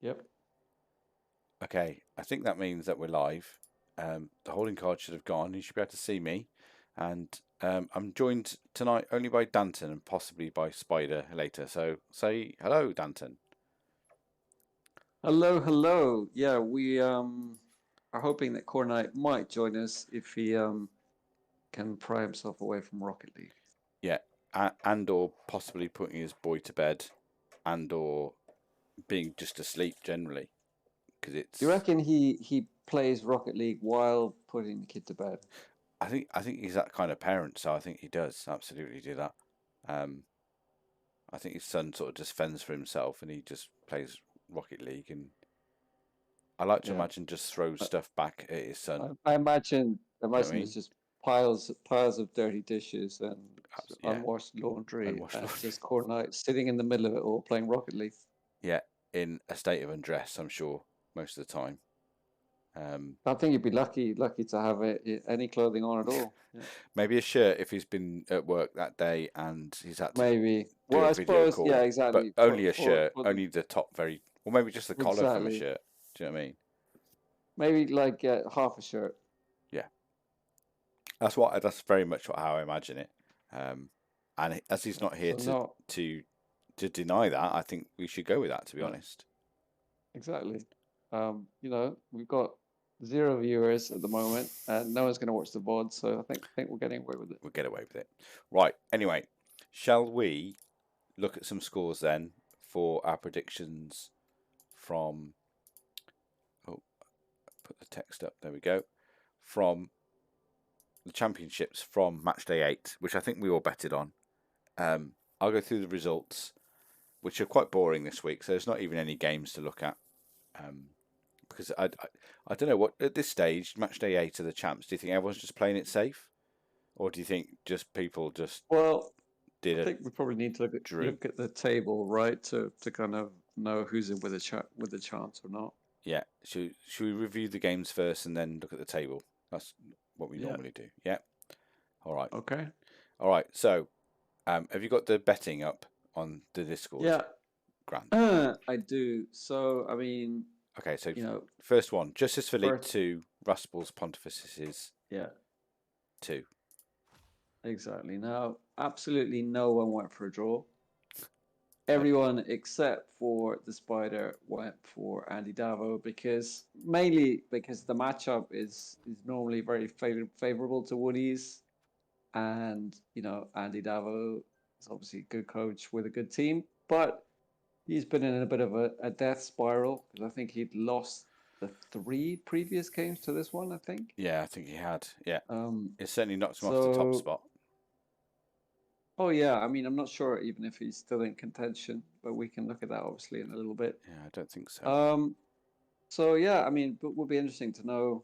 Yep. Okay, I think that means that we're live. The holding card should have gone. You should be able to see me. And I'm joined tonight only by Danton and possibly by Spider later. So say hello, Danton. Hello, hello. Yeah, we are hoping that Khornight might join us if he can pry himself away from Rocket League. Yeah, and or possibly putting his boy to bed, and or being just asleep generally, because Do you it's. reckon he plays Rocket League while putting the kid to bed? I think he's that kind of parent, so I think he does absolutely do that. Um, I think his son sort of just fends for himself, and he just plays Rocket League, and I like to Yeah. imagine just throws I, stuff back at his son. I imagine Do you know what I there's mean? just piles of dirty dishes and Yeah, unwashed laundry unwashed and laundry. just Khornight sitting in the middle of it all playing Rocket League. Yeah, in a state of undress, I'm sure most of the time. Um, I think you'd be lucky to have any clothing on at all. Yeah. maybe a shirt if he's been at work that day and he's had to Maybe. do Well, a I video suppose, yeah, call, but exactly. only a shirt, For the only the top very, or maybe just the collar from a exactly. shirt. Do you know what I mean? Maybe like half a shirt. Yeah, that's very much how I imagine it. Um, and as he's Yeah. not here So no, to to deny that, I think we should go with that. To be no, honest, exactly. We've got zero viewers at the moment, and no one's going to watch the VOD. So I think we're getting away with it. we'll get away with it. Right. Anyway, shall we look at some scores then for our predictions from? Oh, put the text up. There we go. From the championships from match day 8, which I think we all betted on. I'll go through the results, which are quite boring this week. So there's not even any games to look at. Because I don't know what at this stage, match day 8 of the champs. Do you think everyone's just playing it safe, or do you think just people just Well, did I a think we probably need to drew? look at the table, right, to kind of know who's in with a chance or not. Yeah. Should we review the games first and then look at the table? That's what we Yeah. normally do. Yeah. All right. Okay. All right. So, have you got the betting up on the Discord? Yeah. Grant. I do. So I mean, Okay. So, you know, first one, Justice for League first, 2, Rasples Pontifices yeah. 2. Exactly. Now, absolutely no one went for a draw. No. Everyone except for the Spider went for Andy Davo because mainly because the matchup is normally very favorable to Woody's, and Andy Davo is obviously a good coach with a good team, but he's been in a bit of a death spiral because I think he'd lost the three previous games to this one. I think. Yeah, I think he had. Yeah. Um, It certainly knocked him off the top so spot. Oh yeah, I mean, I'm not sure even if he's still in contention, but we can look at that obviously in a little bit. Yeah, I don't think so. Um, so yeah, I mean, but would be interesting to know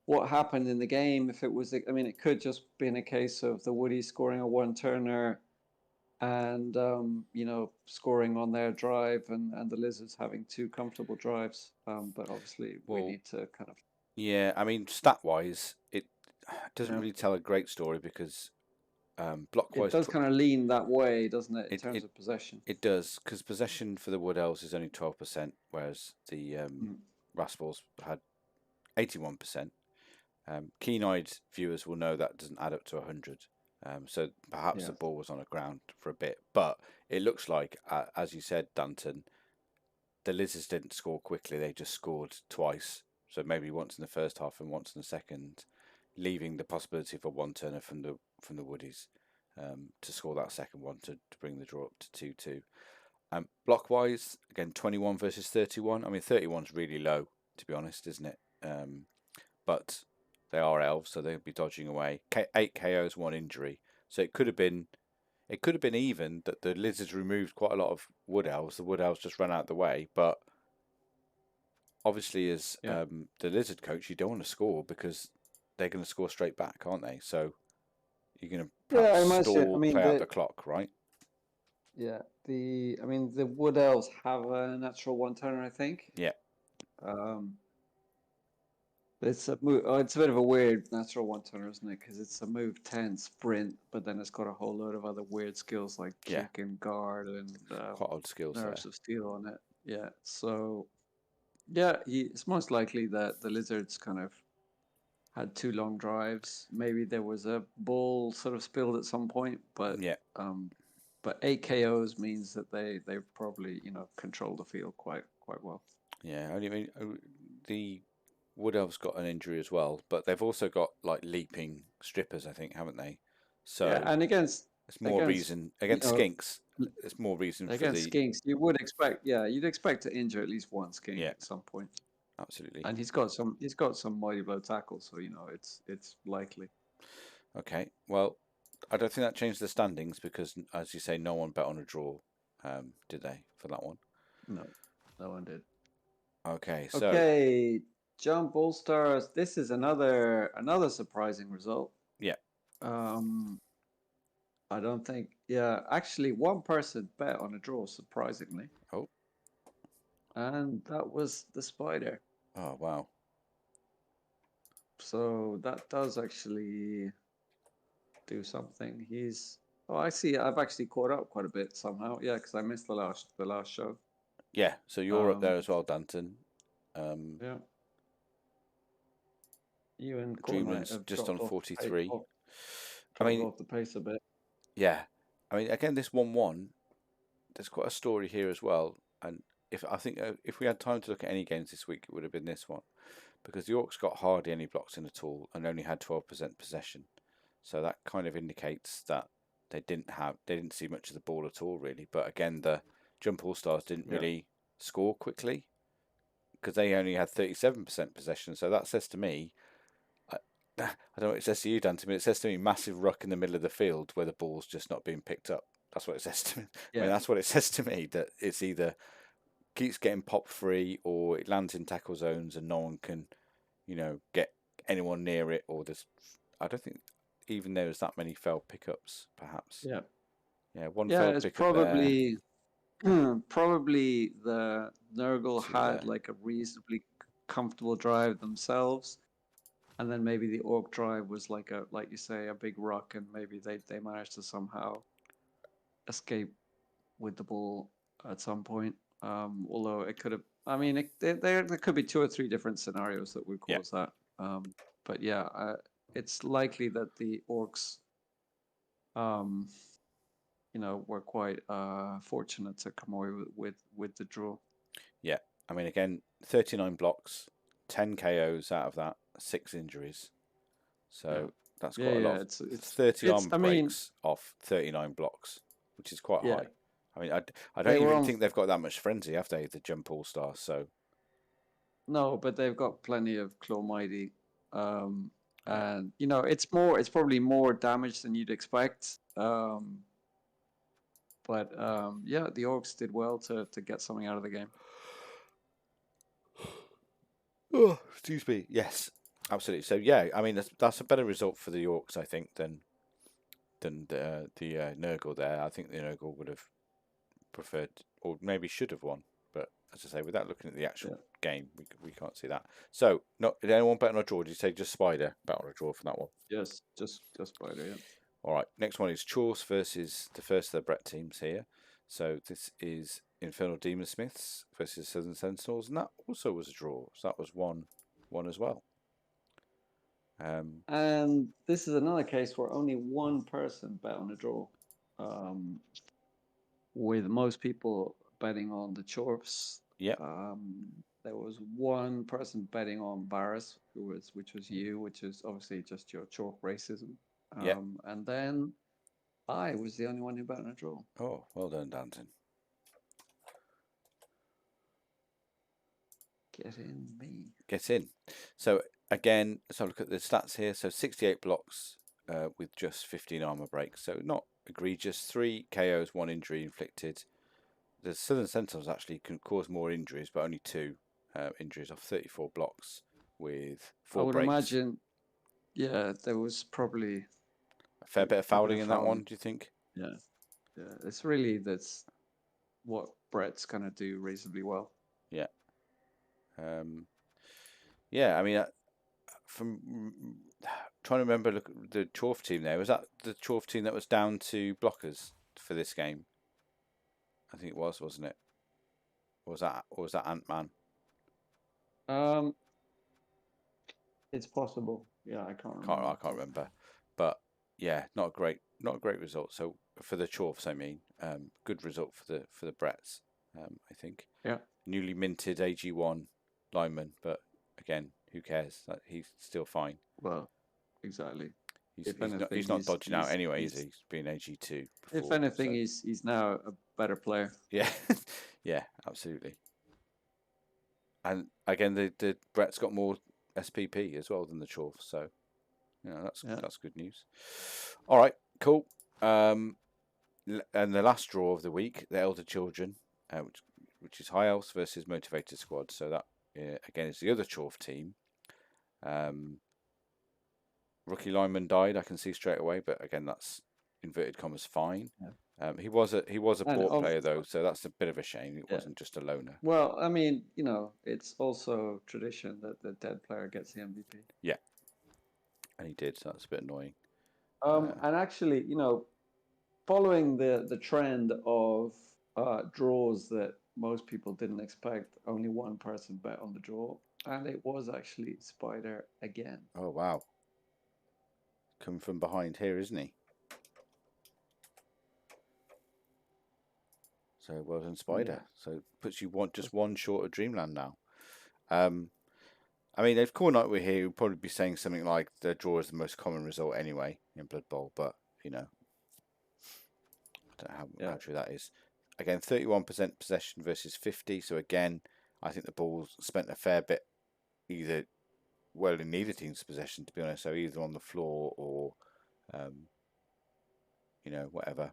what happened in the game. If it was, I mean, it could just been a case of the Woody scoring a one-turner and scoring on their drive, and the Lizards having two comfortable drives. But obviously, we Well, need to kind of yeah, I mean, stat wise, it doesn't yeah, really tell a great story because block it wise, does kind of lean that way, doesn't it, in it, terms it, of possession? it does because possession for the Wood Elves is only 12%, whereas the Mm, Rasples had 81%. Keen-eyed viewers will know that doesn't add up to 100. So perhaps yeah, the ball was on the ground for a bit, but it looks like, as you said, Danton, the Lizards didn't score quickly; they just scored twice. So maybe once in the first half and once in the second, leaving the possibility for one turner from the Woodies to score that second one to bring the draw up to 2-2. Block wise, again 21 versus 31. I mean 31 is really low to be honest, isn't it? But they are elves, so they'll be dodging away. 8 KOs, one injury, so it could have been even that the Lizards removed quite a lot of Wood Elves. The Wood Elves just ran out the way, but obviously, as yeah. the Lizard coach, you don't want to score because they're going to score straight back, aren't they? So you're going to Yeah, perhaps I imagine. I stall, mean, play out the clock, right? the Wood Elves have a natural one turner, I think. Yeah, Um, it's a move. Oh, it's a bit of a weird natural one turner, isn't it? Because it's a move 10 sprint, but then it's got a whole load of other weird skills like yeah, kick and guard and quite odd skills there. nerves of steel on it. Yeah. So yeah, it's most likely that the Lizards kind of had 2 long drives. Maybe there was a ball sort of spilled at some point, Yeah, but 8 KOs means that they probably control the field quite well. yeah. I mean, the Wood Elves got an injury as well, but they've also got like leaping strippers, I think, haven't they? Yeah, So and it's more against reason you against know skinks. It's more reason for against the skinks, you'd expect to injure at least one skink yeah, at some point. absolutely. And he's got some mighty blow tackles, so it's likely. Okay, well, I don't think that changed the standings because, as you say, no one bet on a draw, did they, for that one? No, no one did. Okay, so Okay, jump all stars. This is another surprising result. yeah. Um, I don't think. Yeah, actually, one person bet on a draw, surprisingly, Oh, and that was the Spider. oh wow. So that does actually do something. He's. Oh, I see. I've actually caught up quite a bit somehow. Yeah, because I missed the last show. Yeah, so you're up Um, there as well, Danton. Um, yeah, you and Khornight Dreamland's have just on 43. I dropped mean, off the pace a bit. yeah. I mean, again, this 1-1, there's quite a story here as well. And if we had time to look at any games this week, it would have been this one. Because the Orcs got hardly any blocks in at all and only had 12% possession. So that kind of indicates that they didn't see much of the ball at all really. But again, the Jump All Stars didn't Yeah, really score quickly because they only had 37% possession. So that says to me, I, I don't know what it says to you, Dan. To me, it says to me massive ruck in the middle of the field where the ball's just not being picked up. That's what it says to me. I mean, yeah, that's what it says to me, that it's either keeps getting popped free or it lands in tackle zones and no one can, get anyone near it, or there's, I don't think even there was that many failed pickups, perhaps. yeah, Yeah, one yeah. failed It's pickup there, probably the Nurgle two had there. like a reasonably comfortable drive themselves, and then maybe the Orc drive was like you say, a big rock, and maybe they managed to somehow escape with the ball at some point. Although it could have, I mean, there could be 2 or 3 different scenarios that would Yeah, cause that. But yeah, it's likely that the Orcs, um, were quite fortunate to come away with the draw. yeah. I mean, again, 39 blocks, 10 KOs out of that, 6 injuries. Yeah, So that's yeah, quite a lot yeah. of It's 30 it's. armor I mean, breaks off 39 blocks, which is quite yeah, high. I mean, I don't they were even on. think they've got that much frenzy, have they, the Jump All Stars? So, No, but they've got plenty of Claw Mighty. Um, yeah. and it's probably more damage than you'd expect. But yeah, the Orcs did well to get something out of the game. Oh, excuse me. Yes, absolutely. So yeah, I mean that's a better result for the Orcs, I think, than the Nurgle there. I think the Nurgle would have preferred, or maybe should have won. But as I say, without looking at the actual Yeah. game, we can't see that. So, not did anyone bet on a draw? Did you say just Spider bet on a draw for that one? Yes, just Spider. Yeah. All right. Next one is Chorse versus the first of the Brett teams here. So this is Infernal Demon Smiths versus Southern Sentinels, and that also was a draw. So that was 1-1 as well. And this is another case where only one person bet on a draw, with most people betting on the Chorfs. Yep. There was one person betting on Varus, which was you, which is obviously just your Chorf racism. Yep. And then I was the only one who bet on a draw. Oh, well done, Danton. Get in me. Get in. So again, let's have a look at the stats here. So 68 blocks with just 15 armor breaks. So not egregious. 3 KOs, 1 injury inflicted. The Southern Sentinels actually can cause more injuries, but only 2 injuries off 34 blocks with 4 I would breaks. imagine, yeah, there was probably A fair bit of fouling in that one, do you think? Yeah, yeah. That's what Brett's gonna do reasonably well. Yeah. Yeah, I mean, from trying to remember, look, the Chorf team there, was that the Chorf team that was down to blockers for this game? I think it was, wasn't it? Or was that Ant-Man? It's possible. Yeah, I can't remember. I can't remember. But yeah, not a great result. So for the Chorfs, I mean, good result for the Bretts, I think. Yeah. Newly minted AG1 lineman, but again, who cares? He's still fine. Well, exactly. He's not dodging out anyway, is he? He's been AG2 before. If anything, so. he's now a better player. Yeah, yeah, absolutely. And again, the Brett's got more SPP as well than the Chorf, so that's good news. All right, cool. And the last draw of the week, the Elder Children, which is High Elves versus Motivated Squad. So that again is the other Chorf team. Rookie lineman died, I can see straight away, but again, that's inverted commas fine. Yeah. He was a bought player though, so that's a bit of a shame. It wasn't just a loner. Well, I mean, it's also tradition that the dead player gets the MVP. Yeah, and he did, so that's a bit annoying. And actually, following the trend of draws that most people didn't expect, only one person bet on the draw, and it was actually Spider again. Oh wow! Coming from behind here, isn't he? So well done, Spider. Yeah. So puts you just one short of Dreamland now. I mean, if Khornight were here, he'd probably be saying something like the draw is the most common result anyway in Blood Bowl, but I don't know how true that is. Again, 31% possession versus 50. So again, I think the Bulls spent a fair bit either in neither team's possession, to be honest. So either on the floor or, whatever.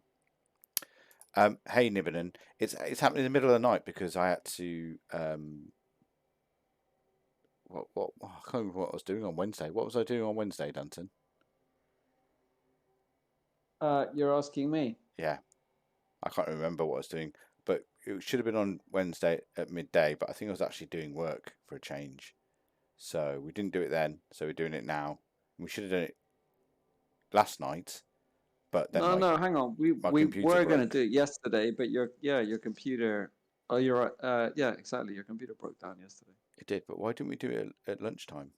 Hey Nibbinen, it's happening in the middle of the night because I had to what I can't remember what I was doing on Wednesday. What was I doing on Wednesday, Danton? You're asking me? Yeah, I can't remember what I was doing, but it should have been on Wednesday at midday. But I think I was actually doing work for a change, so we didn't do it then. So we're doing it now. We should have done it last night. But then no, hang on. We were going to do it yesterday, but your computer. Oh, you're right. Yeah, exactly. Your computer broke down yesterday. It did, but why didn't we do it at lunchtime?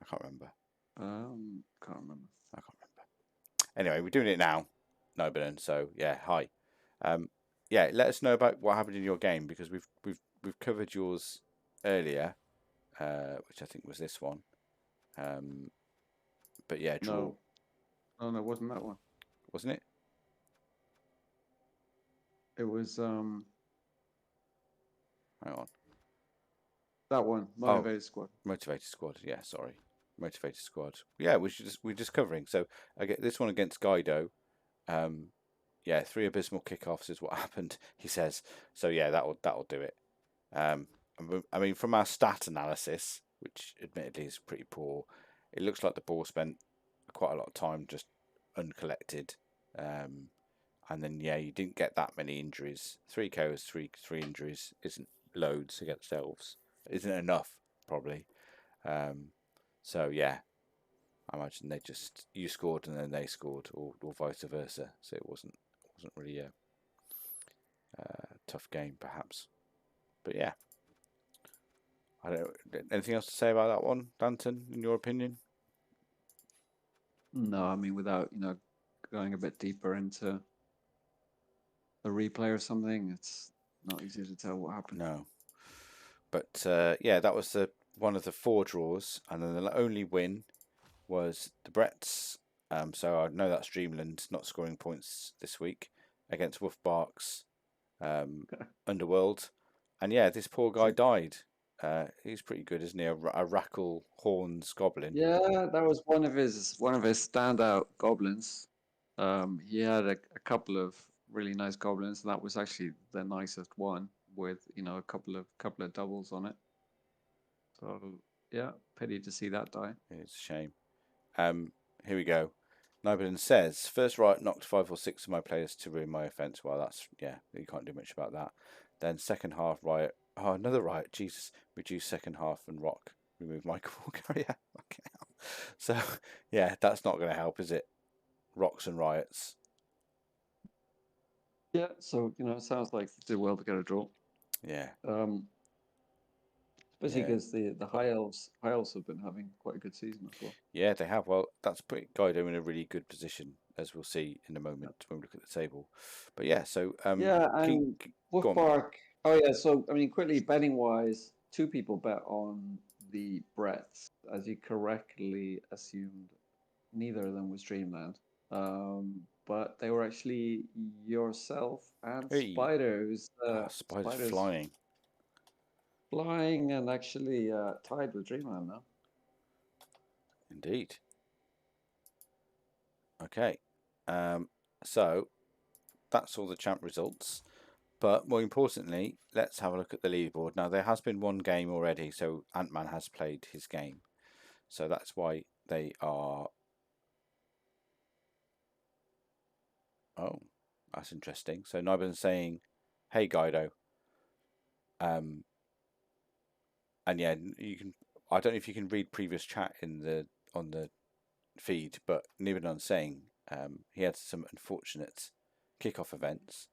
I can't remember. Can't remember. I can't remember. Anyway, we're doing it now. No, but so yeah, hi. Yeah, let us know about what happened in your game because we've covered yours earlier, which I think was this one. But yeah, draw. No, it wasn't that one. Wasn't it? It was Hang on. That one, Motivated Squad. Motivated Squad. Yeah, sorry, Motivated Squad. Yeah, we're just covering. So I get this one against Guido. Yeah, 3 abysmal kickoffs is what happened. He says. So yeah, that'll do it. I mean, from our stat analysis, which admittedly is pretty poor, it looks like the ball spent quite a lot of time just uncollected, and then you didn't get that many injuries. 3 KOs, three injuries isn't loads against Elves. Isn't enough probably. So yeah, I imagine you scored and then they scored, or vice versa. So it wasn't really a tough game perhaps. But yeah, I don't. Anything else to say about that one, Danton? In your opinion? No, I mean without going a bit deeper into a replay or something, it's not easy to tell what happened. No, but yeah, that was one of the 4 draws, and then the only win was the Bretts. So I know that's Dreamland not scoring points this week against Wolfbark's Underworld, and yeah, this poor guy died. He's pretty good, isn't he? A Rackle Horns Goblin. Yeah, that was one of his standout goblins. He had a couple of really nice goblins, and that was actually the nicest one with a couple of doubles on it. So yeah, pity to see that die. It's a shame. Here we go. Nibelin says, first Riot knocked 5 or 6 of my players to ruin my offence. Well, that's, you can't do much about that. Then second half Riot, another Riot, Jesus, reduce second half and Rock, remove Michael Walker. Yeah, okay. So, yeah, that's not going to help, is it? Rocks and Riots. Yeah, so it sounds like they did well to get a draw. Yeah, Um, especially yeah, because the high elves have been having quite a good season as well. yeah. They have. Well, that's putting Guido in a really good position, as we'll see in a moment when we look at the table. But yeah, so Yeah, and go Wolf on. Park. Oh yeah, so I mean, quickly betting wise, two people bet on the Bretts, as you correctly assumed. Neither of them was Dreamland, but they were actually yourself and Hey, Spider, who's Spider's Spider's flying. flying and actually tied with Dreamland now. Indeed. Okay. So that's all the champ results. But more importantly, let's have a look at the leaderboard. Now, there has been one game already, so Ant-Man has played his game. So that's why they are... Oh, that's interesting. So Niben's saying, hey, Guido. And yeah, you can... I don't know if you can read previous chat on the feed, but Niben's saying he had some unfortunate kickoff events.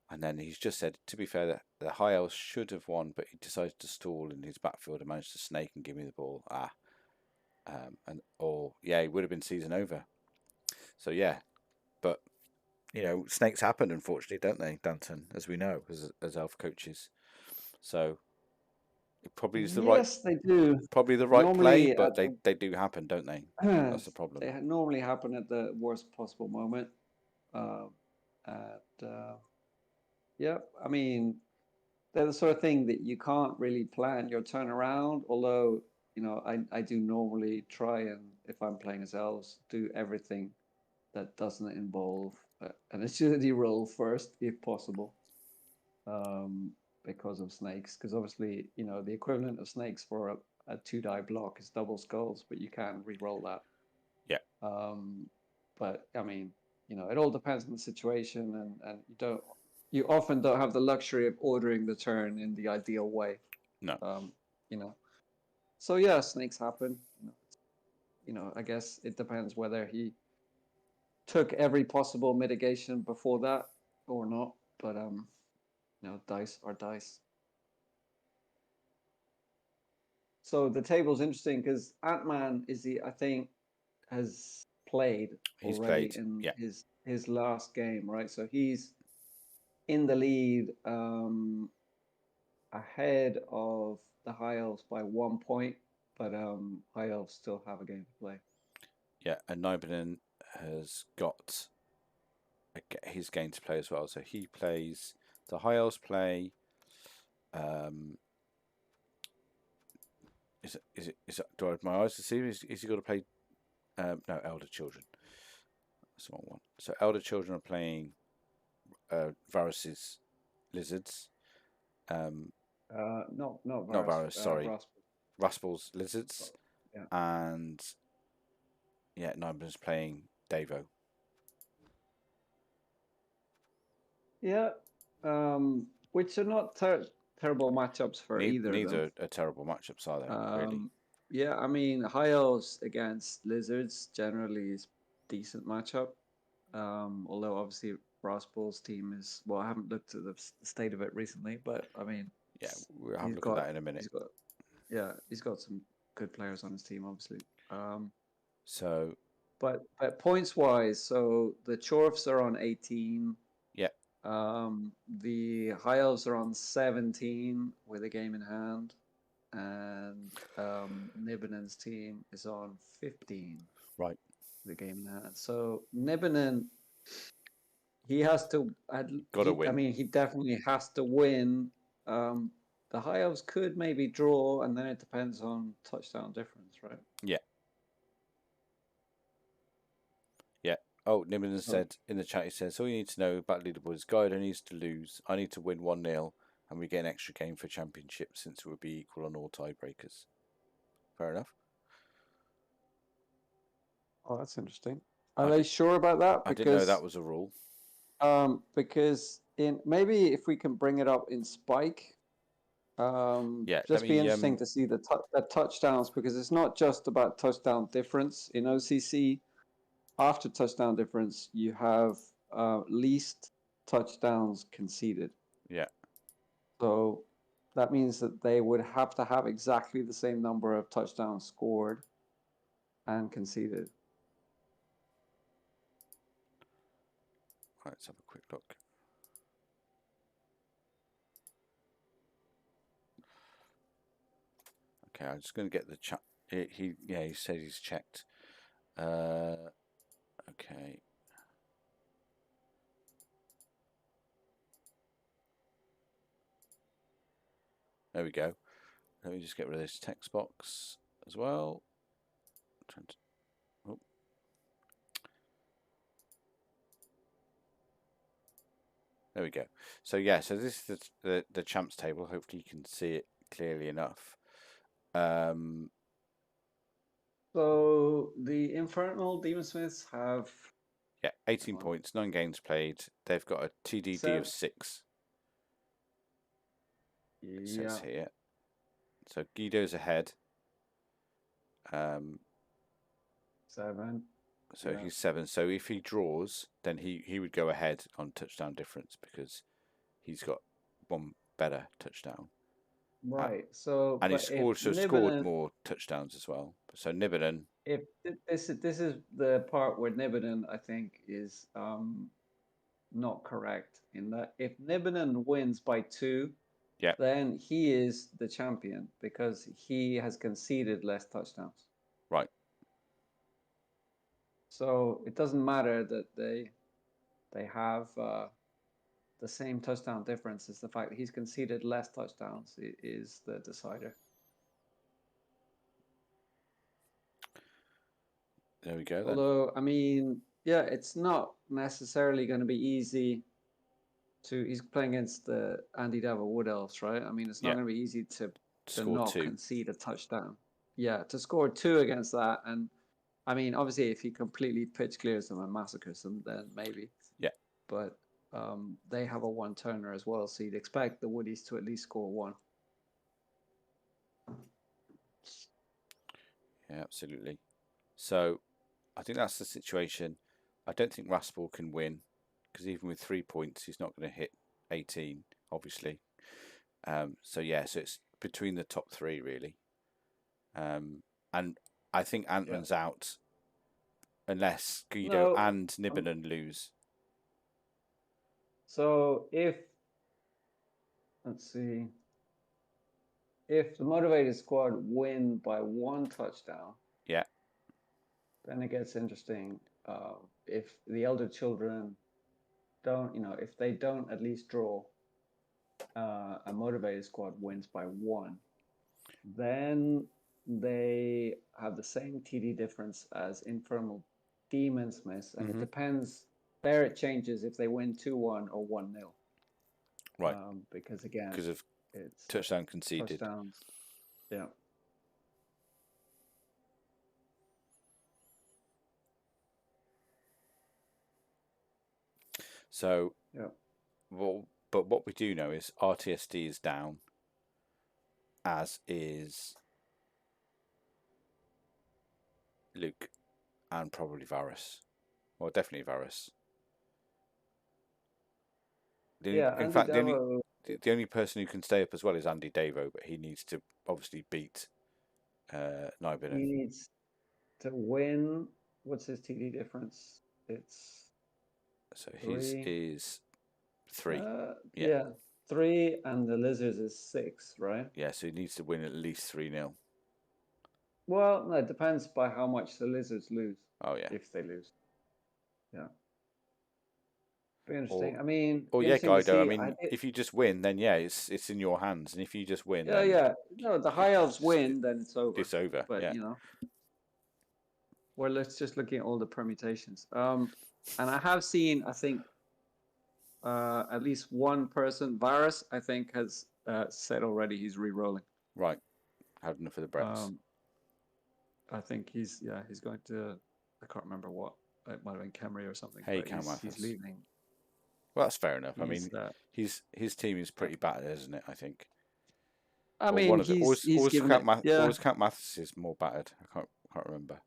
And then he's just said, to be fair, the High Elves should have won, but he decided to stall in his backfield and managed to snake and give me the ball. He would have been season over. So yeah, but snakes happen, unfortunately, don't they, Danton? As we know, as elf coaches. So it probably is Yes, they do. probably the right play, Normally, but they do happen, don't they? That's the problem. they normally happen at the worst possible moment. Um, and yeah, I mean, they're the sort of thing that you can't really plan your turnaround. Although, I do normally try and, if I'm playing as elves, do everything that doesn't involve an agility roll first, if possible, um, because of snakes. Because obviously, the equivalent of snakes for a 2-die block is double skulls, but you can re-roll that. Yeah. But I mean, it all depends on the situation, and you often don't have the luxury of ordering the turn in the ideal way. No. You know. So yeah, snakes happen. I guess it depends whether he took every possible mitigation before that or not. But dice are dice. So the table's interesting because Ant-Man I think, has played He's already played. in Yeah. his last game, right? So he's in the lead, ahead of the High Elves by 1 point, but High Elves still have a game to play. Yeah, and Nibenen has got his game to play as well. So he plays, the High Elves play. Do I have my eyes to see? Is he got to play? No, Elder Children. That's the wrong one. So Elder Children are playing Varus's Lizards. Not Not Varus, Varus, sorry. Rasp. Raspel's Lizards. Yeah. And yeah, Niben's playing Davo. Yeah. Which are not terrible matchups for either of them. Neither are terrible matchups, are they? Really? Yeah, I mean, High Elves against Lizards generally is decent matchup. Although obviously Raspel's team is, well, I haven't looked at the state of it recently, but I mean, Yeah, we'll have a look at that in a minute. He's got some good players on his team, obviously. So, but points wise, so the Chorfs are on 18. yeah. The High Elves are on 17 with a game in hand, and Nibenen's team is on 15. Right. The game in hand. So Nibenen, he has to. Got to win. I mean, he definitely has to win. The High Elves could maybe draw, and then it depends on touchdown difference, right? Yeah. Yeah. Oh, Nimbin said in the chat, he says, all you need to know about leaderboard is Guido needs to lose. I need to win 1-0, and we get an extra game for championship since it would be equal on all tiebreakers. Fair enough. Oh, that's interesting. Are they sure about that? I didn't know that was a rule. Because maybe if we can bring it up in Spike, just be interesting to see the touchdowns, because it's not just about touchdown difference. In OCC, after touchdown difference, you have least touchdowns conceded. Yeah. So that means that they would have to have exactly the same number of touchdowns scored and conceded. Right, let's have a quick look. Okay, I'm just going to get the chat. He said he's checked. Okay. There we go. Let me just get rid of this text box as well. Oh. There we go. So yeah, so this is the champs table. Hopefully you can see it clearly enough. So the Infernal Demon Smiths have 18 points, 9 games played. They've got a TDD of 6. It says here. So Guido's ahead. 7. So he's 7. So if he draws, then he would go ahead on touchdown difference because he's got one better touchdown. Right. So and he's also scored more touchdowns as well. So Nibbiden. If this is the part where Nibbiden, I think, is not correct in that if Nibbiden wins by 2, then he is the champion because he has conceded less touchdowns. Right. So it doesn't matter that they have the same touchdown difference. It's the fact that he's conceded less touchdowns is the decider. There we go. Although, I mean, yeah, it's not necessarily going to be easy to. He's playing against the Andy Davo Wood Elves, right? I mean, it's not going to be easy to not concede a touchdown. Yeah, to score 2 against that. And I mean, obviously, if he completely pitch clears them and massacres them, then maybe. Yeah. But they have a 1-turner as well, so you'd expect the Woodies to at least score 1. Yeah, absolutely. So I think that's the situation. I don't think Raspel can win because even with 3 points, he's not going to hit 18, obviously. So yeah, so it's between the top 3 really. And I think Antman's out unless Guido and Nibbinen lose. So let's see, if the motivated squad win by 1 touchdown, then it gets interesting. If the elder children don't, if they don't at least draw, a motivated squad wins by 1, then they have the same TD difference as Infernal Demon Smiths, and it depends. There it changes if they win 2-1 or 1-0. Right. Because again, because of it's touchdown conceded. Touchdowns. Yeah. So, but what we do know is RTSD is down, as is Luke and probably Varus. Well, definitely Varus. In fact, the only person who can stay up as well is Andy Davo, but he needs to obviously beat Nibbinen. He needs to win. What's his TD difference? So his is 3. 3, and the Lizards is 6, right? Yeah, so he needs to win at least 3-0. Well, no, it depends by how much the Lizards lose. Oh yeah, if they lose. Yeah. Be interesting. I mean, Guido. I mean, if you just win, then yeah, it's in your hands, and if you just win, no, the High Elves win, then it's over. It's over. But well, let's just look at all the permutations. And I have seen, I think, at least one person, Varus, I think, has said already he's re-rolling. Right, had enough of the Brets. I think he's going to. I can't remember what. It might have been Camry or something. Hey, he's leaving. Well, that's fair enough. I mean, his team is pretty battered, isn't it? I think. I mean, he's given it. Or was Count Mathis is more battered? I can't remember.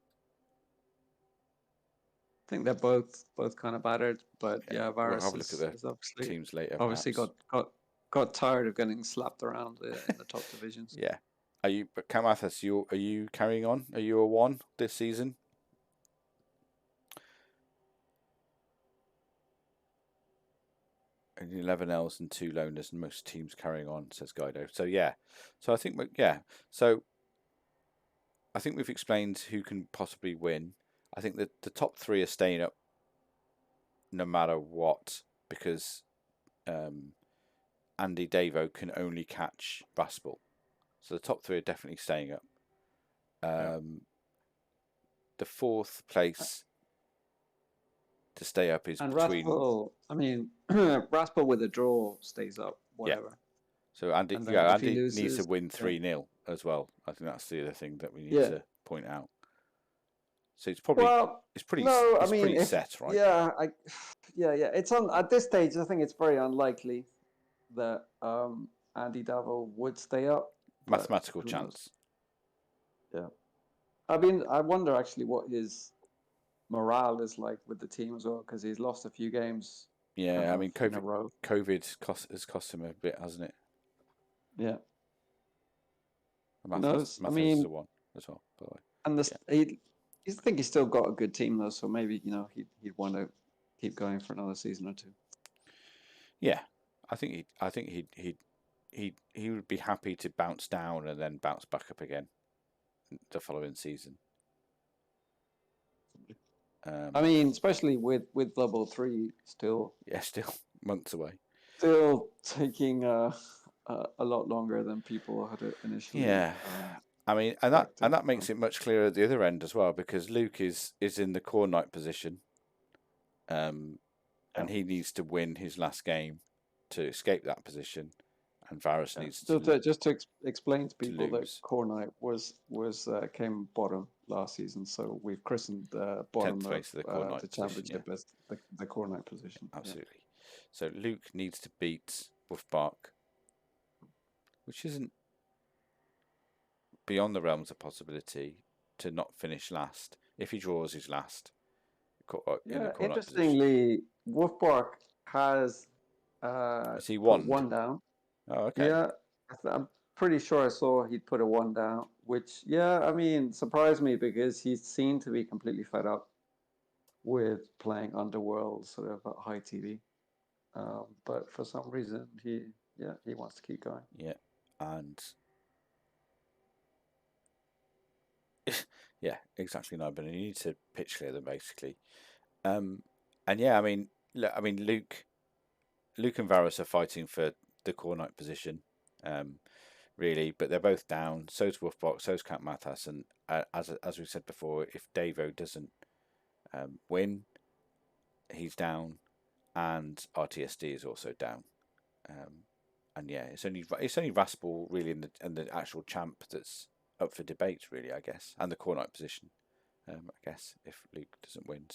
think they're both kind of battered, but Yeah, yeah, we'll Varus have a look at the is obviously teams later, obviously perhaps. got tired of getting slapped around in the top divisions. Yeah. But Kamathas, are you carrying on? Are you a 1 this season? And 11 Ls and 2 loners, and most teams carrying on, says Guido. So yeah, so I think so I think we've explained who can possibly win. I think that the top 3 are staying up no matter what, because Andy Davo can only catch Raspel. So the top 3 are definitely staying up. The 4th place to stay up is And between. Raspel, I mean, Raspel with a draw stays up, whatever. Yeah. So Andy, and then if he Andy loses, needs to win 3-0 as well. I think that's the other thing that we need to point out. So it's probably pretty set, right? Yeah, yeah. It's on at this stage. I think it's very unlikely that Andy Davo would stay up. Mathematical chance. Yeah, I mean, I wonder actually what his morale is like with the team as well, because he's lost a few games. Yeah, I mean, in a row. COVID has cost him a bit, hasn't it? Yeah. Mathis is the one as well, by the way. And I think he's still got a good team though, so maybe he'd want to keep going for another season or 2. Yeah, I think he would be happy to bounce down and then bounce back up again the following season. I mean, especially with Blood Bowl 3 still. Yeah, still months away. Still taking a lot longer than people had initially. Yeah. I mean, and that makes it much clearer at the other end as well, because Luke is in the Khornight position, and he needs to win his last game to escape that position, and Varus needs to explain to people that Khornight came bottom last season, so we've christened the bottom of the championship as the Khornight position. Absolutely. Yeah. So Luke needs to beat Wolfbark, which isn't beyond the realms of possibility, to not finish last. If he draws his last, interestingly, Wolfbark has he won? Put 1 down. Oh, okay. Yeah, I'm pretty sure I saw he'd put a 1 down, which I mean, surprised me because he seemed to be completely fed up with playing Underworld sort of at high TV. But for some reason he wants to keep going. Yeah, and yeah, exactly. No, but you need to pitch clear them basically. And yeah, I mean, Luke and Varus are fighting for the Khornight position, really, but they're both down. So's Wolfbark, so's Count Mathas, and as we said before, if Davo doesn't win, he's down, and RTSD is also down. And yeah, it's only Raspel really and the actual champ that's up for debate, really, I guess, and the Khornight position, I guess, if Luke doesn't win.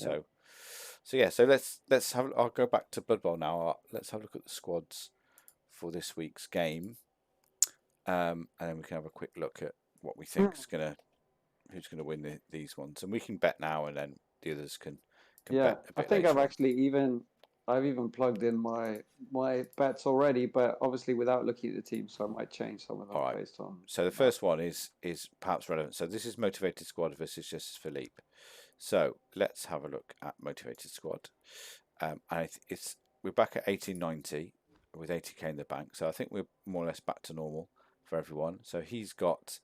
Yeah. So let's have. I'll go back to Blood Bowl now. Let's have a look at the squads for this week's game, and then we can have a quick look at what we think is who's gonna win these ones, and we can bet now, and then the others can bet a bit. I think I've even plugged in my bets already, but obviously without looking at the team, so I might change some of them based on. So the first one is perhaps relevant. So this is Motivated Squad versus Justice Philippe. So let's have a look at Motivated Squad. And we're back at 1890 with 80k in the bank. So I think we're more or less back to normal for everyone. So he's got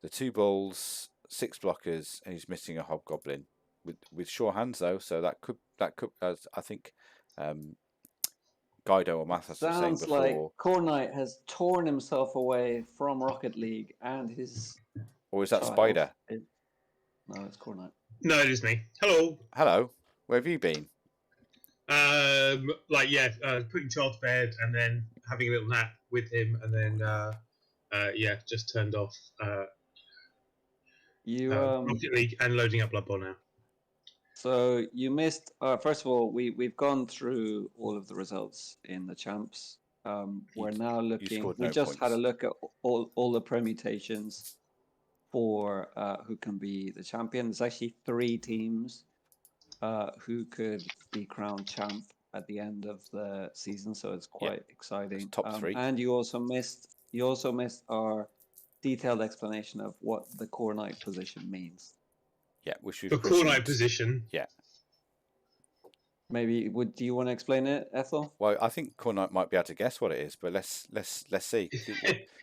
the 2 bulls, 6 blockers, and he's missing a hobgoblin with sure hands though. So that could I think. Guido or Mathis was saying before. Sounds like Khornight has torn himself away from Rocket League and his. Or is that Spider? No, it's Khornight. No, it is me. Hello. Hello. Where have you been? Putting Charles to bed and then having a little nap with him, and then just turned off Rocket League and loading up Blood Bowl now. So you missed. First of all, we've gone through all of the results in the champs. We're now looking. We just had a look at all the permutations for who can be the champion. There's actually 3 teams who could be crowned champ at the end of the season. So it's quite exciting. top three. And you also missed our detailed explanation of what the Khornight position means. Yeah, which we've The christened- Khornight position. Yeah. Maybe do you want to explain it, Ethel? Well, I think Khornight might be able to guess what it is, but let's see.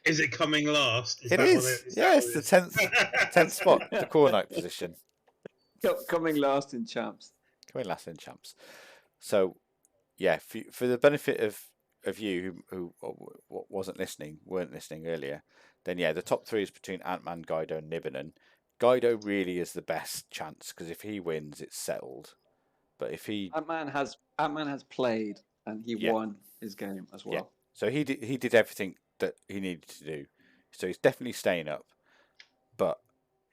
Is it coming last? It is. Yeah, it's the 10th spot, the Khornight position. Coming last in champs. Coming last in champs. So, yeah, for the benefit of you who weren't listening earlier, then yeah, the top three is between Ant-Man, Guido, and Nibbenen. Guido really is the best chance because if he wins, it's settled. But if Ant-Man has played and he won his game as well. Yeah. So he did everything that he needed to do. So he's definitely staying up. But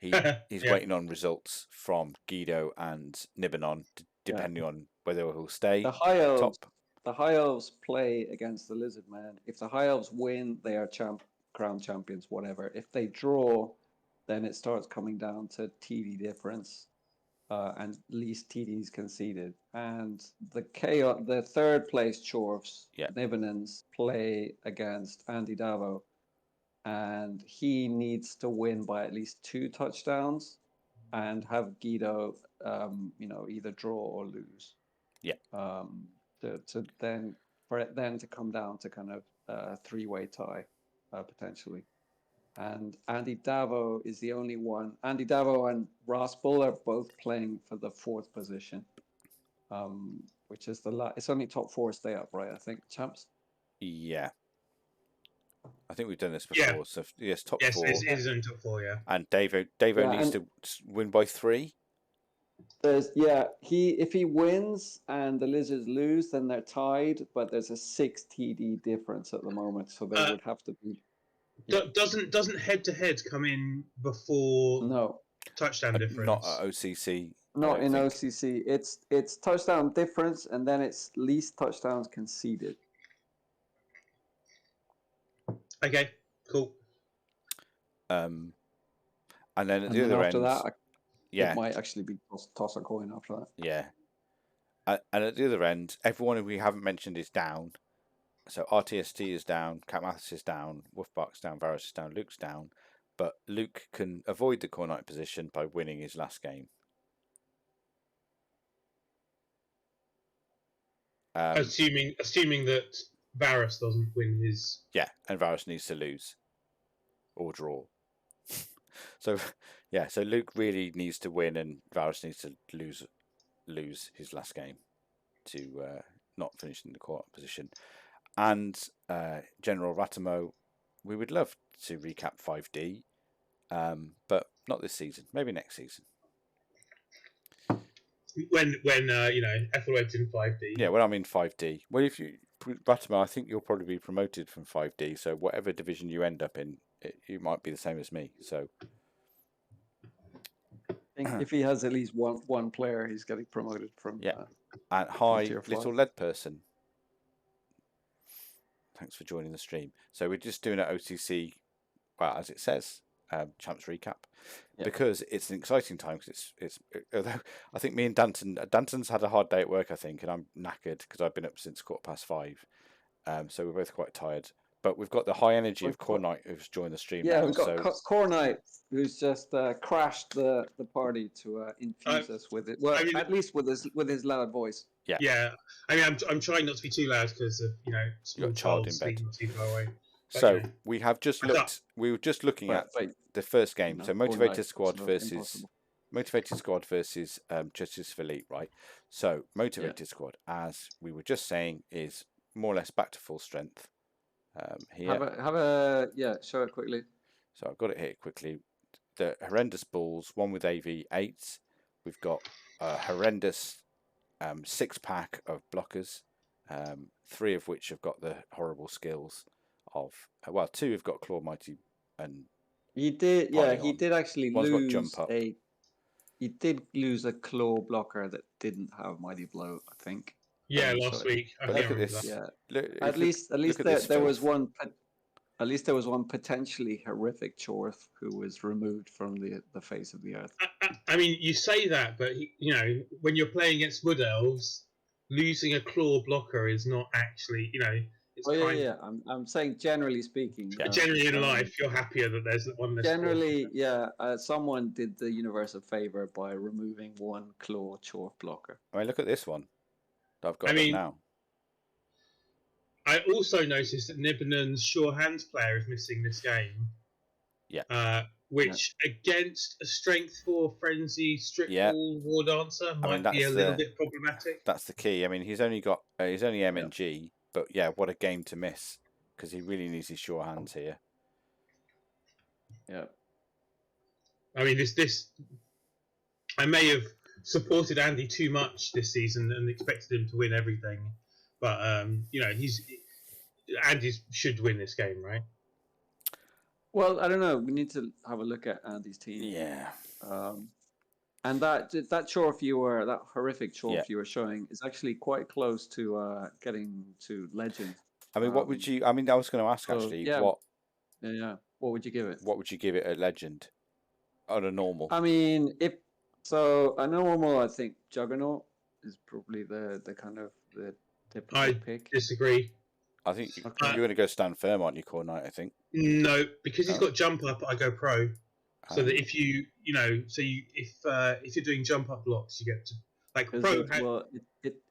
he's waiting on results from Guido and Nibbenen, depending on whether he'll stay. The High Elves play against the Lizard Man. If the High Elves win, they are crown champions, whatever. If they draw, then it starts coming down to TD difference. And least TDs conceded. And the third place Chorfs, Nibbenens, play against Andy Davo. And he needs to win by at least 2 touchdowns and have Guido, either draw or lose. Yeah. To then to come down to kind of a 3-way tie, potentially. And Andy Davo is the only one. Andy Davo and Raspel are both playing for the 4th position, which is it's only top 4 stay up, right? I think, champs. Yeah. I think we've done this before. Yeah. So yes, top 4. Yes, it is in top 4. Yeah. And Davo needs to win by 3. If he wins and the Lizards lose, then they're tied. But there's a 6 TD difference at the moment, so they would have to be. Doesn't head to head come in before touchdown difference? Not at OCC. Not in OCC. It's touchdown difference, and then it's least touchdowns conceded. Okay, cool. And then at the other end, it might actually be toss a coin after that. Yeah. And at the other end, everyone we haven't mentioned is down. So RTST is down, Cat Mathis is down, Wolfbach's down, Varus is down, Luke's down. But Luke can avoid the Khornight position by winning his last game. Assuming that Varus doesn't win his... Yeah, and Varus needs to lose. Or draw. So Luke really needs to win and Varus needs to lose his last game to not finish in the Khornight position. And General Ratamo, we would love to recap 5D, but not this season. Maybe next season. When Ethelred's in 5D. Yeah, when I'm in 5D. Well, if you Ratamo, I think you'll probably be promoted from 5D. So whatever division you end up in, you might be the same as me. So I think if he has at least one player, he's getting promoted from. And hi, little lead person. Thanks for joining the stream. So we're just doing an OCC, well, as it says, champs recap, because it's an exciting time. Because although I think me and Danton's had a hard day at work, I think, and I'm knackered because I've been up since 5:15. So we're both quite tired. But we've got the high energy of Khornight who's joined the stream. Yeah, now, we've got Khornight who's just crashed the party to infuse us with it. Well, at least with his loud voice. Yeah. I mean, I'm trying not to be too loud because of you've got a child in bed. Not too far away. But, so we have just looked. We were just looking at the first game. So Motivated Squad versus Justice for Elite, right? So Motivated Squad, as we were just saying, is more or less back to full strength. Here. Show it quickly. So I've got it here quickly. The horrendous balls, one with AV8. We've got a horrendous 6-pack of blockers, 3 of which have got the horrible skills of 2 have got Claw Mighty and he did actually One's lose got Jump Up. He did lose a claw blocker that didn't have Mighty Blow, I think. Yeah, last week. But look at this. Yeah. Look, at least look at there was one. At least there was one potentially horrific Chorth who was removed from the face of the earth. I mean, you say that, but when you're playing against Wood Elves, losing a claw blocker is not actually, it's Oh yeah, kind. yeah. I'm saying generally speaking. Generally in life, you're happier that there's one less. Generally, yeah. Someone did the universe a favor by removing one claw Chorth blocker. I mean, look at this one that I've got up now. I also noticed that Nibbanon's Sure Hands player is missing this game. Yeah. Which against a Strength 4 Frenzy Strip Ball War Dancer might be a little bit problematic. That's the key. I mean, he's only M and G, but yeah, what a game to miss because he really needs his Sure Hands here. Yeah. I mean, this I may have supported Andy too much this season and expected him to win everything, but Andy should win this game, right? Well, I don't know. We need to have a look at Andy's team. Yeah. And that Chorth that horrific Chorth you were showing, is actually quite close to getting to legend. I mean, what would you? I mean, I was going to ask actually. Yeah. What? Yeah. What would you give it? What would you give it at legend? On a normal. I mean, a normal, I think Juggernaut is probably the kind of the typical pick. I disagree. I think you're going to go stand firm, aren't you, Khornight? I think. No, because he's got jump up. I go pro. So that if if you're doing jump up blocks, you get to pro.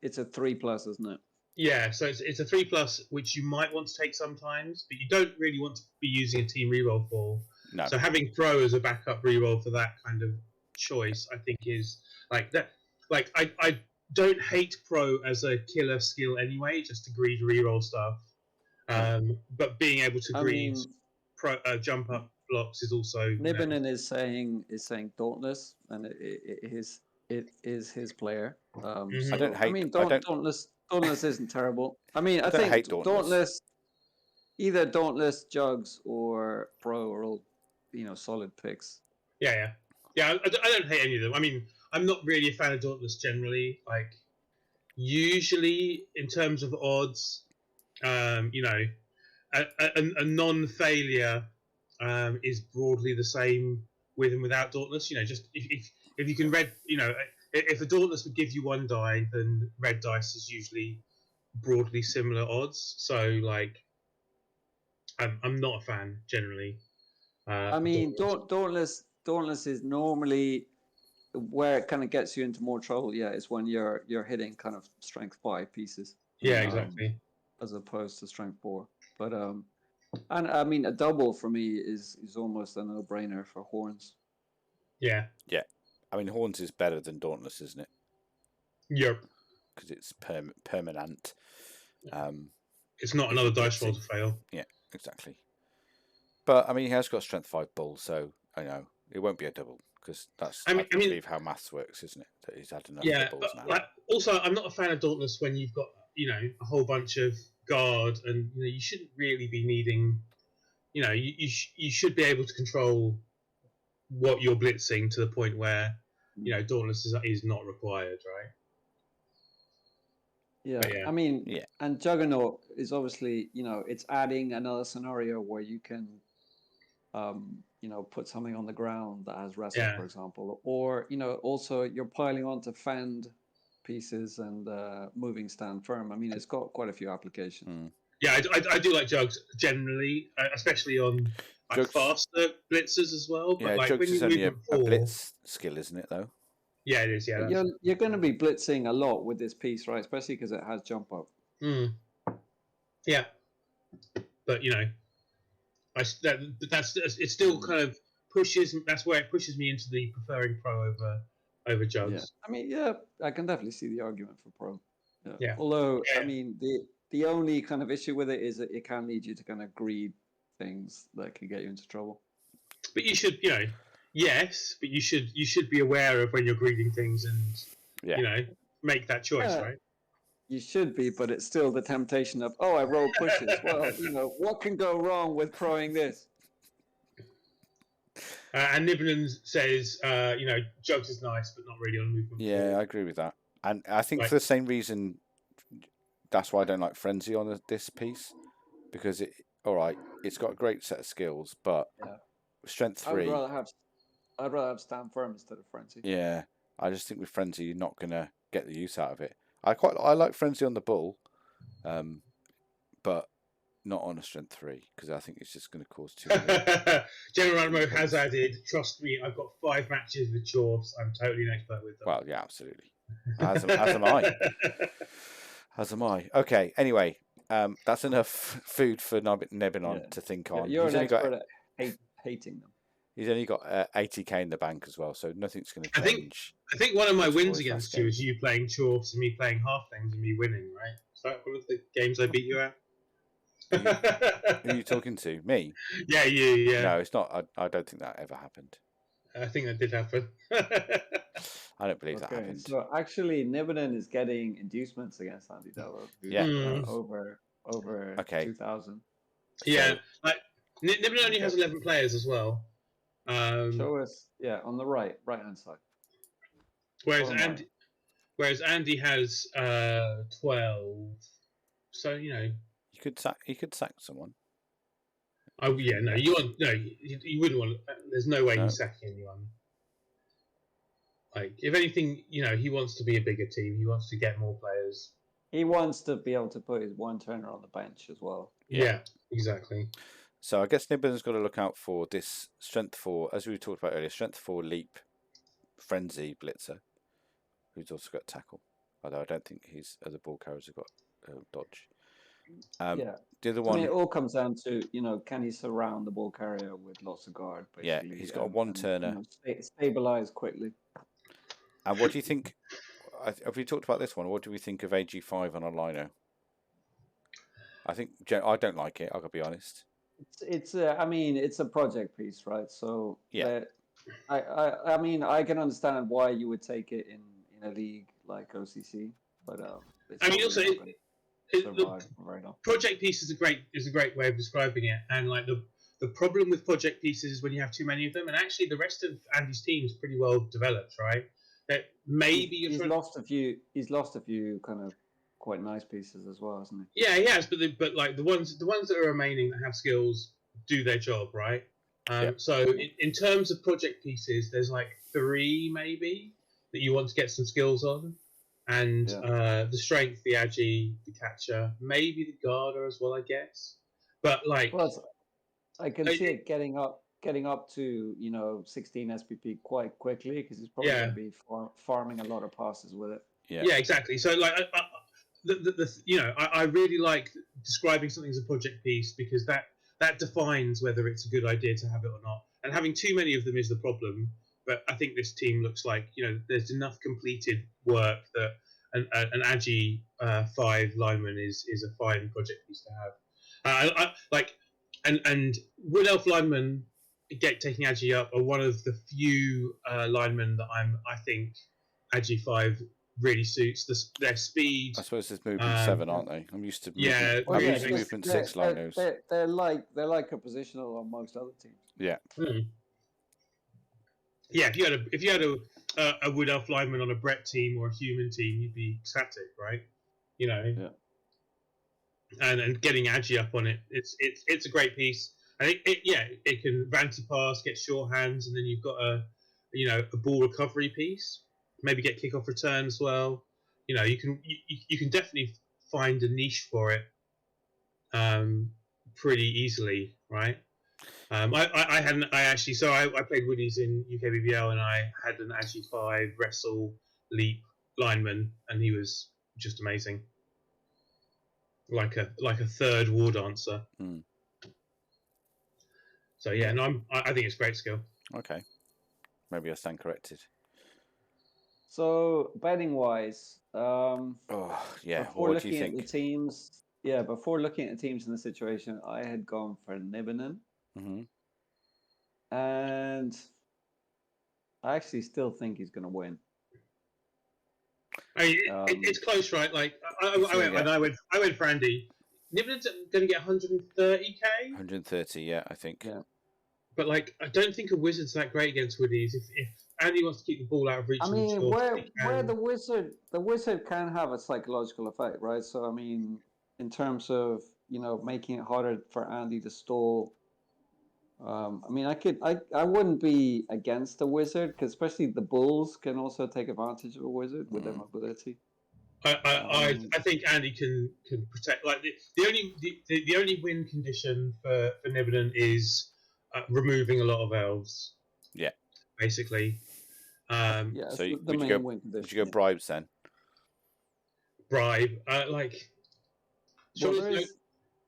It's a 3+, isn't it? Yeah, so it's a 3+, which you might want to take sometimes, but you don't really want to be using a team reroll for. No. So having pro as a backup reroll for that kind of choice, I think is like that. Like I don't hate pro as a killer skill anyway, just to greed reroll stuff. But being able to greed pro jump up blocks is also. Nibbanon is saying Dauntless, and it is his player. I don't hate. I mean, Dauntless isn't terrible. I mean, I think Dauntless. Either Dauntless, Jugs, or Pro are all solid picks. Yeah. I don't hate any of them. I mean, I'm not really a fan of Dauntless generally. Like, usually in terms of odds, a non-failure is broadly the same with and without Dauntless. Just if you can if a Dauntless would give you one die, then red dice is usually broadly similar odds. So like, I'm not a fan generally. I mean, Dauntless is normally where it kind of gets you into more trouble. Yeah, is when you're hitting kind of strength 5 pieces. Yeah, exactly. As opposed to strength 4, but and I mean a double for me is almost a no-brainer for Horns. Yeah. I mean, Horns is better than Dauntless, isn't it? Yep. Because it's permanent. It's not another dice roll to fail. Yeah, exactly. But I mean, he has got strength 5 bull, so I know it won't be a double because that's I believe how maths works, isn't it? That he's had enough doubles now. Like, also, I'm not a fan of Dauntless when you've got a whole bunch of guard, and you shouldn't really be needing. You should be able to control what you're blitzing to the point where Dauntless is not required, right? Yeah. I mean, and Juggernaut is obviously it's adding another scenario where you can put something on the ground that has wrestle, for example, or also you're piling on to fend pieces and moving stand firm. I mean, it's got quite a few applications. Yeah, I do like Jugs generally, especially on faster blitzers as well. But like, Jugs is only a blitz skill, isn't it? Though. Yeah, it is. Yeah, you're going to be blitzing a lot with this piece, right? Especially because it has jump up. Yeah, but it still kind of pushes. That's where it pushes me into the preferring pro over Jugs. Yeah. I mean, I can definitely see the argument for pro. Yeah. Although, I mean, the only kind of issue with it is that it can lead you to kind of greed things that can get you into trouble. But you should, yes, but you should be aware of when you're greeding things and make that choice, right? You should be, but it's still the temptation of, I roll pushes. Well, what can go wrong with proing this? And Nibbanon says, Jugs is nice, but not really on movement. Yeah, I agree with that. And I think for the same reason, that's why I don't like Frenzy on this piece, because all right, it's got a great set of skills, but Yeah. strength I would 3. I'd rather have Stand Firm instead of Frenzy. Yeah, I just think with Frenzy you're not gonna get the use out of it. I like Frenzy on the bull, but not on a strength 3 because I think it's just going to cause too many. Geronimo has added, trust me, I've got 5 matches with Chorfs. I'm totally an expert with them. Well, yeah, absolutely. As am I. As am I. Okay, anyway, that's enough food for Nebinon to think on. You're an expert at hating them. He's only got 80k in the bank as well, so nothing's going to change. I think one of my wins against you is you playing Chorfs and me playing halflings and me winning, right? Is that one of the games I beat you at? Who are you talking to? Me? Yeah, you. Yeah. No, it's not. I don't think that ever happened. I think that did happen. I don't believe that happened. So actually, Nibbiden is getting inducements against Andy Davo. Yeah. Over 2,000. Yeah, so, like Nibbiden only has 11 players as well. Show us, on the right hand side. Whereas Andy has 12. So he could sack someone. Oh yeah, no, you wouldn't want. There's no way he's sacking anyone. Like, if anything, he wants to be a bigger team. He wants to get more players. He wants to be able to put his one turner on the bench as well. Yeah, exactly. So I guess Nibben's got to look out for this strength 4, as we talked about earlier, strength 4 leap frenzy blitzer, who's also got tackle. Although I don't think his other ball carriers have got dodge. The other one. I mean, it all comes down to can he surround the ball carrier with lots of guard? Basically, yeah, he's got a one turner. Stabilize quickly. And what do you think? Have we talked about this one? What do we think of AG5 on a lino? I don't like it. I gotta be honest. It's a project piece, right? So yeah, I mean, I can understand why you would take it in a league like OCC, but I mean, also project piece is a great way of describing it, and like the problem with project pieces is when you have too many of them, and actually the rest of Andy's team is pretty well developed, right? That maybe he's lost a few kind of quite nice pieces as well, hasn't he? Yeah, he has, but like the ones that are remaining that have skills do their job, right? So in terms of project pieces, there's like 3 maybe that you want to get some skills on, and the strength, the agi, the catcher, maybe the guarder as well, I guess. But like, I can see it getting up to 16 SPP quite quickly because he's probably going to be farming a lot of passes with it. Yeah, exactly. So like, I really like describing something as a project piece because that defines whether it's a good idea to have it or not. And having too many of them is the problem. But I think this team looks like there's enough completed work that an Agi 5 lineman is a fine project piece to have. And Wood Elf linemen taking Agi up are one of the few linemen that I think Agi 5 really suits. Their speed. I suppose there's movement 7, aren't they? I'm used to movement 6 linos. They're like a positional on most other teams. Yeah. Yeah, if you had a Wood Elf lineman on a Brett team or a human team, you'd be ecstatic, right? Yeah. And getting Agi up on it, it's a great piece. I think it can vanity pass, get sure hands, and then you've got a ball recovery piece. Maybe get kickoff return as well. You can definitely find a niche for it pretty easily, right? I played Woodies in UKBBL and I had an Agi 5 wrestle leap lineman and he was just amazing. Like a third war dancer. So yeah, and I think it's great skill. Okay. Maybe I stand corrected. So betting wise, what do you think? Before looking at the teams in the situation, I had gone for Nibbinen. And I actually still think he's going to win. It's close, right? Like I went for Andy. Nibben's going to get 130k. 130, yeah, I think. Yeah. But like, I don't think a wizard's that great against Woodies. If Andy wants to keep the ball out of reach, I mean, where the wizard can have a psychological effect, right? So I mean, in terms of making it harder for Andy to stall. I mean, I wouldn't be against a wizard because especially the bulls can also take advantage of a wizard with their mobility. I think Andy can protect. Like the only win condition for Nibblen is removing a lot of elves. Yeah. Basically. Yeah, So the main win condition. Would you go bribes then? Bribe, Well, there is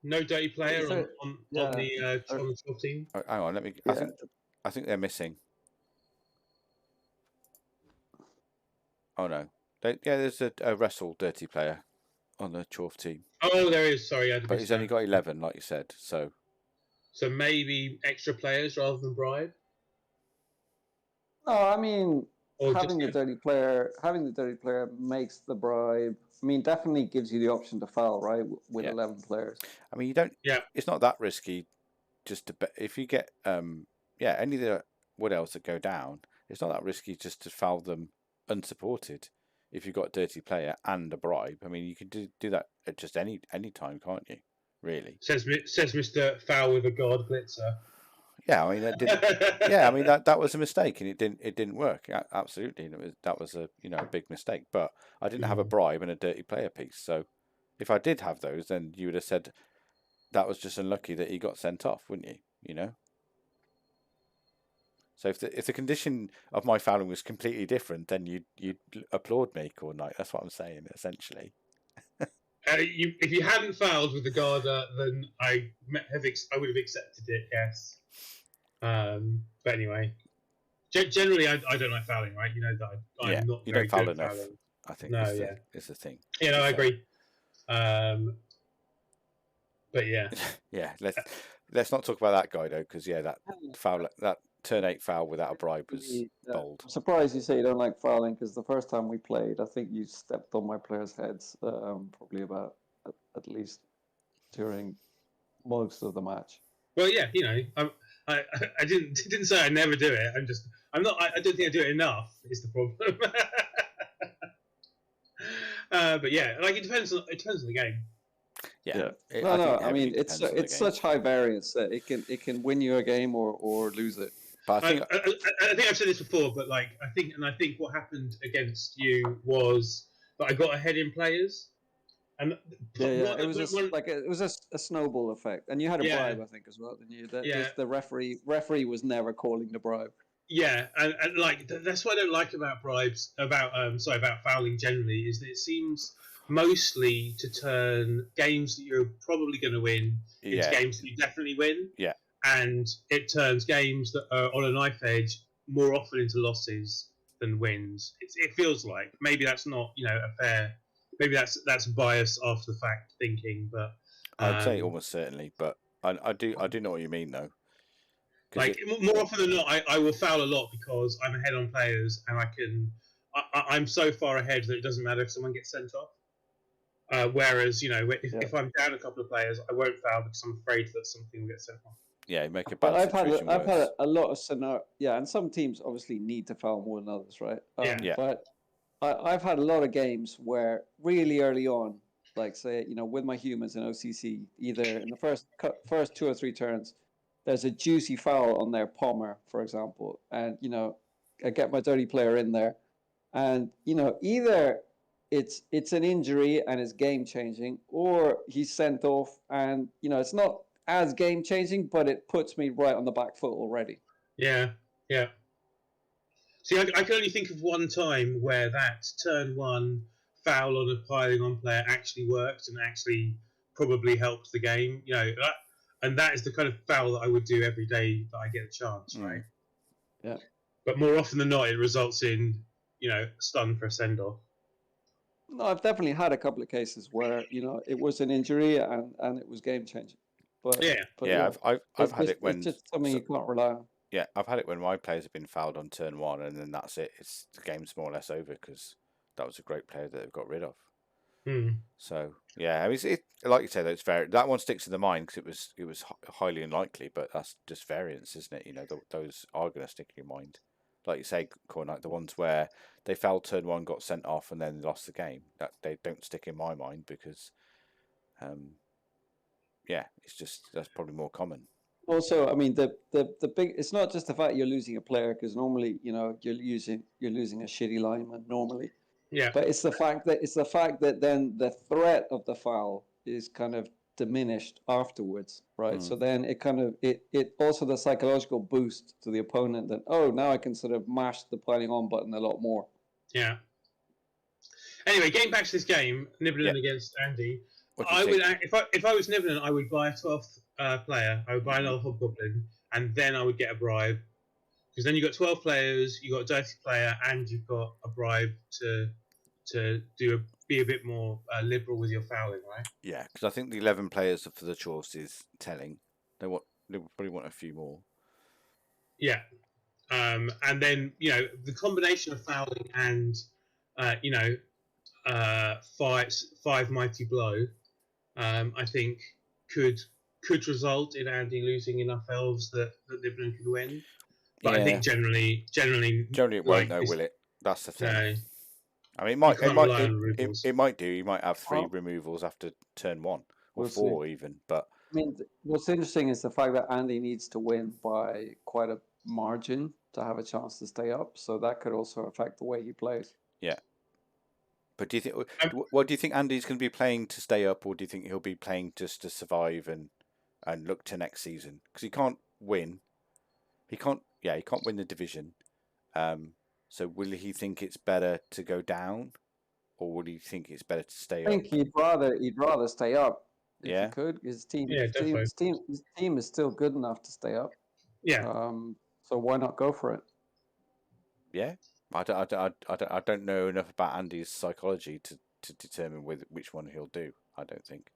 no dirty player is there- on yeah, the 12 team. Oh, hang on, let me. yeah. I think they're missing. Oh no, there's a wrestle dirty player on the 12 team. Oh, there is. Sorry, but he's only got 11, like you said. So maybe extra players rather than bribe. No, I mean Or having just- the dirty player makes the bribe. I mean, definitely gives you the option to foul, right? With 11 players. I mean, you don't. Yeah. It's not that risky. Just to if you get any of the wood elves that go down, it's not that risky just to foul them unsupported. If you've got a dirty player and a bribe, I mean, you can do that at just any time, can't you? Really? Says Mr. Foul with a guard glitzer. Yeah, I mean that didn't. Yeah, I mean that was a mistake, and it didn't work. Absolutely, and that was a big mistake. But I didn't have a bribe and a dirty player piece. So if I did have those, then you would have said that was just unlucky that he got sent off, wouldn't you? You know. So if the condition of my fouling was completely different, then you'd applaud me, Khornight. That's what I'm saying, essentially. If you hadn't fouled with the Garda, then I would have accepted it. Yes. But anyway, generally I don't like fouling, right? You know that I'm not very good at fouling. I think is the thing. Yeah, no, I agree. But yeah. Yeah, let's not talk about that guy though, because that turn 8 foul without a bribe was bold. I'm surprised you say you don't like fouling because the first time we played, I think you stepped on my players' heads probably about at least during most of the match. Well, yeah, I didn't say I never do it. I don't think I do it enough. Is the problem. But yeah, like it depends on the game. Yeah. I mean, it's such high variance that it can win you a game or lose it. But I think I've said this before, but I think what happened against you was that I got ahead in players, and it was a snowball effect, and you had a bribe, I think, as well, didn't you? The referee was never calling the bribe. Yeah, and that's what I don't like about bribes, about fouling generally, is that it seems mostly to turn games that you're probably going to win into games that you definitely win. Yeah. And it turns games that are on a knife edge more often into losses than wins. It feels like maybe that's not a fair. Maybe that's bias after the fact thinking, but I'd say almost certainly. But I do know what you mean though. Like more often than not, I will foul a lot because I'm ahead on players and I'm so far ahead that it doesn't matter if someone gets sent off. Whereas if I'm down a couple of players, I won't foul because I'm afraid that something will get sent off. Yeah, make a bad situation I've had a lot of scenario. Yeah, and some teams obviously need to foul more than others, right? But I've had a lot of games where really early on, like say with my humans in OCC, either in the first 2 or 3 turns, there's a juicy foul on their pommer, for example, and I get my dirty player in there, and either it's an injury and it's game changing, or he's sent off and it's not as game changing, but it puts me right on the back foot already. Yeah. See, I can only think of one time where that turn 1 foul on a piling on player actually worked and actually probably helped the game. And that is the kind of foul that I would do every day that I get a chance, right? Yeah. But more often than not, it results in stun for a send off. No, I've definitely had a couple of cases where it was an injury and it was game changing. But I've had it when it's just something you can't rely on. Yeah, I've had it when my players have been fouled on turn 1, and then that's it. The game's more or less over because that was a great player that they've got rid of. So yeah, I mean, like you say, that one sticks in the mind because it was highly unlikely, but that's just variance, isn't it? Those are going to stick in your mind. Like you say, Khornight, the ones where they fouled turn 1, got sent off, and then lost the game, that they don't stick in my mind because that's probably more common. Also, I mean, the big. It's not just the fact you're losing a player, because normally, you're losing a shitty lineman normally. Yeah. But it's the fact that then the threat of the foul is kind of diminished afterwards, right? So then it also the psychological boost to the opponent that, oh, now I can sort of mash the piling on button a lot more. Yeah. Anyway, getting back to this game, Nibblen against Andy. If I was Nibblen, I would buy a 12th player. I would buy another Hobgoblin, and then I would get a bribe, because then you've got 12 players, you've got a dirty player, and you've got a bribe to be a bit more liberal with your fouling, right? Yeah, because I think the 11 players for the choice is telling. They probably want a few more. Yeah, and then the combination of fouling and five mighty blow, I think could result in Andy losing enough elves that Nibblen could win. But I think generally it won't, though, will it? That's the thing. No. I mean, it might do. You might have 3 removals after turn 1 or 4 even. But I mean, what's interesting is the fact that Andy needs to win by quite a margin to have a chance to stay up. So that could also affect the way he plays. Yeah. But do you think? What do you think Andy's going to be playing to stay up, or do you think he'll be playing just to survive and look to next season? Because he can't win. He can't win the division. So will he think it's better to go down, or would he think it's better to stay up? I think he'd rather stay up if he could. His team is still good enough to stay up. Yeah. So why not go for it? Yeah. I don't know enough about Andy's psychology to determine which one he'll do. I don't think.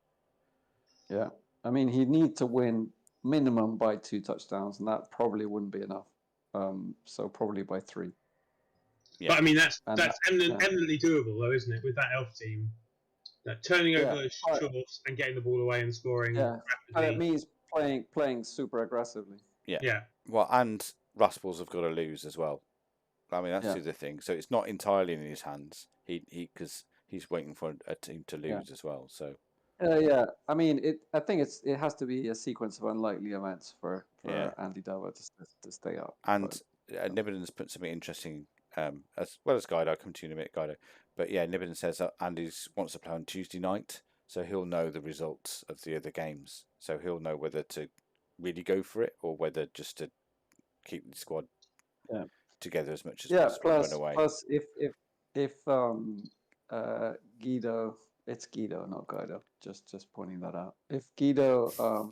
Yeah, I mean, he'd need to win minimum by 2 touchdowns, and that probably wouldn't be enough. So probably by 3. Yeah. But I mean, that's eminently doable, though, isn't it? With that elf team, turning over shorts and getting the ball away and scoring rapidly. And it means playing super aggressively. Yeah. Yeah. Well, and Rasples have got to lose as well. I mean, that's the other thing. So it's not entirely in his hands. Because he's waiting for a team to lose as well. So. Yeah. I mean, I think it has to be a sequence of unlikely events for Andy Dava to stay up. And Nibblen's put something interesting, as well as Guido. I'll come to you in a minute, Guido. But yeah, Nibblen says that Andy wants to play on Tuesday night, so he'll know the results of the other games. So he'll know whether to really go for it or whether just to keep the squad together as much as possible. Plus, if Guido, it's Guido, not Guido. Just pointing that out. If Guido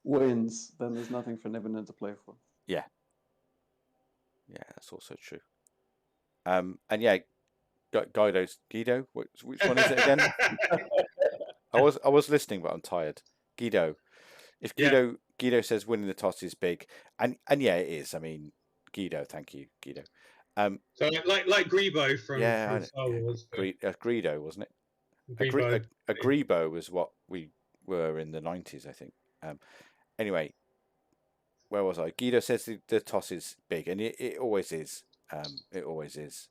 wins, then there's nothing for Nibblen to play for. Yeah. Yeah, that's also true. And yeah, Guido. Which one is it again? I was listening, but I'm tired. Guido. If Guido says winning the toss is big, and yeah, it is. I mean, Guido, thank you, Guido. So like Grebo from Star Wars. Greedo, wasn't it? Grebo. A Grebo was what we were in the 90s, I think. Anyway, where was I? Guido says the toss is big, and it always is. It always is.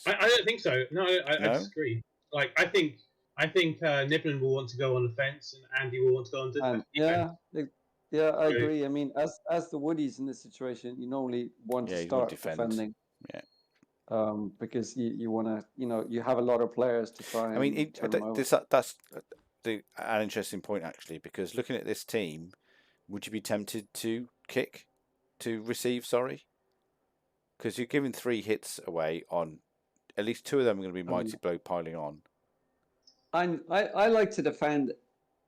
I don't think so. No, I disagree. Like I think Nibblen will want to go on the fence, and Andy will want to go on defense. Yeah, I agree. I mean, as the Woodies in this situation, you normally want to start defending. Yeah. Because you want to, you have a lot of players to try. I mean, that's an interesting point actually, because looking at this team, would you be tempted to receive? Sorry, because you're giving 3 hits away on at least 2 of them are going to be mighty blow piling on. I like to defend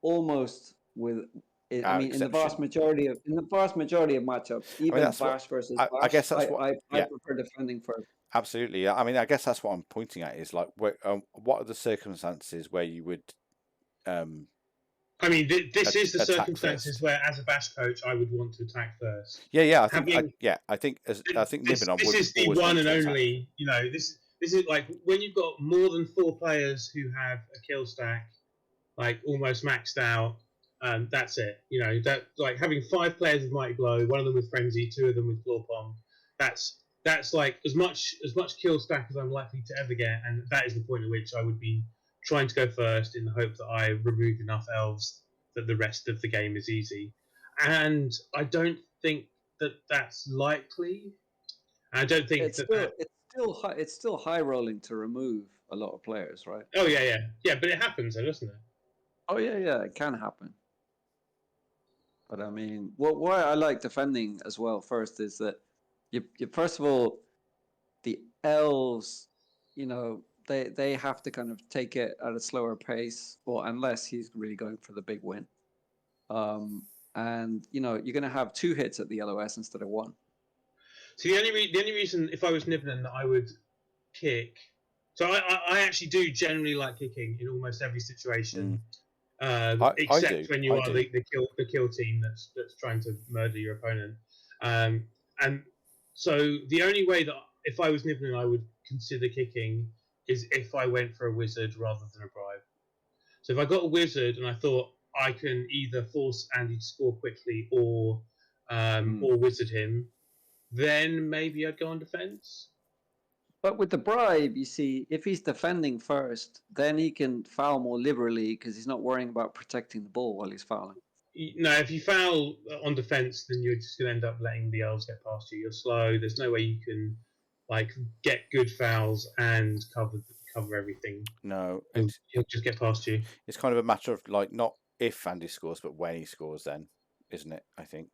almost with. I mean, in the vast majority of matchups, even Bash versus Bash, I guess that's what I prefer defending first. Absolutely. I mean, I guess that's what I'm pointing at is like, what are the circumstances where you would? I mean, this is the circumstances where, as a Bash coach, I would want to attack first. Yeah. I think Nibblen. This is the one and only. This is like when you've got more than 4 players who have a kill stack, like almost maxed out. That's it. That like having 5 players with Mighty Blow, 1 of them with Frenzy, 2 of them with Claw Bomb. That's like as much kill stack as I'm likely to ever get, and that is the point at which I would be trying to go first in the hope that I remove enough elves that the rest of the game is easy. And I don't think that that's likely. I don't think It's that. it's still high rolling to remove a lot of players, right? Oh yeah. But it happens, though, doesn't it? Oh yeah, it can happen. But I mean, why I like defending as well first is that you first of all, the elves, they have to kind of take it at a slower pace, or unless he's really going for the big win. And you're going to have 2 hits at the LOS instead of 1. So the only reason, if I was Nibbling, that I would kick. So I actually do generally like kicking in almost every situation, except when you are the kill team that's trying to murder your opponent. And so the only way that if I was Nibbling, I would consider kicking is if I went for a wizard rather than a bribe. So if I got a wizard and I thought I can either force Andy to score quickly or wizard him, then maybe I'd go on defense. But with the bribe, you see, if he's defending first, then he can foul more liberally because he's not worrying about protecting the ball while he's fouling. No, if you foul on defense, then you're just going to end up letting the elves get past you. You're slow. There's no way you can get good fouls and cover everything. No, he'll just get past you. It's kind of a matter of not if Andy scores, but when he scores, then, isn't it? I think.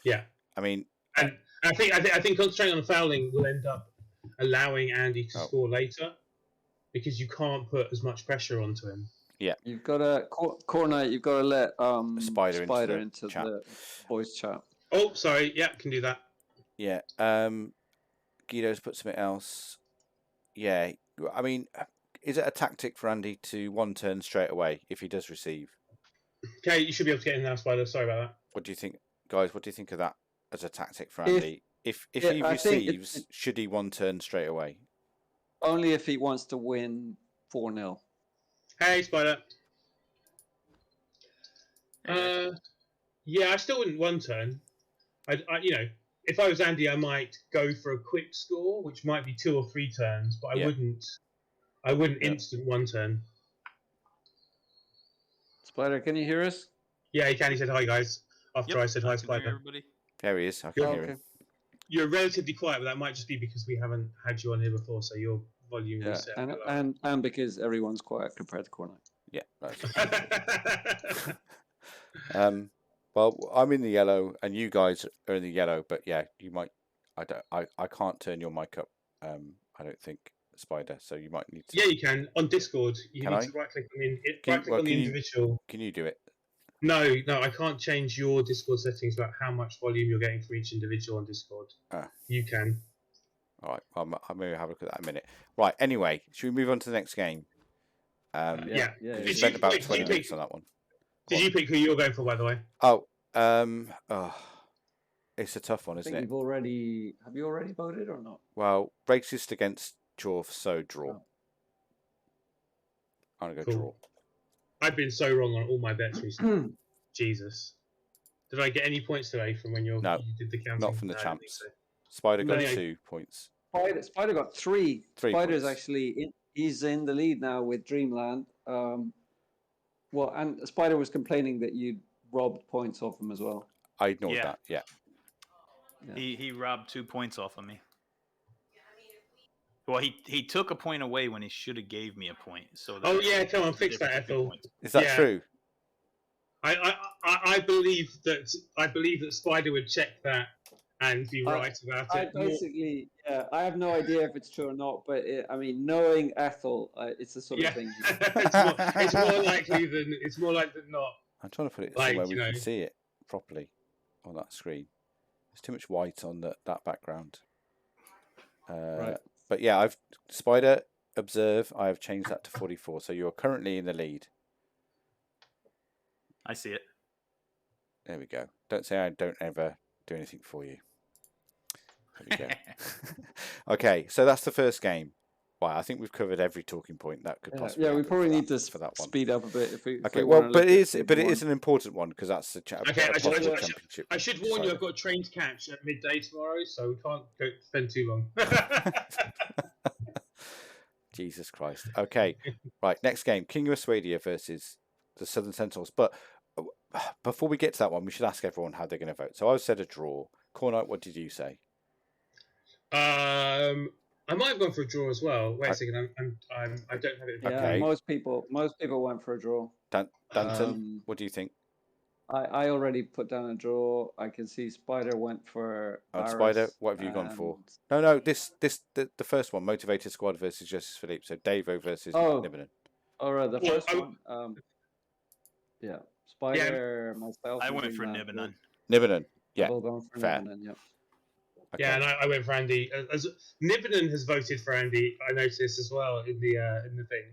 Yeah. I mean, and I think concentrating on the fouling will end up allowing Andy to score later because you can't put as much pressure onto him. Yeah, you've got to Khornight. You've got to let Spider into the voice chat. Oh, sorry. Yeah, can do that. Yeah. Guido's put something else. Yeah. I mean, is it a tactic for Andy to 1 turn straight away if he does receive? Okay, you should be able to get in now, Spider. Sorry about that. What do you think, guys? What do you think of that as a tactic for Andy? If he receives, should he 1 turn straight away? Only if he wants to win 4-0. Hey, Spider. Yeah, I still wouldn't 1 turn. I if I was Andy, I might go for a quick score, which might be 2 or 3 turns, but I wouldn't instant 1 turn. Spider, can you hear us? Yeah, he can. He said hi, guys. After I said hi, Spider. Everybody. There he is. I can hear him. You're relatively quiet, but that might just be because we haven't had you on here before, so your volume is set. And because everyone's quiet compared to Khornight. Yeah. Well, I'm in the yellow, and you guys are in the yellow. But yeah, you might. I can't turn your mic up. I don't think, Spider. So you might need to. Yeah, you can on Discord. You need to right click on the individual. Can you do it? No, I can't change your Discord settings about how much volume you're getting for each individual on Discord. You can. All right, I'll maybe have a look at that in a minute. Right, anyway, should we move on to the next game? Yeah. We spent about 20 minutes on that one. Did you pick who you're going for, by the way? It's a tough one, isn't it? Have you already voted or not? Well, racist against Jorf, so draw. Oh. I'm going to go draw. I've been so wrong on all my bets recently. Jesus. Did I get any points today from when you did the counting? Not from the champs. So. Spider got 2 points. Spider got 3. Spider's points. Actually he's in the lead now with Dreamland. And Spider was complaining that you robbed points off him as well. I ignored that. Yeah. He robbed 2 points off of me. Well, he took a point away when he should have gave me a point. So come on, fix that, Ethel. Is that true? I believe that Spider would check that and be right about it. I have no idea if it's true or not, but knowing Ethel, it's the sort of thing. it's more likely than not. I'm trying to put it somewhere we can see it properly on that screen. There's too much white on that background. Right. But yeah, Spider, observe, I have changed that to 44. So you're currently in the lead. I see it. There we go. Don't say I don't ever do anything for you. There we go. Okay, so that's the first game. Wow, I think we've covered every talking point that could possibly. Yeah, we probably need to for that one. speed up a bit. But it is an important one because that's the championship. I should warn you, I've got a train to catch at midday tomorrow, so we can't spend too long. Jesus Christ. Okay, right. Next game: King of Aswadia versus the Southern Sentinels. But before we get to that one, we should ask everyone how they're going to vote. So I've said a draw. Khornight, what did you say? I might have gone for a draw as well. Wait a second, I don't have it. Yeah, Okay. most people went for a draw. Danton, what do you think? I already put down a draw. I can see Spider went for Spider, what have you gone for? No, the first one, Motivated Squad versus Justice Philippe. So Davo versus Nibbenen. All right, the first one. Yeah, Spider, myself. I went for Nibbenen. Nibbenen, yeah, We'll go for fair. Nibbenen, yeah. Okay. Yeah, and I went for Andy. As Nibbenen has voted for Andy, I noticed as well in the thing.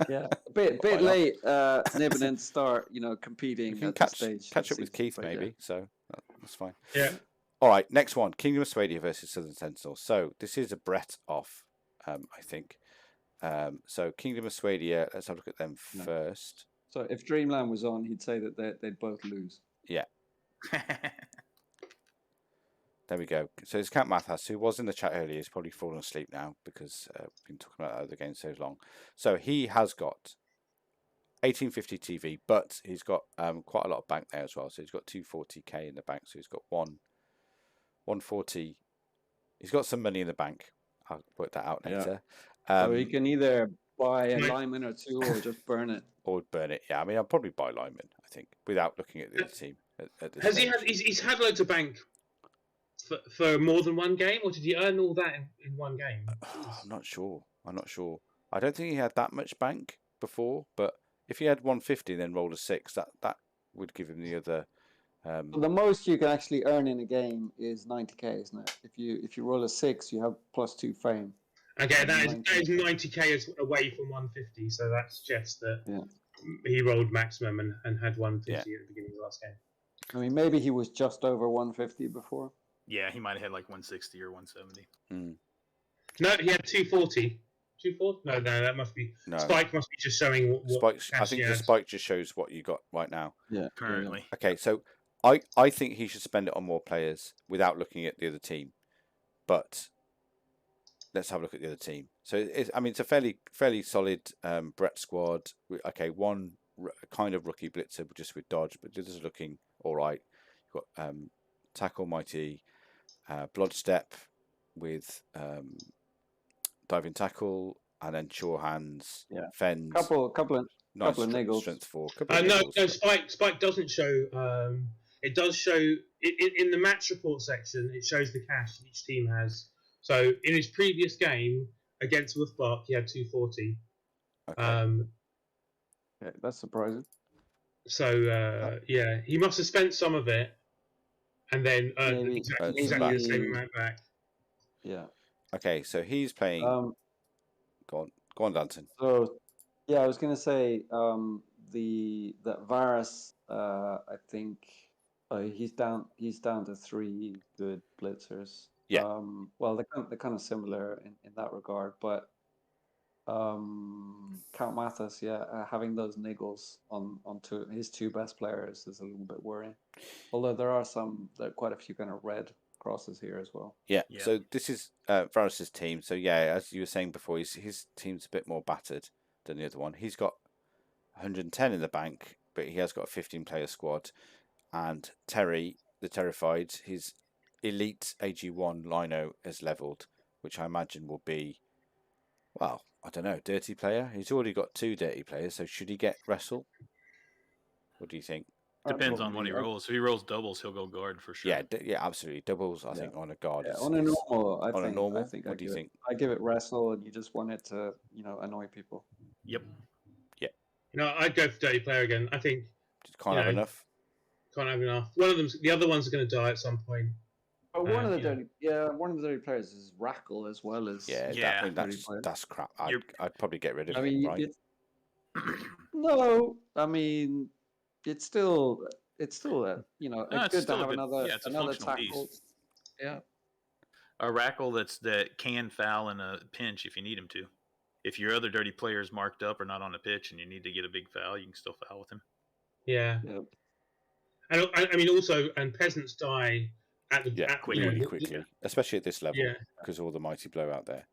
Yeah, a bit late. Nibbenen start, competing You can at catch the stage. up with Keith maybe, yeah. so that's fine. Yeah. All right, next one, Kingdom of Swadia versus Southern Sentinel. So this is a Brett off, I think. So Kingdom of Swadia, let's have a look at them first. So if Dreamland was on, he'd say that they'd both lose. Yeah. There we go. So it's Count Mathas, who was in the chat earlier. He's probably fallen asleep now because we've been talking about other games so long. So he has got 1850 TV, but he's got quite a lot of bank there as well. So he's got 240k in the bank. So he's got 140. He's got some money in the bank. I'll work that out later. So he can either buy a lineman or two, or just burn it. Or burn it. Yeah, I mean, I'll probably buy lineman, I think, without looking at the team. Has he had? He's had loads of bank for more than one game, or did he earn all that in one game? I'm not sure. I don't think he had that much bank before, but if he had 150 and then rolled a 6, that would give him the other. The most you can actually earn in a game is 90k, isn't it? If you roll a 6, you have +2 fame. Okay, that is 90k away from 150, so that suggests that he rolled maximum and had 150 at the beginning of the last game. I mean, maybe he was just over 150 before. Yeah, he might have had like 160 or 170. No, he had 240. 240? No, that must be. No. Spike must be just showing what Spike. I think the spike just shows what you got right now. Yeah, currently. Okay, so I think he should spend it on more players without looking at the other team. But let's have a look at the other team. So it's a fairly solid Brett squad. Okay, one kind of rookie blitzer just with dodge, but this is looking all right. You've got Tackle Mighty, Bloodstep with diving tackle, and then sure hands, fends. Couple of niggles. Strength 4. No, Spike doesn't show. It does show in the match report section. It shows the cash each team has. So in his previous game against Wolfbark, he had 240. Okay. Yeah, that's surprising. So he must have spent some of it, and then earned exactly the same amount back. Yeah. Okay, so he's playing. Go on, Danton. So, yeah, I was gonna say that Varus. I think he's down to 3 good blitzers. Yeah. Well, they're kind of similar in that regard, but Count Mathas, having those niggles on his 2 best players is a little bit worrying. Although there are quite a few kind of red crosses here as well. Yeah. So this is Varus's team. So as you were saying before, his team's a bit more battered than the other one. He's got 110 in the bank, but he has got a 15-player squad. And Terry, the Terrified, his elite AG1 Lino is leveled, which I imagine will be, well, I don't know, dirty player. He's already got 2 dirty players, so should he get wrestle? What do you think? Depends on what he rolls. If he rolls doubles, he'll go guard for sure. Yeah, absolutely. Doubles, I think, on a guard. On a normal, I think. What do you think? I give it wrestle, and you just want it to, annoy people. Yep. Yeah. I'd go for dirty player again. I think. Just can't have enough. Can't have enough. The other ones are going to die at some point. But one of the dirty players is Rackle as well as. That's crap. I'd probably get rid of him, right? No, I mean, it's still it's good to have another tackle. Piece. Yeah. A Rackle that can foul in a pinch if you need him to. If your other dirty player is marked up or not on the pitch and you need to get a big foul, you can still foul with him. Yeah. Yep. And I mean, also, and peasants die quickly, especially at this level, because all the mighty blow out there.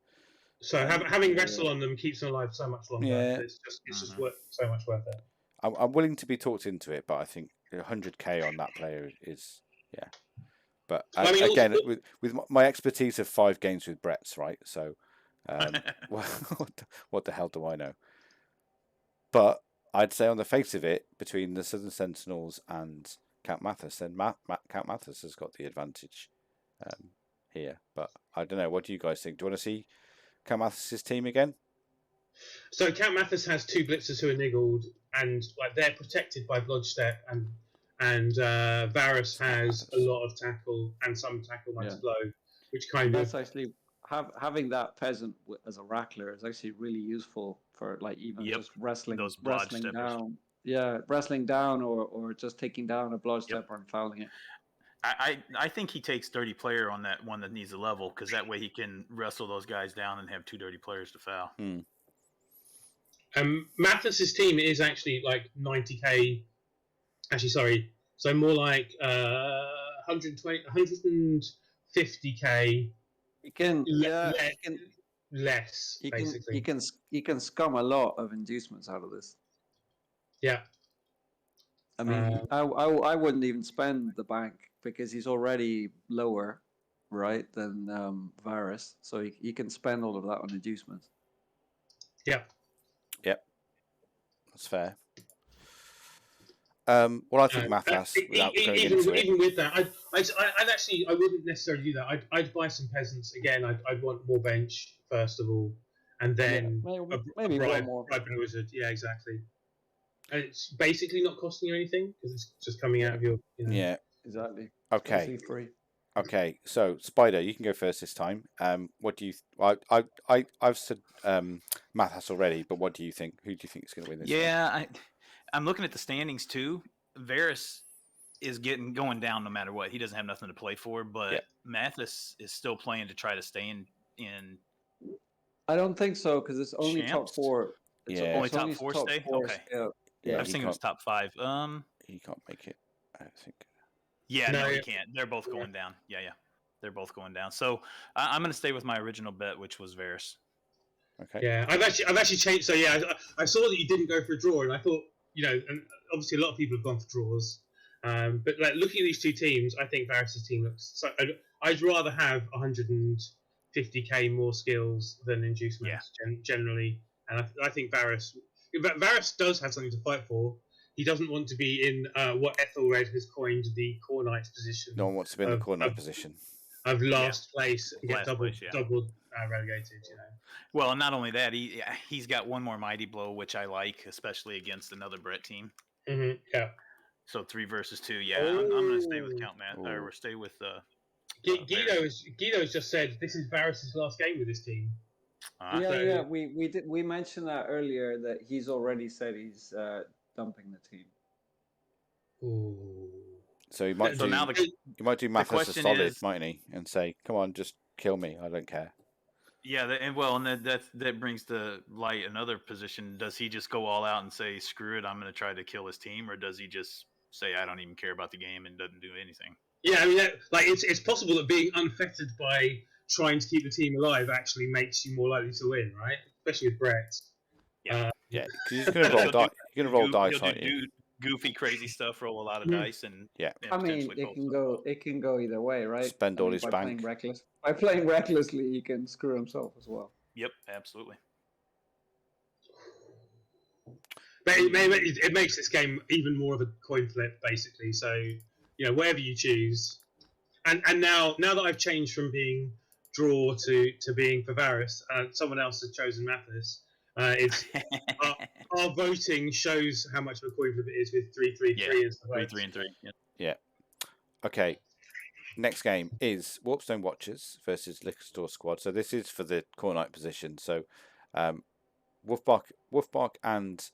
So having wrestle on them keeps them alive so much longer. Yeah. It's just so much worth it. I'm willing to be talked into it, but I think 100k on that player is But I mean, again, also- with my expertise of 5 games with Brett's, right? So, what the hell do I know? But I'd say on the face of it, between the Southern Sentinels and Count Mathis, then Count Mathis has got the advantage here. But I don't know. What do you guys think? Do you want to see Count Mathis's team again? So Count Mathis has 2 blitzers who are niggled, and like they're protected by Blodgestep, and Varus has a lot of tackle and some tackle minus blow, which kind That's of actually having that peasant as a rackler is actually really useful for like even just wrestling down. Yeah, wrestling down or just taking down a blood stepper and fouling it. I think he takes dirty player on that one that needs a level, because that way he can wrestle those guys down and have 2 dirty players to foul. Mathis's team is actually like 90k. Actually, sorry. So more like 150k. You can less basically. You can scum a lot of inducements out of this. Yeah. I mean, I wouldn't even spend the bank because he's already lower, right, than Varus. So he can spend all of that on inducements. Yeah. Yep. That's fair. Well, I think Mathas, without going into it, even with that, I'd actually, I wouldn't necessarily do that. I'd buy some peasants again. I'd want more bench first of all, and then maybe bribe one more. a wizard. Yeah, exactly. And it's basically not costing you anything because it's just coming out of your. Yeah, exactly. Okay. It's free. Okay, so Spider, you can go first this time. What do you? I've said Mathas already, but what do you think? Who do you think is going to win this? Yeah, I'm looking at the standings too. Varus is going down no matter what. He doesn't have nothing to play for, but Mathis is still playing to try to stay in. I don't think so because it's only Champs? top 4. Only top 4 stay. Okay. Yeah, I was thinking it was top 5. He can't make it. I think. Yeah, no, he can't. They're both going down. Yeah, they're both going down. So I'm going to stay with my original bet, which was Varus. Okay. Yeah, I've actually changed. So yeah, I saw that you didn't go for a draw, and I thought, and obviously a lot of people have gone for draws. But like looking at these 2 teams, I think Varus's team looks. So I'd rather have 150k more skills than inducements generally, and I think Varus does have something to fight for. He doesn't want to be in what Ethelred has coined the Khornight position. No one wants to be in the Khornight position of last place and get double relegated. Well, and not only that, he's got one more mighty blow, which I like, especially against another Brett team. Mm-hmm. Yeah. So 3 versus 2. Yeah, I'm going to stay with Count Matt, or stay with. Guido has just said this is Varus's last game with this team. Yeah. We mentioned that earlier that he's already said he's dumping the team. Ooh. So he might do Mathis a solid, mightn't he? And say, "Come on, just kill me. I don't care." Yeah, that brings to light another position. Does he just go all out and say, "Screw it, I'm going to try to kill his team," or does he just say, "I don't even care about the game" and doesn't do anything? Yeah, I mean, it's possible that being unfettered by trying to keep the team alive actually makes you more likely to win, right? Especially with Brett. Yeah, because you're just going to roll dice. You're going to roll dice, aren't you? Goofy, crazy stuff. Roll a lot of dice, and I mean, it can go either way, right? Spend all his bank. By playing recklessly, he can screw himself as well. Yep, absolutely. But it makes this game even more of a coin flip, basically. So whatever you choose, and now that I've changed from being draw to being for Varus, someone else has chosen Mathis. It's our voting shows how much of a coin flip it is with 3-3-3 as the votes. 3-3 and 3. Yeah. Okay. Next game is Warpstone Watchers versus Liquor Store Squad. So this is for the Khornight position. So Wolfbark and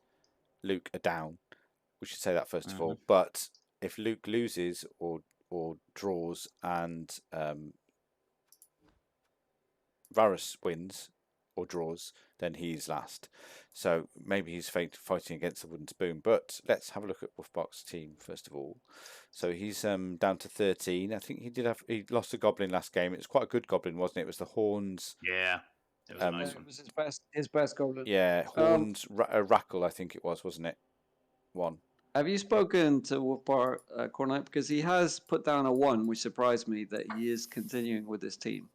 Luke are down. We should say that first of all. But if Luke loses or draws and Varus wins or draws, then he's last. So maybe he's fighting against the wooden spoon. But let's have a look at Wolfbark's team first of all. So he's down to 13. I think he lost a goblin last game. It was quite a good goblin, wasn't it? It was the Horns. Yeah, it was a nice one. It was his best goblin. Yeah, Horns Rackle, I think it was, wasn't it? 1. Have you spoken to Wolfbar Khornight? Because he has put down a 1, which surprised me that he is continuing with this team.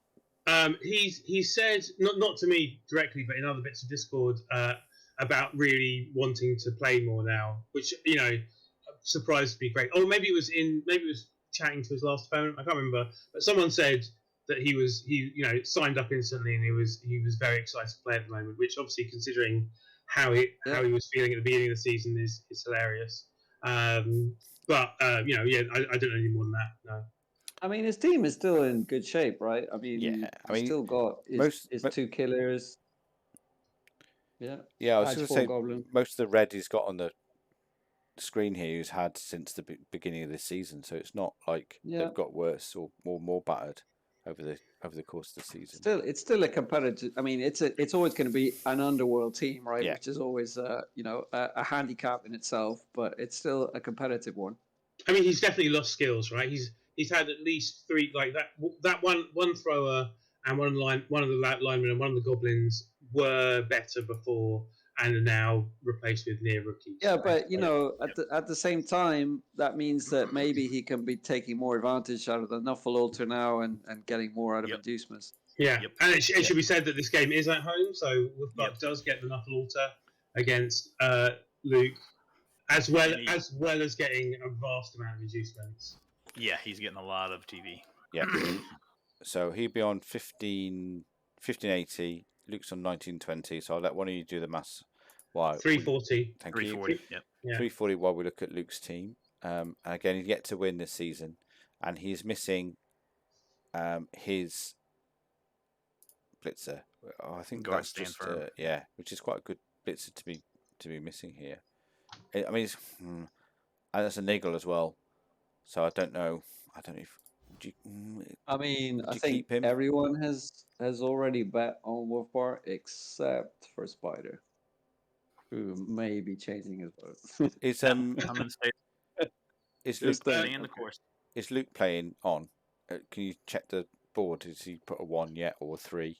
He said not to me directly, but in other bits of Discord about really wanting to play more now, which surprised me great. Or maybe it was chatting to his last opponent. I can't remember, but someone said that he signed up instantly and he was very excited to play at the moment. Which obviously, considering how he was feeling at the beginning of the season, is hilarious. But I don't know any more than that. No. I mean, his team is still in good shape, right? I mean, he's still got his 2 killers. Yeah. Yeah, I was going to say, Goblin. most of the red he's got on the screen here he's had since the beginning of this season, so it's not like they've got worse or more battered over the course of the season. It's still a competitive. I mean, it's always going to be an underworld team, right? Yeah. Which is always a handicap in itself, but it's still a competitive one. I mean, he's definitely lost skills, right? He's had at least 3 like that one thrower and one of the linemen and one of the goblins were better before and are now replaced with near rookies. Yeah, but at the same time, that means that maybe he can be taking more advantage out of the Nuffle Altar now and getting more out of inducements. Yeah, and it should be said that this game is at home, so Wolfbart does get the Nuffle Altar against Luke, as well as getting a vast amount of inducements. Yeah, he's getting a lot of TV. Yeah. So he'd be on 1580. Luke's on 1920. So I'll let one of you do the maths. 340. Thank 340. you. Yep. Yeah. 340 while we look at Luke's team. And again, he's yet to win this season, and he's missing his blitzer. I think Guard that's just firm. which is quite a good blitzer to be missing here. I mean, and that's a niggle as well. So I don't know if. I think everyone has already bet on Wolfbar except for Spider, who may be changing his vote. I'm going to say is Luke staying in the course. Is Luke playing on? Can you check the board? Has he put a 1 yet or 3?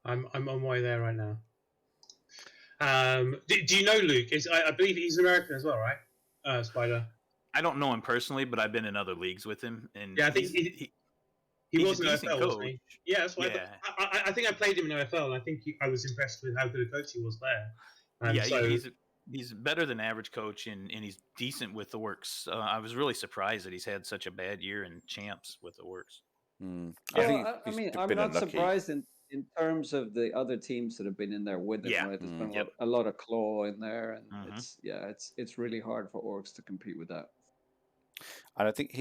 I'm on my way there right now. Do you know Luke? I believe he's American as well, right? Spider. I don't know him personally, but I've been in other leagues with him, and I think he was an NFL, wasn't he? Yeah, that's why. Yeah. I think I played him in NFL, and I think I was impressed with how good a coach he was there. He's better than average coach, and he's decent with the works. I was really surprised that he's had such a bad year in champs with the works. I'm not surprised in terms of the other teams that have been in there with him. Yeah. Right? There's been a lot of claw in there, and it's really hard for Orcs to compete with that. And I think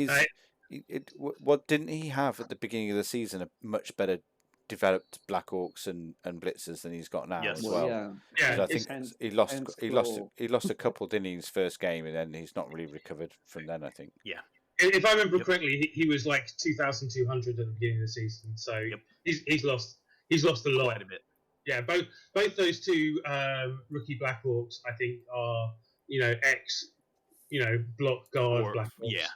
what didn't he have at the beginning of the season a much better developed Black Orcs and Blitzers than he's got now as well. I think he lost a couple, didn't he, in his first game, and then he's not really recovered from then, I think. Yeah. If I remember correctly, he was like 2,200 at the beginning of the season, so he's lost a lot. Quite a bit. Yeah, both those two rookie Black Orcs, I think, are ex block guard Black Orcs. Yeah,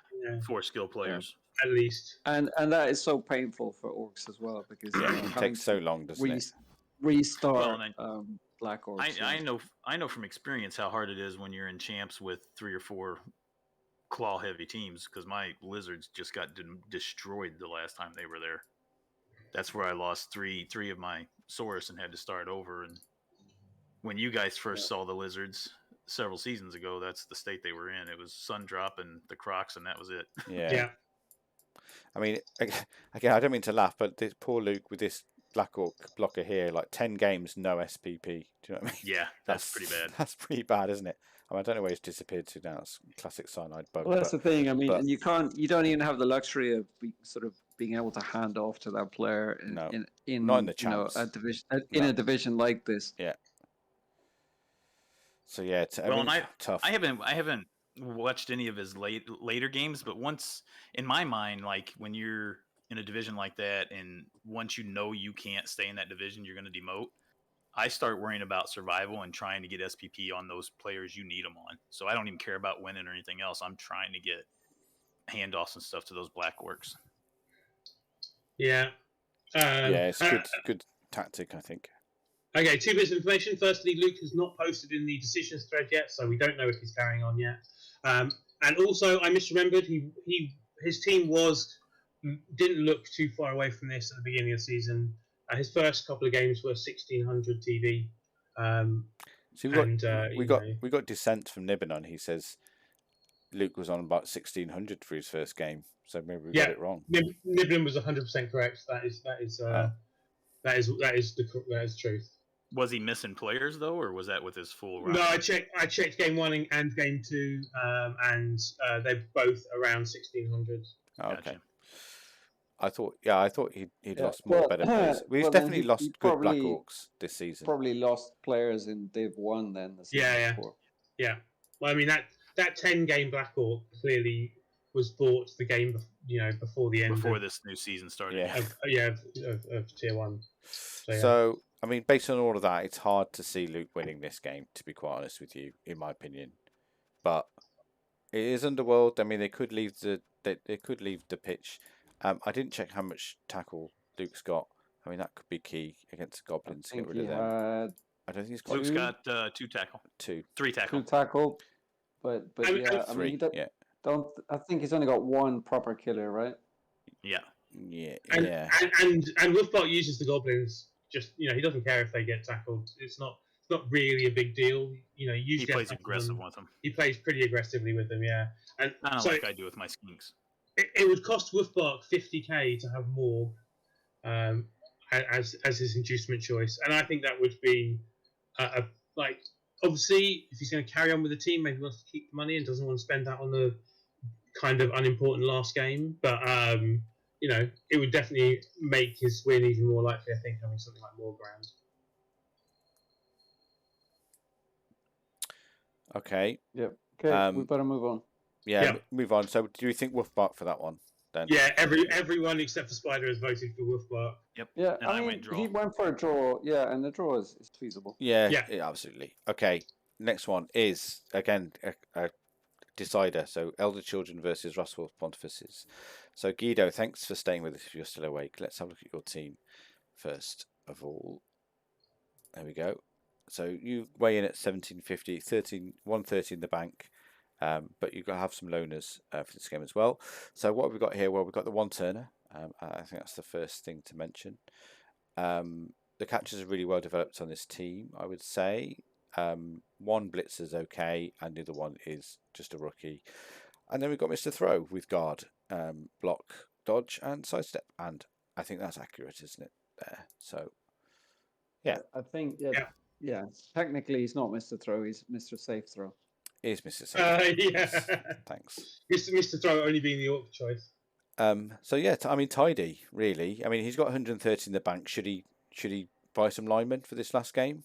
4 skill players. At least. And that is so painful for Orcs as well, because it takes so long, doesn't it? Restart Black Orcs. I know from experience how hard it is when you're in champs with 3 or 4 claw heavy teams, because my lizards just got destroyed the last time they were there. That's where I lost three of my Saurus and had to start over. And when you guys first saw the lizards several seasons ago, that's the state they were in. It was Sundrop and the Crocs, and that was it. Yeah. I mean, again, I don't mean to laugh, but this poor Luke with this Black Orc blocker here, like 10 games, no SPP. Do you know what I mean? Yeah, that's pretty bad. That's pretty bad, isn't it? I mean, I don't know where he's disappeared to now. It's classic cyanide bug. Well, that's the thing. I mean, and you don't even have the luxury of being able to hand off to that player not in the champs. a division like this. Yeah. So yeah, it's tough. I haven't watched any of his later games, but once in my mind, like when you're in a division like that, and once you can't stay in that division, you're going to demote. I start worrying about survival and trying to get SPP on those players you need them on. So I don't even care about winning or anything else. I'm trying to get handoffs and stuff to those Black Orcs. Yeah. It's good tactic, I think. Okay, two bits of information. Firstly, Luke has not posted in the decisions thread yet, so we don't know if he's carrying on yet. And also, I misremembered. His team didn't look too far away from this at the beginning of the season. His first couple of games were 1600 TV. So we got dissent from Nibbon. He says Luke was on about 1600 for his first game, so maybe we got it wrong. Nibbon was 100% correct. That is the truth. Was he missing players though, or was that with his full roster? No, I checked game 1 and game 2, and they're both around 1600. Oh, okay. Gotcha. I thought he'd lost more better players. He's definitely lost good Black Orcs this season. Probably lost players in Div 1 then. The season before. Yeah. Well, I mean that 10-game Black Orc clearly was bought the game before the end before this new season started. Of Tier 1. So I mean, based on all of that, it's hard to see Luke winning this game, to be quite honest with you, in my opinion. But it is Underworld. I mean, they could leave the pitch. I didn't check how much tackle Luke's got. I mean, that could be key against the Goblins to get rid of them. I don't think he's got. Luke's got 2 tackle. 3 tackle. 2 tackle. But I mean, I think he's only got 1 proper killer, right? Yeah. And Wolfbart uses the Goblins. Just he doesn't care if they get tackled. It's not really a big deal. He plays aggressive with them. He plays pretty aggressively with them, yeah. And I don't like I do with my skinks. It would cost Wolfbart 50k to have Morg as his inducement choice, and I think that would be obviously if he's going to carry on with the team, maybe he wants to keep the money and doesn't want to spend that on the kind of unimportant last game, but it would definitely make his win even more likely, I think, having something like Morg around. Okay. Yep. Okay, we better move on. Yeah, move on. So, do you think Wolfbart for that one then? Yeah, everyone except for Spider has voted for Wolfbart. Yep. Yeah, and I went draw. He went for a draw. Yeah, and the draw is feasible. Yeah, absolutely. Okay, next one is again a decider. So, Elder Children versus Rustwolf Pontifices. So, Guido, thanks for staying with us. If you're still awake, let's have a look at your team first of all. There we go. So you weigh in at 1750, 130 in the bank. But you've got to have some loaners for this game as well. So what have we got here? Well, we've got the 1-turner. I think that's the first thing to mention. The catchers are really well developed on this team, I would say. One blitzer's okay, and the other one is just a rookie. And then we've got Mr. Throw with guard, block, dodge, and sidestep. And I think that's accurate, isn't it? There. So, yeah. I think, yeah. Technically, he's not Mr. Throw. He's Mr. Safe Throw. Is Mr. Safe. Yeah. Thanks. Mr. Throw only being the orc choice. So yeah, I mean, tidy really. I mean, he's got 130 in the bank. Should he buy some linemen for this last game?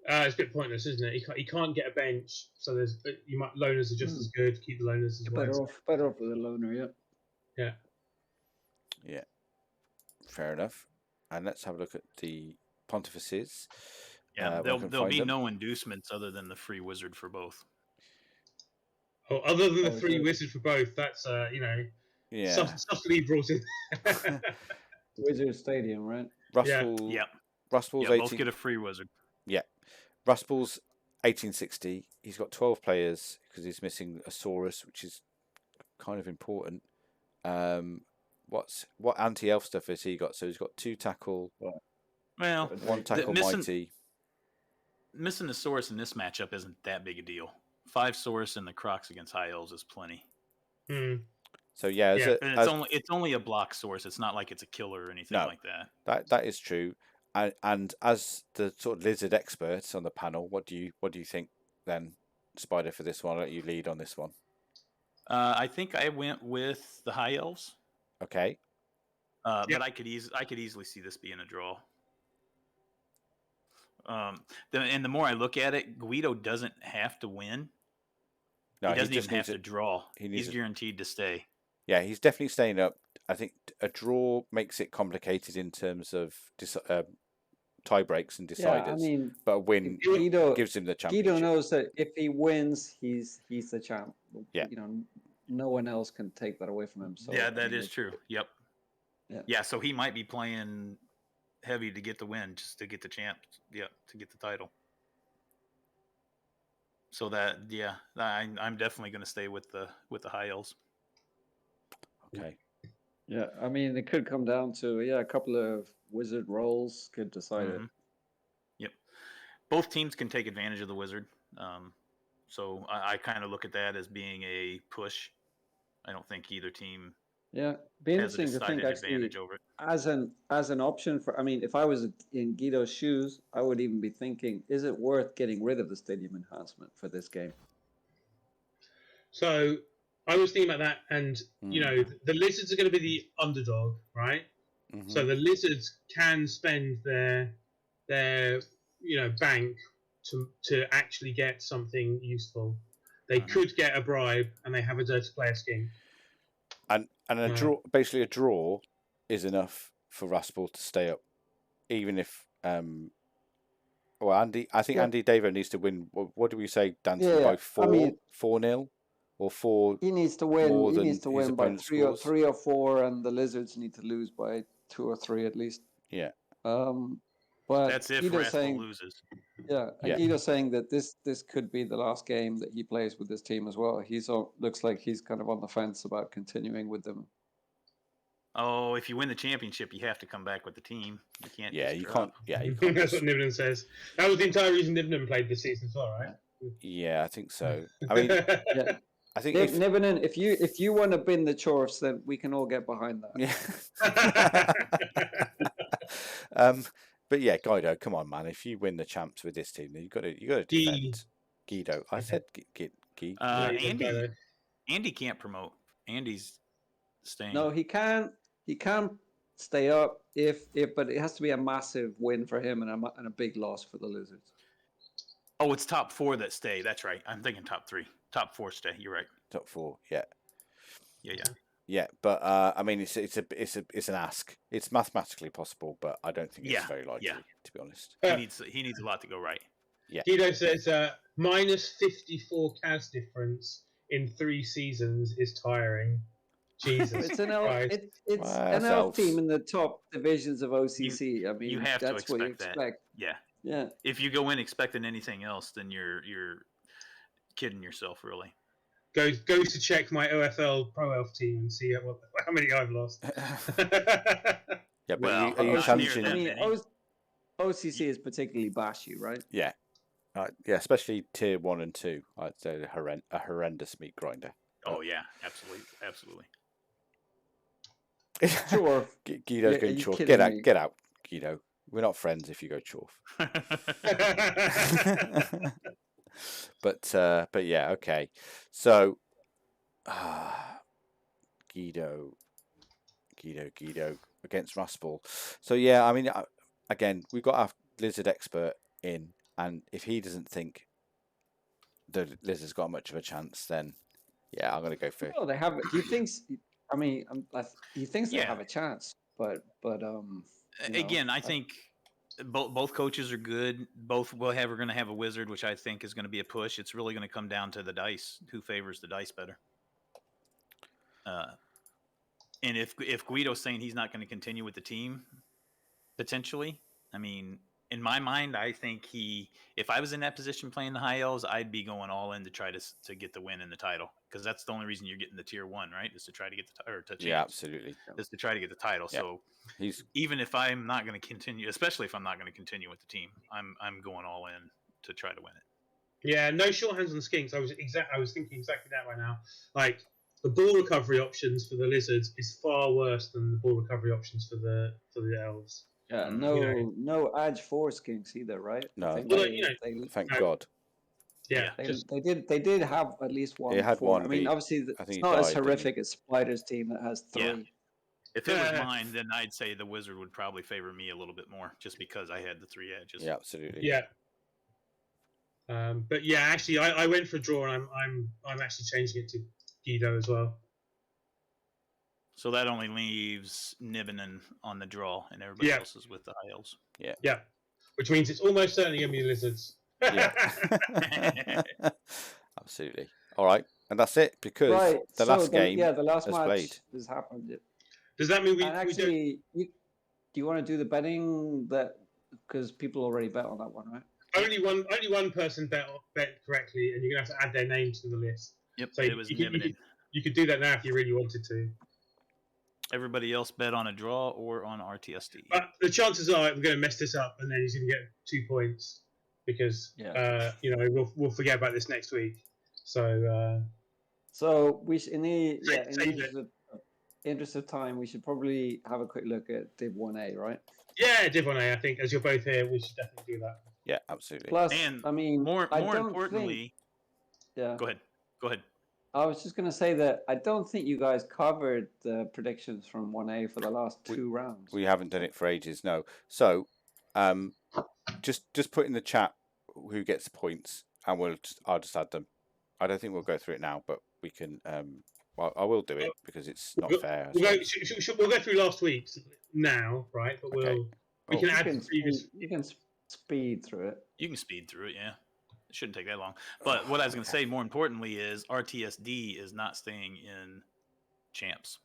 It's a bit pointless, isn't it? He can't get a bench, so loaners are just as good. Keep the loaners as well. Better off with a loaner, yeah. Yeah. Fair enough. And let's have a look at the Pontifices. Yeah, there'll be no inducements other than the free wizard for both. Oh, other than the free wizard for both, that's subtly brought in. Wizard Stadium, right? Russell, yeah. Russell's yeah, 18... both get a free wizard. Yeah, Russell's 1860. He's got 12 players because he's missing a Saurus, which is kind of important. What anti-elf stuff has he got? So he's got 2 tackle. Well, 1 tackle mighty. Missing the Saurus in this matchup isn't that big a deal. 5 Saurus in the Crocs against High Elves is plenty. So yeah, it's only a block source. It's not like it's a killer or anything like that. That is true. And as the sort of lizard experts on the panel, what do you think then, Spider, for this one? I'll let you lead on this one. I think I went with the High Elves. Okay. But I could easily see this being a draw. And the more I look at it, Guido doesn't have to win. No, he doesn't even have to draw. He's guaranteed to stay. Yeah, he's definitely staying up. I think a draw makes it complicated in terms of tie breaks and deciders. Yeah, I mean, but a win gives him the championship. Guido knows that if he wins, he's the champ. Yeah. No one else can take that away from him. So yeah, that is true. Yep. Yeah, so he might be playing heavy to get the win, just to get the champ. Yeah, to get the title. So I'm definitely going to stay with the high elves. Okay. Yeah, I mean, it could come down to a couple of wizard rolls could decide it. Yep, both teams can take advantage of the wizard. So I kind of look at that as being a push. I don't think either team Yeah, be has a interesting to think decided actually advantage over it. as an option for. I mean, if I was in Guido's shoes, I would even be thinking, is it worth getting rid of the stadium enhancement for this game? So I was thinking about that, and you know, the lizards are going to be the underdog, right? Mm-hmm. So the lizards can spend their bank to actually get something useful. They could get a bribe, and they have a dirty player scheme. And a draw, basically a draw, is enough for Raspel to stay up, even if Andy. I think Andy Davo needs to win. What do we say, Danton? By 4-0, or 4. He needs to win. More He than needs to his win by opponent's 3 or 4, and the lizards need to lose by 2 or 3 at least. Yeah. But that's if Guido's Raspel loses. Yeah, and Guido's saying that this could be the last game that he plays with this team as well. Looks like he's kind of on the fence about continuing with them. Oh, if you win the championship, you have to come back with the team. You can't. Yeah, just you drop. can't. Yeah, you can't. That's what Niven says. That was the entire reason Niven played this season as well, right? Yeah, I think so. I mean, Yeah. I think Niven, if you want to bin the Chorfs, then we can all get behind that. Yeah. But yeah, Guido, come on, man! If you win the champs with this team, then you got to defend Guido. I said Andy. Andy can't promote. Andy's staying. No, he can. He can stay up but it has to be a massive win for him and a big loss for the Lizards. Oh, it's top 4 that stay. That's right. I'm thinking top 3. Top 4 stay. You're right. Top 4. Yeah. Yeah. But I mean, it's an ask. It's mathematically possible, but I don't think it's very likely, to be honest. He needs a lot to go right. Yeah. Guido says minus 54 CAS difference in 3 seasons is tiring. Jesus, it's an elf team in the top divisions of OCC. I mean, you have that's to what you expect expect. That. Yeah. Yeah. If you go in expecting anything else, then you're kidding yourself, really. Go to check my OFL Pro Elf team and see how many I've lost. Yeah, but are you challenging? I mean, OCC is particularly bashy, right? Yeah. Yeah, especially tier 1 and 2. I'd say a horrendous meat grinder. Oh yeah, absolutely. Sure. Guido's going Chorf. Get out, Guido. We're not friends if you go Chorf. But yeah, okay. So Guido against Raspel. So yeah, I mean, again, we've got our lizard expert in, and if he doesn't think the lizard's got much of a chance, then yeah, I'm going to go for. No, they have. He thinks. I mean, he thinks they have a chance, but again, I think both coaches are good. Both are going to have a wizard, which I think is going to be a push. It's really going to come down to the dice, who favors the dice better. And if Guido's saying he's not going to continue with the team, potentially, I mean, in my mind, I think if I was in that position playing the high elves, I'd be going all in to try to get the win in the title, because that's the only reason you're getting the tier 1, right? Is to try to get yeah, absolutely. Is to try to get the title. Yeah. So even if I'm not going to continue, especially if I'm not going to continue with the team, I'm going all in to try to win it. Yeah, no shorthands on the skinks. I was thinking exactly that right now. Like, the ball recovery options for the lizards is far worse than the ball recovery options for the elves. Yeah, no Edge 4 skinks either, right? No, thank God. Yeah, they did have at least one. They had one. I mean, obviously, it's not as horrific as Spider's team that has 3. Yeah. If it was mine, then I'd say the wizard would probably favor me a little bit more, just because I had the 3 edges. Yeah, absolutely. Yeah. But yeah, actually, I went for a draw, and I'm actually changing it to Guido as well. So that only leaves Niven on the draw, and everybody else is with the high elves. Yeah. Yeah. Which means it's almost certainly going to be the lizards. Yeah. Absolutely. All right. And that's it, because the last game the last has match played. has happened. Does that mean we actually, do you want to do the betting that because people already bet on that one, right? Only one person bet correctly, and you're gonna have to add their name to the list. Yep, So it was Niven. you could do that now if you really wanted to. Everybody else bet on a draw or on RTSD. But the chances are we're going to mess this up, and then he's going to get 2 points because we'll forget about this next week. So we in the interest of time, we should probably have a quick look at Div 1A, right? Yeah, Div 1A. I think as you're both here, we should definitely do that. Yeah, absolutely. Plus, and I mean, more importantly, yeah. Go ahead. I was just going to say that I don't think you guys covered the predictions from 1A for the last 2 rounds. We haven't done it for ages, no. So, just put in the chat who gets the points, and I'll just add them. I don't think we'll go through it now, but we can. Well, I will do it because it's not fair. We'll go through last week's now, right? But we can add previous. You can speed through it. You can speed through it, yeah. It shouldn't take that long. But what I was going to say, more importantly, is RTSD is not staying in champs.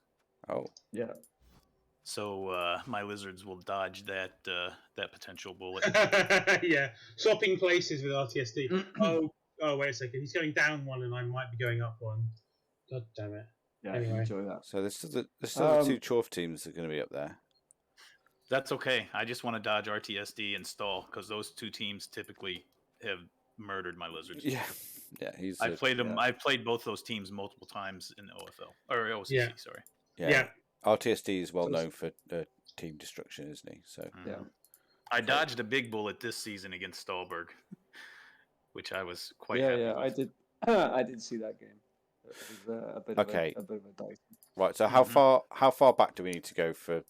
Oh, yeah. So my lizards will dodge that potential bullet. Yeah, swapping places with RTSD. Oh, wait a second. He's going down 1, and I might be going up 1. God damn it. Yeah, anyway. Enjoy that. So there's still the 2 Chorf teams that are going to be up there. That's okay. I just want to dodge RTSD and stall because those 2 teams typically have murdered my lizards. Yeah. I've played them. I've played both those teams multiple times in OFL or OCC. Sorry. Yeah. RTSD is well known for team destruction, isn't he? So yeah. I dodged a big bullet this season against Stahlberg, which I was quite happy with. I did. I did see that game. It was a bit of a dice. Right. So how far back do we need to go for?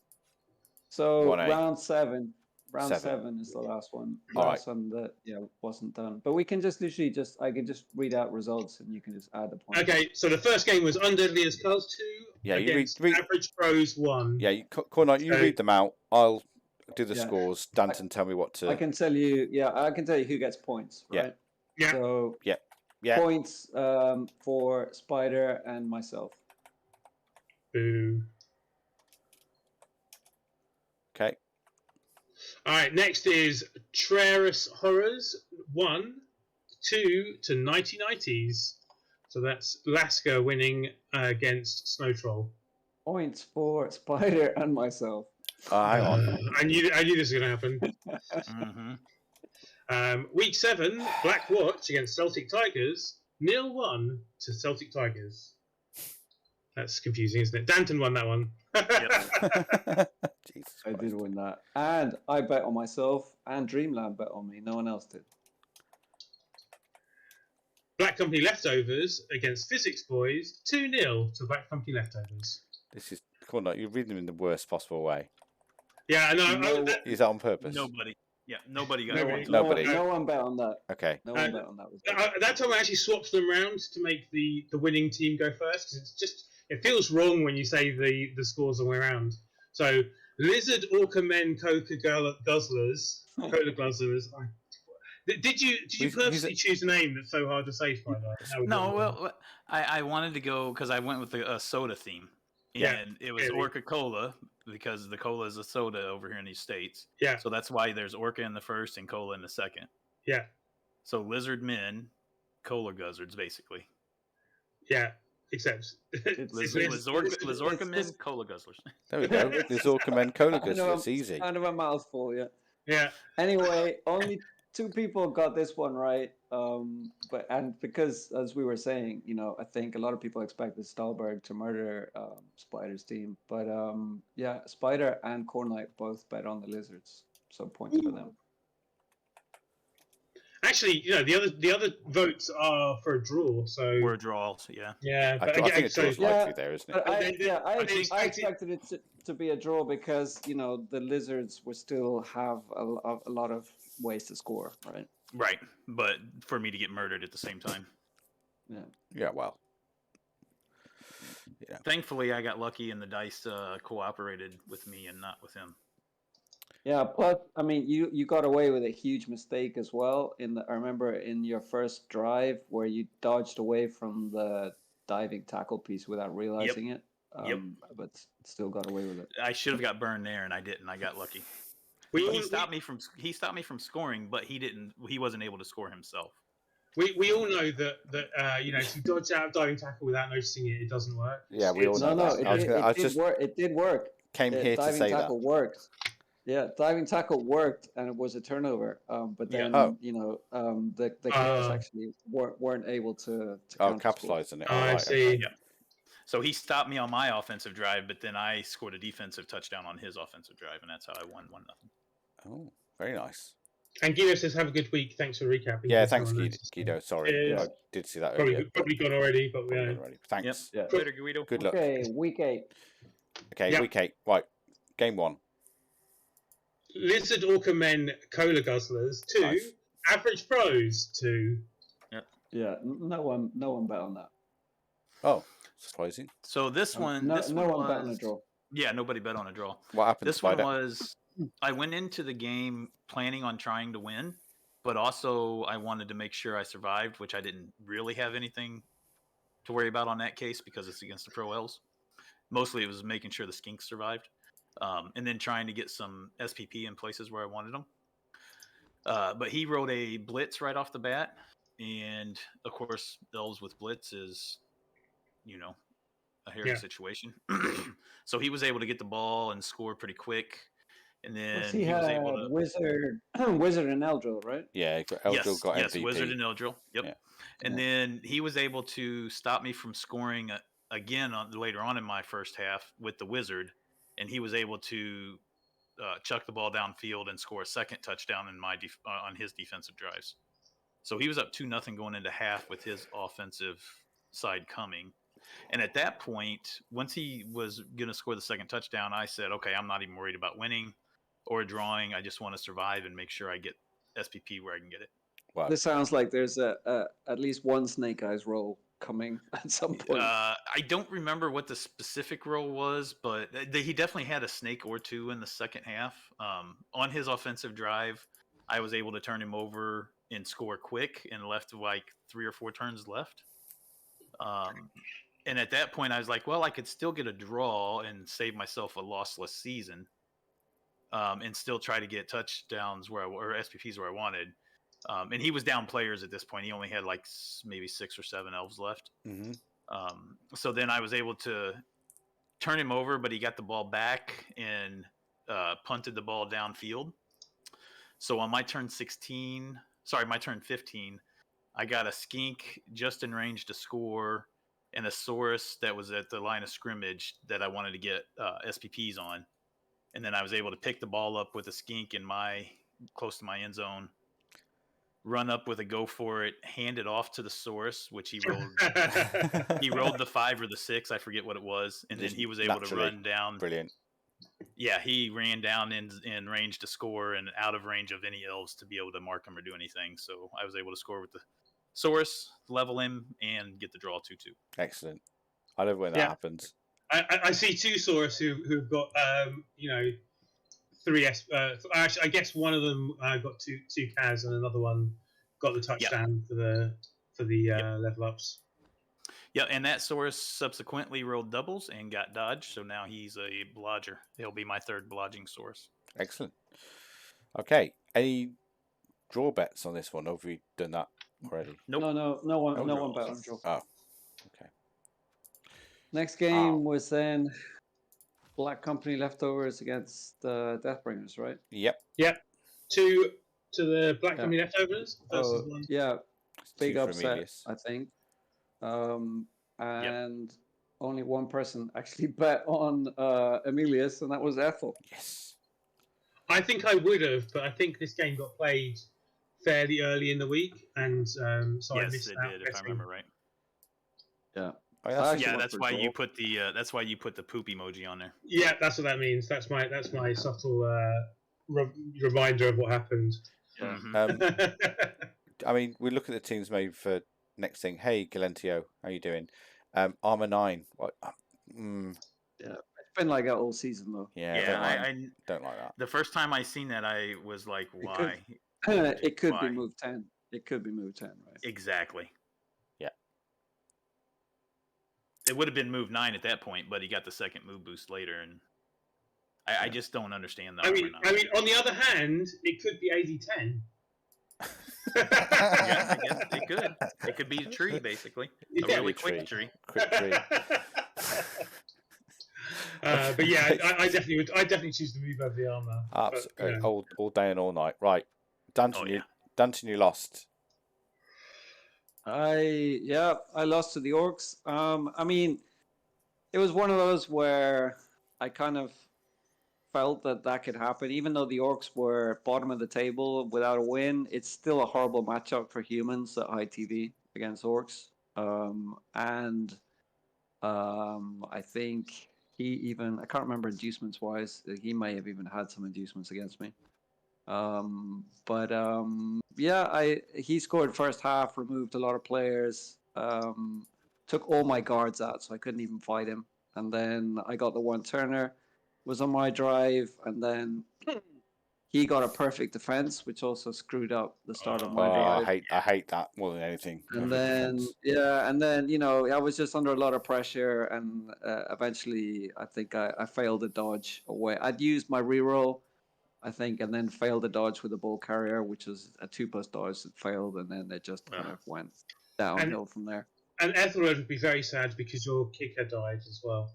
So 1A? round 7. Round 7 is the last one. Last one that wasn't done. But we can just literally I can just read out results and you can just add the points. Okay, so the first game was Undeadly as Cars 2. Yeah, you against read Average Pros 1. Yeah, Khornight, you read them out. I'll do the scores. Danton, tell me what to. I can tell you. Yeah, I can tell you who gets points. Right. Yeah. So yeah. Points for Spider and myself. Boo. Okay. All right, next is Traris Horrors 1, 2 to 9090s. So that's Lasker winning against Snow Troll. Points for Spider and myself. Hang on. I knew this was going to happen. Week 7, Black Watch against Celtic Tigers, 0-1 to Celtic Tigers. That's confusing, isn't it? Danton won that one. Jesus I Christ. did win that. And I bet on myself, and Dreamland bet on me. No one else did. Black Company Leftovers against Physics Boys, 2-0 to Black Company Leftovers. This is Khornight. You read them in the worst possible way. Yeah, I know. Is that on purpose? Nobody. Yeah, nobody got Nobody. Nobody. No one bet on that. Okay. No one bet on that. That time I actually swapped them around to make the winning team go first because it feels wrong when you say the scores the way around. So Lizard Orca Men Cola Guzzlers. Did you purposely choose a name that's so hard to say, Spider? No, well, I wanted to go because I went with a soda theme. And it was Orca Cola because the cola is a soda over here in these states. Yeah. So that's why there's Orca in the first and Cola in the second. Yeah. So Lizard Men, Cola Guzzards, basically. Yeah. Except Lizorca Men, Cola Guzzlers. There we go. Lizorca Men, Cola Guzzlers. It's easy. Kind of a mouthful, yeah. Yeah. Anyway, only 2 people got this one right. But because as we were saying, I think a lot of people expected Stahlberg to murder Spider's team. But Spider and Khornight both bet on the Lizards, so points for them. Actually, the other votes are for a draw. So we're draws, yeah. Yeah, I think a draw's likely there, isn't it? I expected it to be a draw because the Lizards will still have a lot of ways to score, right? Right, but for me to get murdered at the same time. Yeah, well. Yeah. Thankfully, I got lucky and the dice cooperated with me and not with him. Yeah, plus, I mean, you got away with a huge mistake as well. I remember in your first drive where you dodged away from the diving tackle piece without realizing it. Yep. but still got away with it. I should have got burned there, and I didn't. I got lucky. He stopped me from scoring, but he didn't. He wasn't able to score himself. We all know that if you dodge out of diving tackle without noticing it, it doesn't work. Yeah, we all know that. It did work. It did work. Came here to say that. Diving tackle worked. Yeah, diving tackle worked, and it was a turnover. But then the players actually weren't able to capitalize on it. I see. Okay. Yeah. So he stopped me on my offensive drive, but then I scored a defensive touchdown on his offensive drive, and that's how I won 1-0. Oh, very nice. And Guido says, "Have a good week. Thanks for recapping." Yeah, thanks, Guido. Sorry, I did see that earlier. Probably gone already, but Thanks. Yep. Yeah. Later, Guido. Good luck. Okay, week 8. Okay, week 8. Right, game 1. Lizard Orca Men Cola Guzzlers 2. Nice. Average Pros 2. Yeah, no one bet on that. Oh, surprising. So this one, no one one bet on a draw. Yeah, nobody bet on a draw. What happened? This one was, I went into the game planning on trying to win, but also I wanted to make sure I survived, which I didn't really have anything to worry about on that case because it's against the Pro Elves. Mostly it was making sure the Skinks survived, and then trying to get some SPP in places where I wanted them. But he wrote a blitz right off the bat, and of course, Elves with blitz is, a hairy situation. So he was able to get the ball and score pretty quick. And then he was able to Wizard and Eldril, right? Yeah, Eldril got MVP. Yes, Wizard and Eldril. Yep. Yeah. And then he was able to stop me from scoring again later on in my first half with the Wizard, and he was able to chuck the ball downfield and score a second touchdown in on his defensive drives. So he was up 2-0 going into half with his offensive side coming. And at that point, once he was going to score the second touchdown, I said, okay, I'm not even worried about winning or drawing. I just want to survive and make sure I get SPP where I can get it. Wow. This sounds like there's at least one Snake Eyes roll coming at some point. I don't remember what the specific roll was, but he definitely had a snake or two in the second half. On his offensive drive, I was able to turn him over and score quick and left like 3 or 4 turns left. And at that point, I was like, well, I could still get a draw and save myself a lossless season, and still try to get touchdowns or SPPs where I wanted. And he was down players at this point. He only had like maybe 6 or 7 Elves left. Mm-hmm. So then I was able to turn him over, but he got the ball back and punted the ball downfield. So on my turn 15, I got a skink just in range to score and a Saurus that was at the line of scrimmage that I wanted to get SPPs on. And then I was able to pick the ball up with a skink close to my end zone, run up with a go for it, hand it off to the Saurus, which he rolled. He rolled the 5 or the 6, I forget what it was, and then he was able to run down. Brilliant. Yeah, he ran down in range to score and out of range of any Elves to be able to mark him or do anything. So I was able to score with the Saurus, level him, and get the draw 2-2. Excellent. I love when that happens. I see 2 Saurus who've got 3 actually, I guess one of them got two Kaz and another one got the touchdown for the level ups. Yeah, and that Saurus subsequently rolled doubles and got dodged, so now he's a blodger. He'll be my 3rd blodging Saurus. Excellent. Okay, any draw bets on this one? Or have we done that already? Nope. No one bet on draw. Oh, okay. Next game was then Black Company leftovers against the Deathbringers, right? Yep. To the Black Company leftovers. Yeah, big upset, I think. And only one person actually bet on Emilius, and that was Ethel. Yes. I think I would have, but I think this game got played fairly early in the week, and so I missed it out. Did, if I remember right. Yeah. That's why you put the poop emoji on there. Yeah, that's what that means. That's my subtle reminder of what happened. Yeah. I mean, we look at the teams made for next thing. Hey, Galentio, how you doing? Armor 9. What? Yeah, it's been like that all season though. Yeah, I don't like that. The first time I seen that, I was like, why? It could be move 10. It could be move 10, right? Exactly. Yeah. it would have been move 9 at that point, but he got the second move boost later, and I just don't understand the I armor mean, knowledge. on the other hand, it could be AD10. Yeah, I guess it could. It could be a tree, basically. A Yeah. really quick tree. Quick tree. But yeah, I definitely would. I definitely choose the move over the armor. Absolutely, all day and all night. Right, Danton, Oh, yeah. you lost. I lost to the Orcs. I mean, it was one of those where I kind of felt that could happen, even though the Orcs were bottom of the table without a win. It's still a horrible matchup for humans at high TV against Orcs. I think I can't remember inducements wise. He may have even had some inducements against me. He scored first half, removed a lot of players, took all my guards out, so I couldn't even fight him. And then I got the one turner, was on my drive, and then he got a perfect defense, which also screwed up the start of my drive. I hate that more than anything. And then I was just under a lot of pressure, and eventually I think I failed a dodge away. I'd used my reroll, I think, and then failed a dodge with a bull carrier, which was a 2+ dodge that failed, and then it just kind of went downhill from there. And Ethelred would be very sad because your kicker died as well.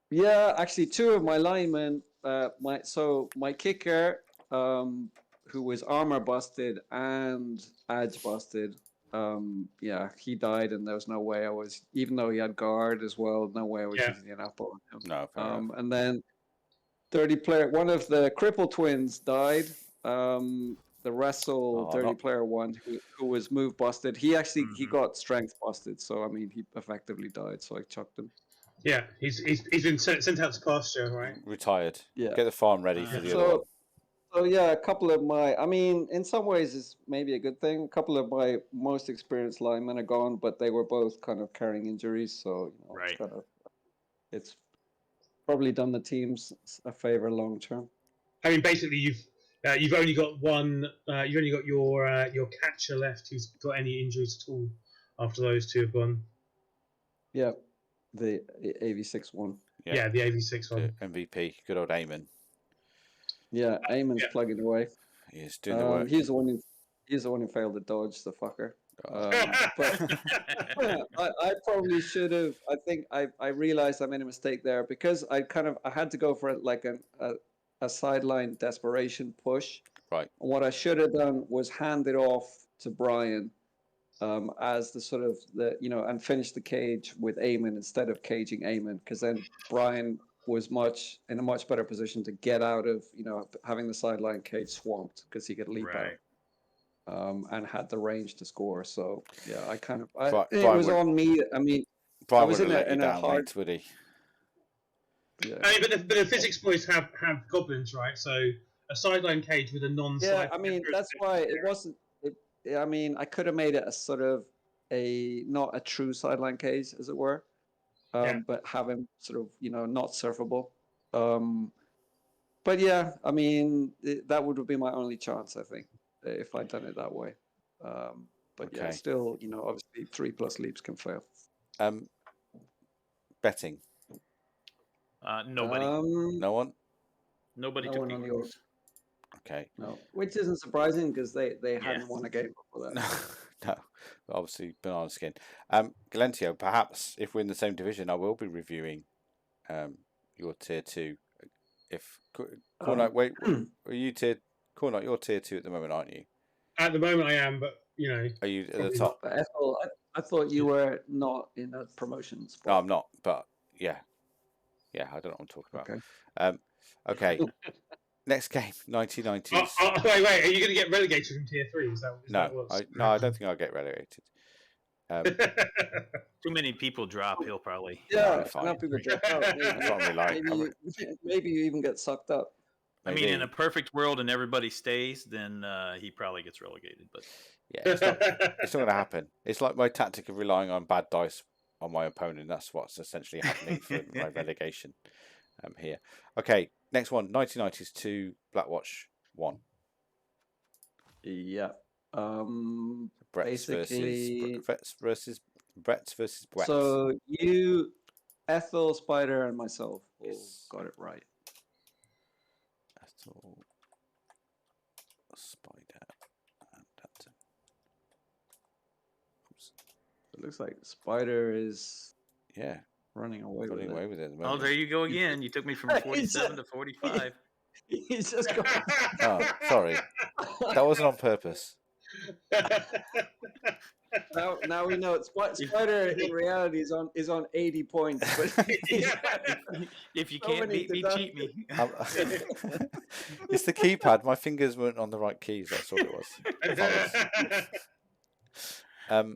Yeah, actually, 2 of my linemen, my kicker, who was armor busted and edge busted, he died, and there was no way even though he had guard as well, no way I was using an up on him. No, fair enough. And then 30 player, one of the cripple twins died. The wrestle 30 player one who was move busted. He actually he got strength busted, so I mean he effectively died. So I chucked him. Yeah, he's been sent out to pasture, right? Retired. Yeah. Get the farm ready for the other one. So yeah, a couple of I mean, in some ways it's maybe a good thing. A couple of my most experienced linemen are gone, but they were both kind of carrying injuries, so it's probably done the teams a favor long term. I mean, basically, you've only got one. You've only got your catcher left who's got any injuries at all after those 2 have gone. Yeah, the AV6 one. Yeah, the AV6 one. The MVP, good old Eamon. Yeah, Eamon's plugging away. He's doing the work. He's the one who failed to dodge, the fucker. But I probably should have. I think I realized I made a mistake there because I had to go for it like a sideline desperation push. Right. And what I should have done was hand it off to Brian as the sort of and finish the cage with Eamon instead of caging Eamon, because then Brian was in a much better position to get out of having the sideline cage swamped because he could leap out. And had the range to score. So yeah, it was on me. I mean, Brian I was in a hard. Would he? Yeah. I mean, but the physics boys have goblins, right? So a sideline cage with a non-side. Yeah, I mean that's why it wasn't. I mean, I could have made it a sort of not a true sideline cage, as it were, but have him sort of not surfable. But yeah, I mean that would have been my only chance, I think, if I'd done it that way. But yeah, still, obviously 3+ leaps can fail. Betting. Nobody. No one. Nobody No took one the on the Orcs. Okay. No, which isn't surprising because they hadn't won a game before that. No, obviously banana skin. Galentio, perhaps if we're in the same division, I will be reviewing your tier 2. If Khornight, wait, are you Khornight? You're tier 2 at the moment, aren't you? At the moment, I am, but are you at the top? I thought you were not in a promotion spot. No, I'm not. But yeah, I don't know what I'm talking about. Okay. Next game, 1990s. Wait, are you going to get relegated from tier 3? No, I don't think I'll get relegated. Too many people drop. He'll probably. Yeah, enough people drop out. That's what I like. Maybe you even get sucked up. Maybe. I mean, in a perfect world and everybody stays, then he probably gets relegated. But yeah, it's not going to happen. It's like my tactic of relying on bad dice on my opponent. That's what's essentially happening for my relegation here. Okay, next one, 1990s 2, Blackwatch 1. Yeah. Brett versus Brett versus Brett. So you, Ethel, Spider, and myself all Yes. got it right. Ethel, Spider, and Danton. Oops. It looks like Spider is Yeah, running away running with away it. with it at the Oh, moment. there you go again. You took me from 47 to 45. He's just going. Oh, sorry. That wasn't on purpose. Now we know Spider in reality is on 80 points, but If you So can't many beat me, deductions. cheat me. It's the keypad. My fingers weren't on the right keys. That's all it was. Apologies.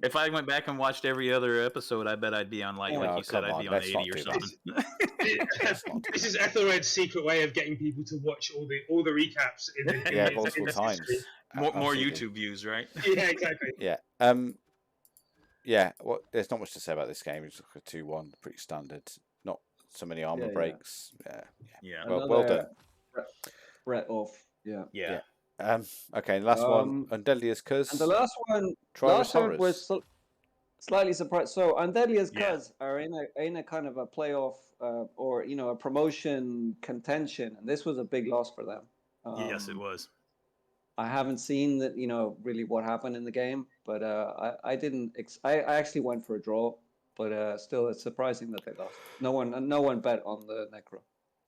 If I went back and watched every other episode, I bet I'd be on like Oh, you said, come I'd be on, on let's 80 not or do something. This is Ethelred's secret way of getting people to watch all the recaps in the multiple times. More Absolutely. YouTube views, right? Yeah, exactly. Yeah. Yeah. Well, there's not much to say about this game. It's like a 2-1, pretty standard. Not so many armor Yeah. breaks. Yeah. Yeah. Well done. Brett off. Yeah. Yeah. Okay, last one. Undeadliest Cuz. And the last one was slightly surprised. So Undeadliest Cuz are in a kind of a playoff or a promotion contention, and this was a big loss for them. Yes, it was. I haven't seen that, really what happened in the game, but I didn't. I actually went for a draw, but still, it's surprising that they lost. No one bet on the Necro.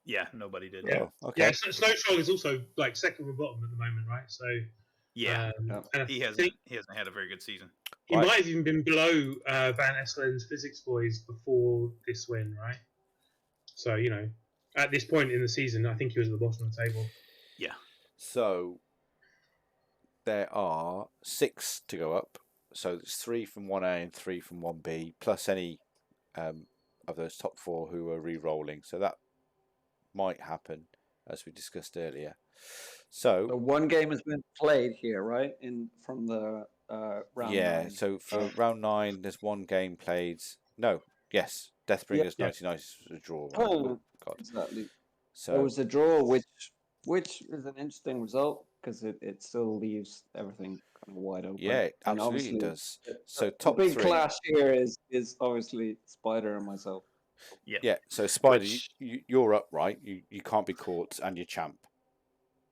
Yeah, nobody did. Yeah. Oh, okay. Yeah, Snow Troll is also like second from bottom at the moment, right? So Yeah, and he hasn't had a very good season. he might have even been below Van Esselen's Physics Boys before this win, right? So at this point in the season, I think he was at the bottom of the table. Yeah. So there are 6 to go up. So it's 3 from 1A and 3 from 1B, plus any of those top 4 who are re-rolling. So that might happen, as we discussed earlier. So one game has been played here, right? From the round 9. So for round 9, there's one game played. No, yes, Deathbringers 99 is a draw. Right? Oh, God. exactly. So it was a draw, which is an interesting result because it still leaves everything kind of wide open. Yeah, it absolutely does. So top big 3 clash here is obviously Spider and myself. Yeah. So Spider, you're up, right? You can't be caught, and you're champ.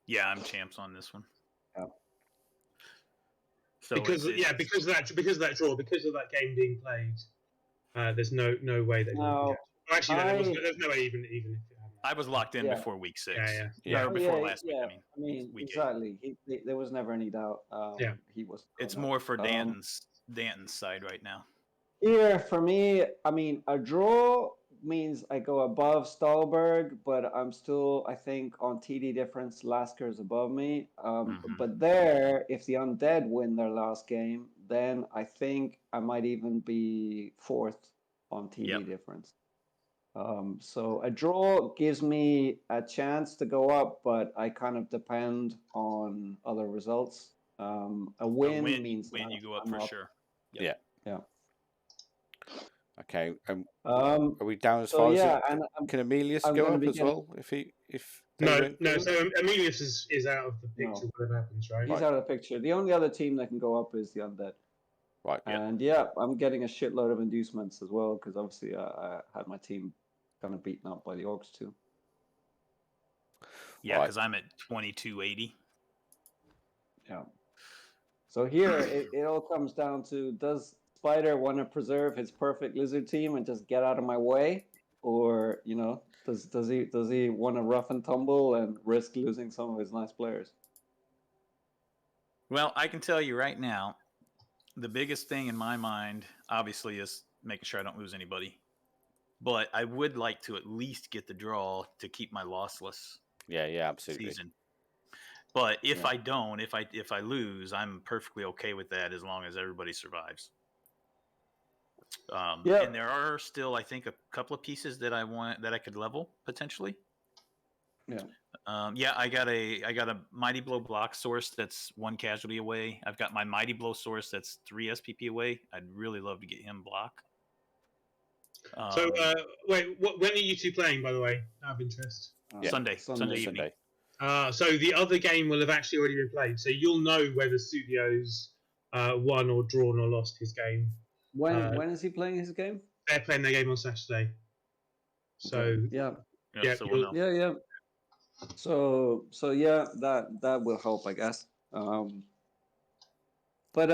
Yeah, I'm champs on this one. Yeah. So because of that draw, because of that game being played, there's no way they can get. Actually, there's no way even if it happened. I was locked in before week 6. Yeah. Or before last week. I mean, week exactly. There was never any doubt. He was. It's more for Danton's side right now. Here for me, I mean, a draw means I go above Stahlberg, but I'm still, I think, on TD difference, Lasker is above me. But there, if the Undead win their last game, then I think I might even be 4th on TD difference. So a draw gives me a chance to go up, but I kind of depend on other results. A win means you go up for sure. Yeah. Okay. Are we down as far as can Emilius go up as well? No. So Emilius is out of the picture. Whatever happens, right? He's out of the picture. The only other team that can go up is the Undead. Right. And I'm getting a shitload of inducements as well because obviously I had my team kind of beaten up by the Orcs too. Yeah, because I'm at 2280. Yeah. So here it all comes down to, does Spider want to preserve his perfect lizard team and just get out of my way, or does he want to rough and tumble and risk losing some of his nice players? Well, I can tell you right now, the biggest thing in my mind, obviously, is making sure I don't lose anybody. But I would like to at least get the draw to keep my lossless. Yeah, absolutely. Season. But if I don't, if I lose, I'm perfectly okay with that as long as everybody survives. And there are still, I think, a couple of pieces that I could level potentially. Yeah. I got a Mighty Blow block source that's 1 casualty away. I've got my Mighty Blow source that's 3 SPP away. I'd really love to get him block. So wait, when are you two playing? By the way, out of interest. Sunday evening. So the other game will have actually already been played. So you'll know whether Studios won or drawn or lost his game When is he playing his game? They're playing their game on Saturday. So Okay, yeah, yeah, so we'll know. yeah. So yeah, that will help, I guess. But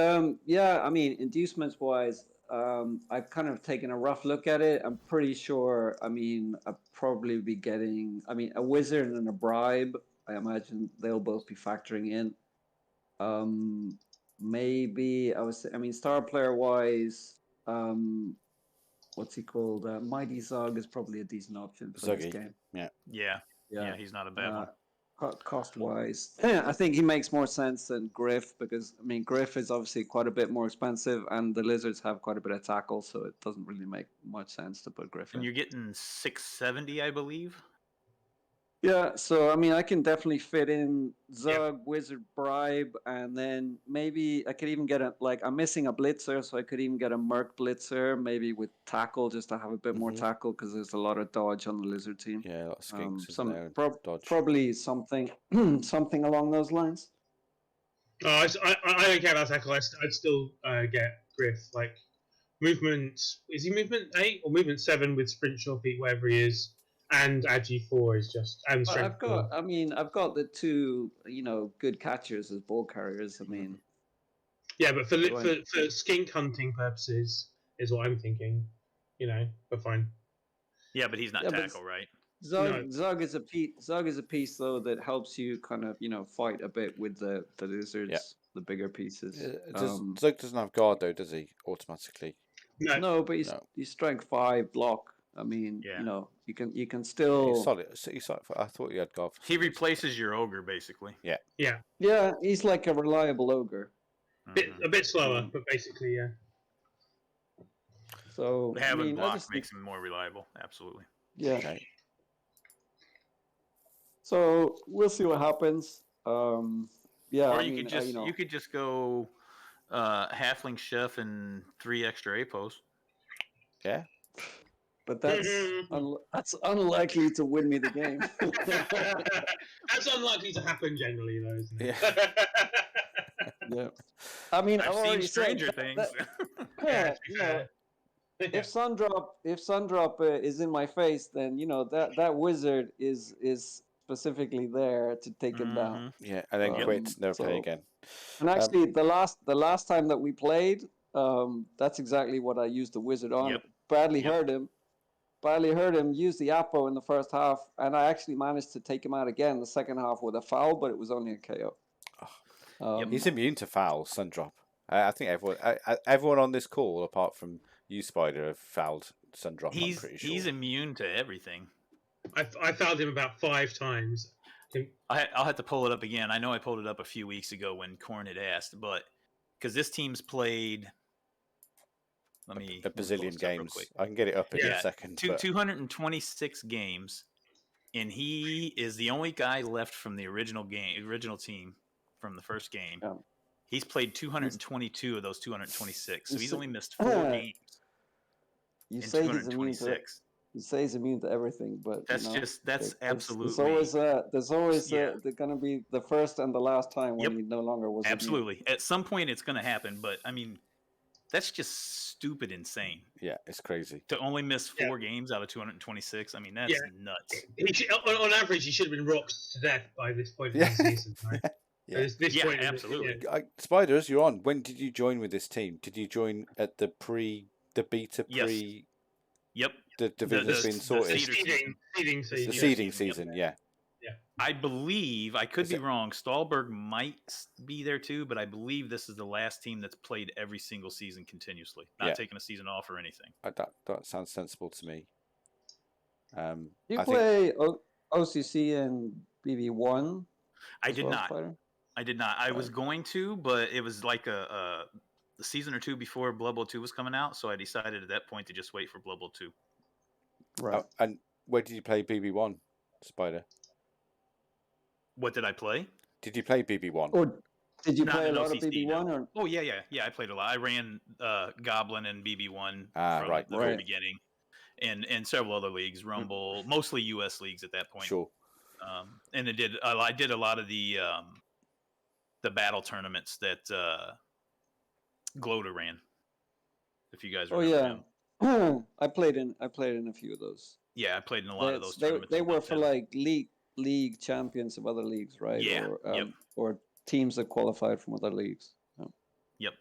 yeah, I mean, inducements wise, I've kind of taken a rough look at it. I'm pretty sure. I mean, I'll probably be getting. I mean, a wizard and a bribe. I imagine they'll both be factoring in. Um, maybe I mean, star player wise, what's he called? Mighty Zog is probably a decent option for this Zuggy. game. Yeah, Yeah. he's not a bad one. Cost wise, I think he makes more sense than Griff because I mean Griff is obviously quite a bit more expensive, and the Lizards have quite a bit of tackle, so it doesn't really make much sense to put Griff in. And you're getting 670, I believe. Yeah, so I mean, I can definitely fit in Zug, Wizard, Bribe, and then maybe I could even get I'm missing a Blitzer, so I could even get a Merc Blitzer, maybe with tackle, just to have a bit more tackle, because there's a lot of dodge on the Lizard team. Yeah, a lot of skinks, isn't there? Dodge. Probably something along those lines. Oh, I don't care about tackle. I'd still get Griff. Like movement, is he movement 8 or movement 7 with sprint, short feet, whatever he is, and Agi 4 is just and strength. I've got the two good catchers as ball carriers. I mean, yeah, but for skink hunting purposes is what I'm thinking. But fine. Yeah, but he's not tackle, right? Zug is a piece though that helps you kind of fight a bit with the lizards, the bigger pieces. Zug doesn't have guard though, does he? Automatically. No, but he's strength 5 block. I mean, you can still. He's solid. I thought he had guard. He replaces your ogre basically. Yeah, he's like a reliable ogre. A bit slower, but basically, yeah. So having block makes him more reliable. Absolutely. Yeah. Okay. So we'll see what happens. Yeah. Or you could just go halfling chef and 3 extra APOs. Yeah. But that's unlikely to win me the game. That's unlikely to happen generally, though, isn't it? Yeah. I mean, I've seen Stranger Things. If Sundrop is in my face, then that wizard is specifically there to take him down. Yeah, and then quit, never play again. And actually, the last time that we played, that's exactly what I used the wizard on. Yep. Badly hurt him, use the Apo in the first half, and I actually managed to take him out again the second half with a foul, but it was only a KO. He's immune to fouls, Sundrop. I think everyone on this call, apart from you, Spider, have fouled Sundrop. I'm pretty sure. He's immune to everything. I fouled him about 5 times. I'll have to pull it up again. I know I pulled it up a few weeks ago when Korn had asked, but because this team's played a bazillion games. I can get it up in a second. 226 games, and he is the only guy left from the original team from the first game. Yeah. He's played 222 of those 226, so he's only missed 4 games. You in say 226. You say he's immune to everything, but that's absolutely. There's always they're going to be the first and the last time when he no longer was. Absolutely, at some point it's going to happen, but I mean, that's just stupid insane. Yeah, it's crazy to only miss 4 games out of 226. I mean, that's nuts. On average, he should have been rocked to death by this point in the season, right? Absolutely. Spiders, you're on. When did you join with this team? Did you join at the beta pre? Yep. The division has been sorted. The seeding season, yeah. I believe, I could be wrong, Stahlberg might be there too, but I believe this is the last team that's played every single season continuously, not taking a season off or anything. That sounds sensible to me. You play OCC and BB1? I did not. I was going to, but it was like the season or 2 before Blood Bowl 2 was coming out, so I decided at that point to just wait for Blood Bowl 2. Right. And where did you play BB1, Spider? What did I play? Did you play BB1? Or did you play a lot of BB1? No. Or? Oh, yeah, I played a lot. I ran Goblin and BB1 from the very beginning, and several other leagues, Rumble, mostly U.S. leagues at that point. Sure. And I did a lot of the battle tournaments that Glota ran if you guys Oh remember yeah, him. I played in a few of those. Yeah, I played in a lot of those tournaments. They in were for Montana. like league champions of other leagues, right? Yeah, Or teams that qualified from other leagues. Yeah. Yep.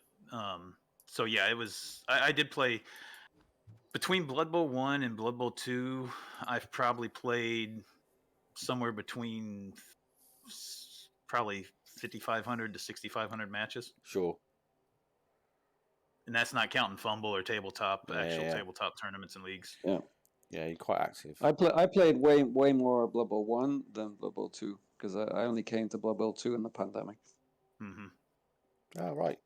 So yeah, it was. I did play between Blood Bowl 1 and Blood Bowl 2. I've probably played somewhere between probably 5,500 to 6,500 matches, Sure. and that's not counting fumble or tabletop, actual Yeah. tabletop tournaments and leagues. Yeah. Yeah, you're quite active. I played way more Blood Bowl 1 than Blood Bowl 2 because I only came to Blood Bowl 2 in the pandemic. Mm-hmm. Oh, right.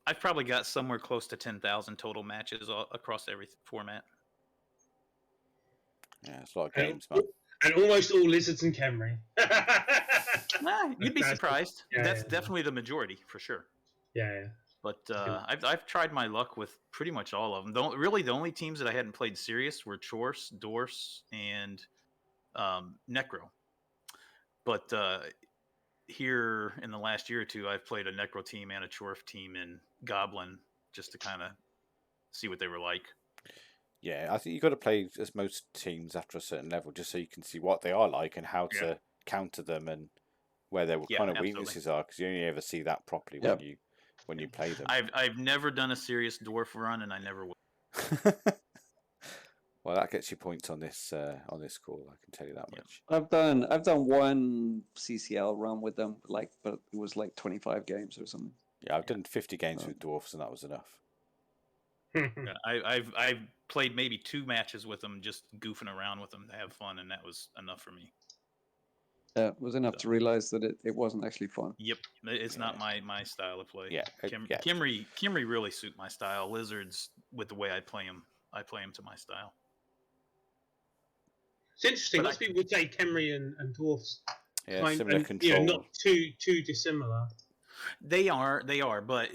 I've probably got somewhere close to 10,000 total matches across every format. Yeah, it's a lot of games, man. And almost all Lizards and Khemri. You'd be surprised. Yeah, That's yeah. definitely the majority for sure. Yeah. But I've tried my luck with pretty much all of them. The only teams that I hadn't played serious were Chorse, Dorse, and Necro. But here in the last year or two, I've played a Necro team and a Chorf team in Goblin just to kind of see what they were like. Yeah, I think you've got to play as most teams after a certain level just so you can see what they are like and how to counter them and where their kind of weaknesses are, because you only ever see that properly when you play them. I've never done a serious dwarf run, and I never will. Well, that gets you points on this call. I can tell you that much. I've done one CCL run with them, but it was like 25 games or something. Yeah, I've done 50 games with dwarfs, and that was enough. I've played maybe 2 matches with them, just goofing around with them to have fun, and that was enough for me. Yeah, it was enough to realize that it wasn't actually fun. Yep, it's not my style of play. Yeah, Khemri really suit my style. Lizards, with the way I play them to my style. It's interesting. Lots of people would say Khemri and dwarfs, similar control. not too dissimilar. They are, but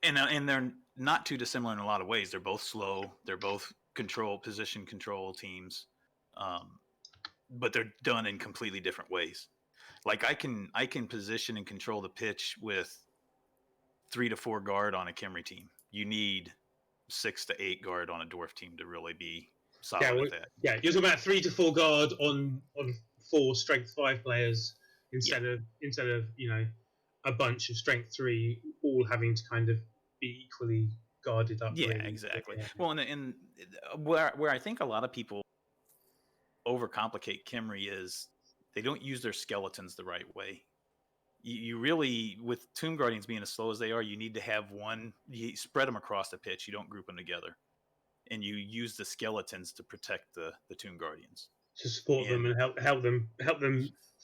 and they're not too dissimilar in a lot of ways. They're both slow. They're both position control teams, but they're done in completely different ways. Like I can position and control the pitch with 3 to 4 guard on a Khemri team. You need 6 to 8 guard on a dwarf team to really be solid at that. Yeah, you're talking about 3 to 4 guard on 4 strength 5 players instead of a bunch of strength 3 all having to kind of be equally guarded up. Yeah, really. exactly. Yeah. Well, and where I think a lot of people overcomplicate Khemri is they don't use their skeletons the right way. You really, with Tomb Guardians being as slow as they are, you need to have one. You spread them across the pitch. You don't group them together, and you use the skeletons to protect the Tomb Guardians. To support them and help them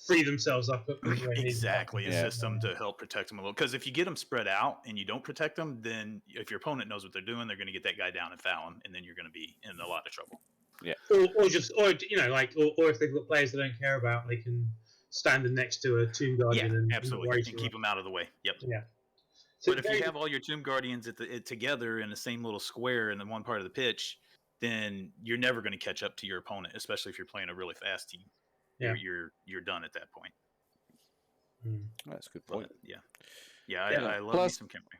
free themselves up. Exactly, a system to help protect them a little. Because if you get them spread out and you don't protect them, then if your opponent knows what they're doing, they're going to get that guy down and foul him, and then you're going to be in a lot of trouble. Yeah. Or if they've got players they don't care about, they can stand them next to a Tomb Guardian and absolutely, and keep them out of the way. Yep. Yeah. So but if you have all your Tomb Guardians together in the same little square in the one part of the pitch, then you're never going to catch up to your opponent, especially if you're playing a really fast team. Yeah. You're done at that point. That's a good point. But, I love me some Khemri.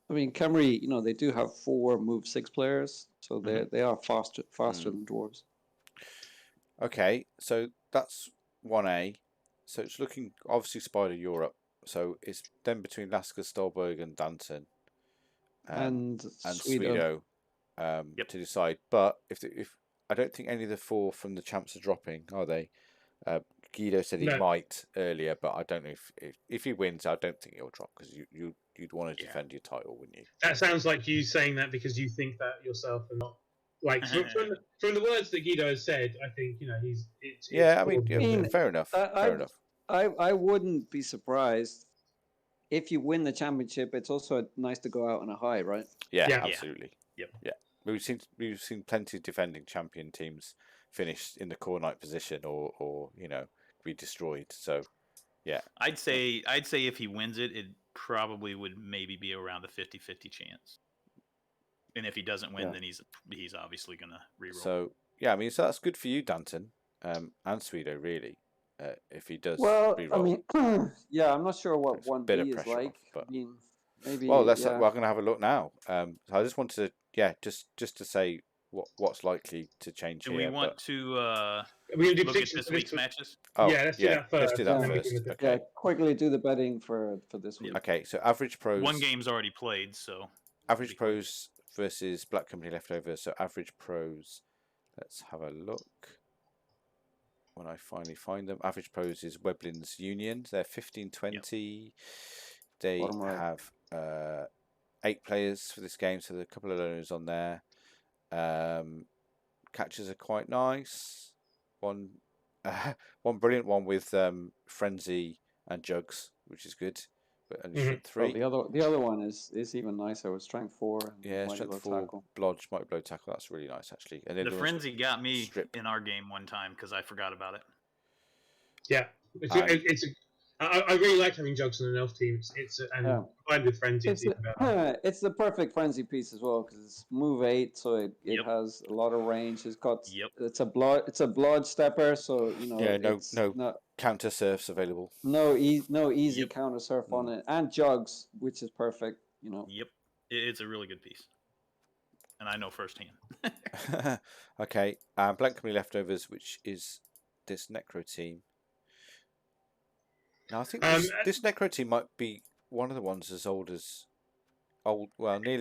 I mean, Khemri, they do have 4 move 6 players, so they are faster than dwarves. Okay, so that's 1A. So it's looking, obviously, Spider Europe. So it's then between Lasker, Stolberg, and Danton, and Swedo to decide. But if I don't think any of the 4 from the champs are dropping, are they? Guido said he might earlier, but I don't know if he wins. I don't think he'll drop because you'd want to defend your title, wouldn't you? That sounds like you saying that because you think that yourself and not like from the words that Guido has said. I think fair enough. Fair enough. I wouldn't be surprised if you win the championship. It's also nice to go out on a high, right? Yeah. Absolutely. Yep. Yeah. We've seen plenty of defending champion teams finish in the Khornight position or be destroyed. So yeah. I'd say if he wins it probably would maybe be around a 50-50 chance. And if he doesn't win, then he's obviously gonna reroll. So so that's good for you, Danton, and Swedo, really. If he does re-roll. I mean, I'm not sure what it's 1B is like. But... I mean, maybe. Well, Yeah. we're going to have a look now. So I just wanted to, just to say what's likely to change Do here. we want to We're going to do look at predictions this for week's matches? Oh, yeah, let's do that first. Let's do that and then we first. can look at- Yeah, Okay. quickly do the betting for this week. Okay. So average pros. One game's already played, so Average be quick. pros versus Black Company Leftovers. So average pros. Let's have a look. When I finally find them, average pros is Weblin's Union. They're 15-20. They Bottom right. have 8 players for this game, so there are a couple of owners on there. Catches are quite nice. One brilliant one with Frenzy and Jugs, which is good. But only strength 3. Well, the other one is even nicer with strength 4. And Yeah, mighty strength blow 4, tackle. Blodge, mighty blow tackle. That's really nice, actually. And then The one's frenzy got me strip. in our game one time because I forgot about it. Yeah, I really like having Jugs on an elf team. And combined with Frenzy, it's even better. It's the perfect frenzy piece as well because it's move 8, so it Yep. has a lot of range. It's got Yep. it's a blood stepper, so it's no counter surfs available. no easy Yep. counter surf on it, and Jugs, which is perfect. Yep, it's a really good piece, and I know firsthand. Okay, Blank Company Leftovers, which is this Necro team. Now I think this Necro team might be one of the ones nearly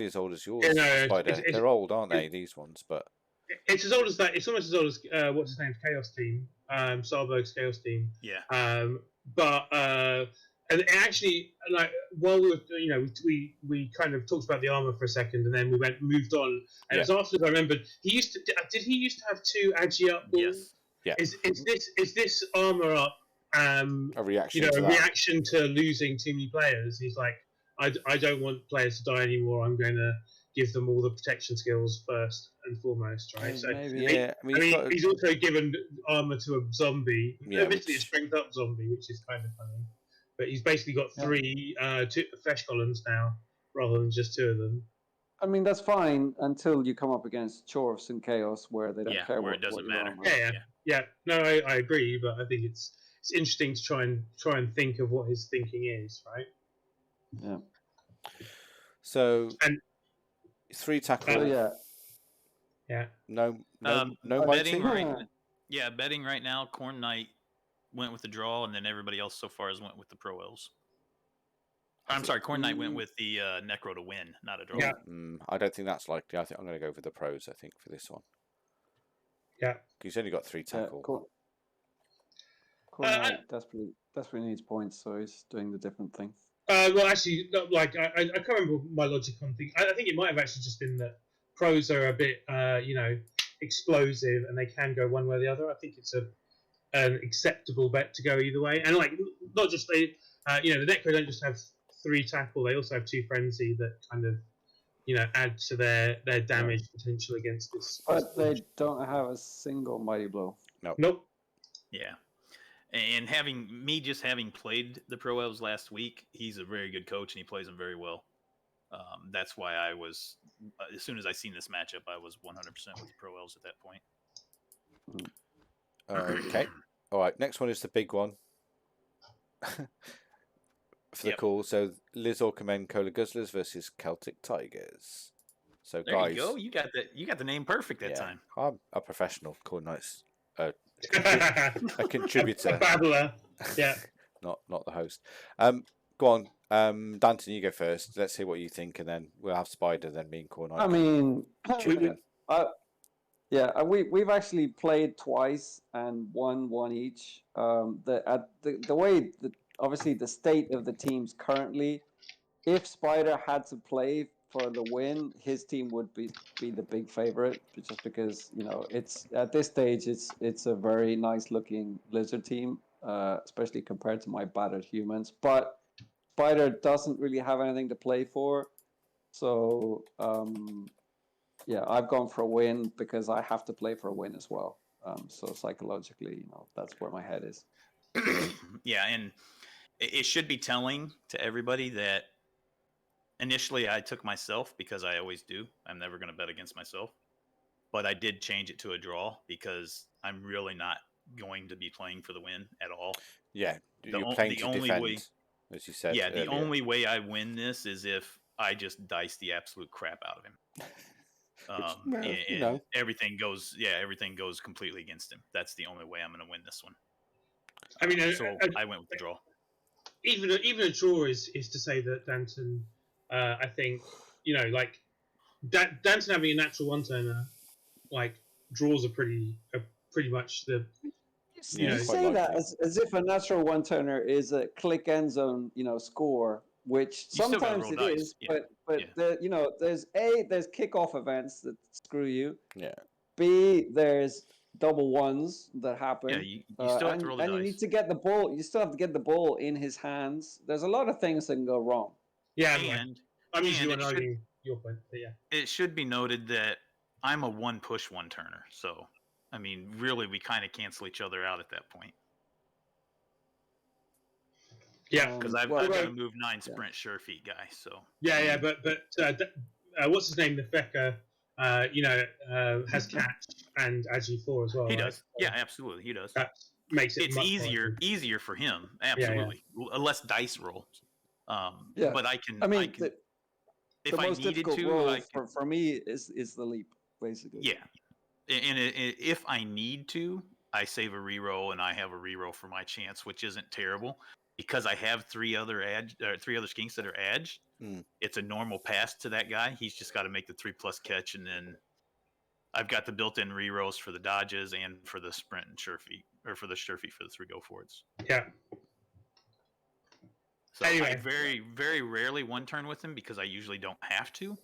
as old as yours, Spider. They're old, aren't they? These ones, but it's as old as that. It's almost as old as what's his name, Chaos team, Sarberg's Chaos team. Yeah. But and actually, like while we were, we kind of talked about the armor for a second, and then we moved on. And it was afterwards I remembered he used to. Did he used to have 2 agi up balls? Yes. yeah. Is this armor up? A reaction a to that. reaction to losing too many players. He's like, I don't want players to die anymore. I'm going to give them all the protection skills first and foremost, right? So maybe. Yeah, he's also given armor to a zombie, admittedly a which- strength up zombie, which is kind of funny. But he's basically got 3 2 flesh columns now, rather than just 2 of them. I mean, that's fine until you come up against Chorfs and Chaos where they don't care where what it doesn't what your matter. armor is. Yeah. No, I agree, but I think it's interesting to try and think of what his thinking is, right? Yeah. So And 3 tackle. So yeah. No betting mighty. betting right now. Khornight went with the draw, and then everybody else so far has went with the Pro Elves. I'm sorry, Khornight went with the Necro to win, not a draw. Yeah. I don't think that's likely. I think I'm going to go for the pros. I think for this one. Yeah. He's only got 3 tackle. Khornight desperately needs points, so he's doing the different thing. Well, actually, like I can't remember my logic on things. I think it might have actually just been that pros are a bit, explosive, and they can go one way or the other. I think it's an acceptable bet to go either way, and like not just the Necro don't just have 3 tackle; they also have 2 frenzy that kind of add to their damage potential against this. But they don't have a single mighty blow. Nope. Yeah. And having played the Pro Elves last week, he's a very good coach and he plays them very well. That's why I was, as soon as I seen this matchup, I was 100% with the Pro Elves at that point. Okay. All right. Next one is the big one for the call. So Liz Orkamen Cola Guzzlers versus Celtic Tigers. So there guys, you go. You got the name perfect that time. I'm a professional. Khornight's a contributor, a babbler. Yeah. not the host. Go on, Danton, you go first. Let's hear what you think, and then we'll have Spider, then me and Khornight. I mean, chip in. we've actually played twice and won one each. The way obviously the state of the teams currently, if Spider had to play for the win, his team would be the big favorite, just because it's at this stage it's a very nice looking lizard team, especially compared to my battered humans. But Spider doesn't really have anything to play for, so I've gone for a win because I have to play for a win as well. So psychologically, that's where my head is. Yeah, and it should be telling to everybody that initially I took myself because I always do. I'm never going to bet against myself. But I did change it to a draw because I'm really not going to be playing for the win at all. Yeah, you're playing to defend. as you said. Yeah, the earlier. only way I win this is if I just dice the absolute crap out of him. And everything goes completely against him. That's the only way I'm going to win this one. I mean, So I went with the draw. Even a draw is to say that Danton, I think, like Danton having a natural one turner, like draws are pretty much the. You say that as if a natural one turner is a click end zone, score, which sometimes it is, but there's kickoff events that screw you. Yeah. B, there's double ones that happen. Yeah, you still have to roll the dice. And you need to get the ball. You still have to get the ball in his hands. There's a lot of things that can go wrong. Yeah, I'm usually arguing your point, but yeah. It should be noted that I'm a one push one turner, so I mean, really, we kind of cancel each other out at that point. Yeah, because I've got a move 9 sprint sure feet guy. So but what's his name? The Fecker, has catch and AG4 as well. He does. Yeah, absolutely, he does. That makes it easier for him. Absolutely, less dice rolls. But I can. The most difficult role for me is the leap, basically. Yeah, and if I need to, I save a reroll, and I have a reroll for my chance, which isn't terrible because I have three other skinks that are edged. It's a normal pass to that guy. He's just got to make the 3+ catch, and then I've got the built-in rerolls for the dodges and for the sprint and sure feet, or for the sure feet for the 3 go forwards. Yeah. So anyway. I very, very rarely one turn with him because I usually don't have to.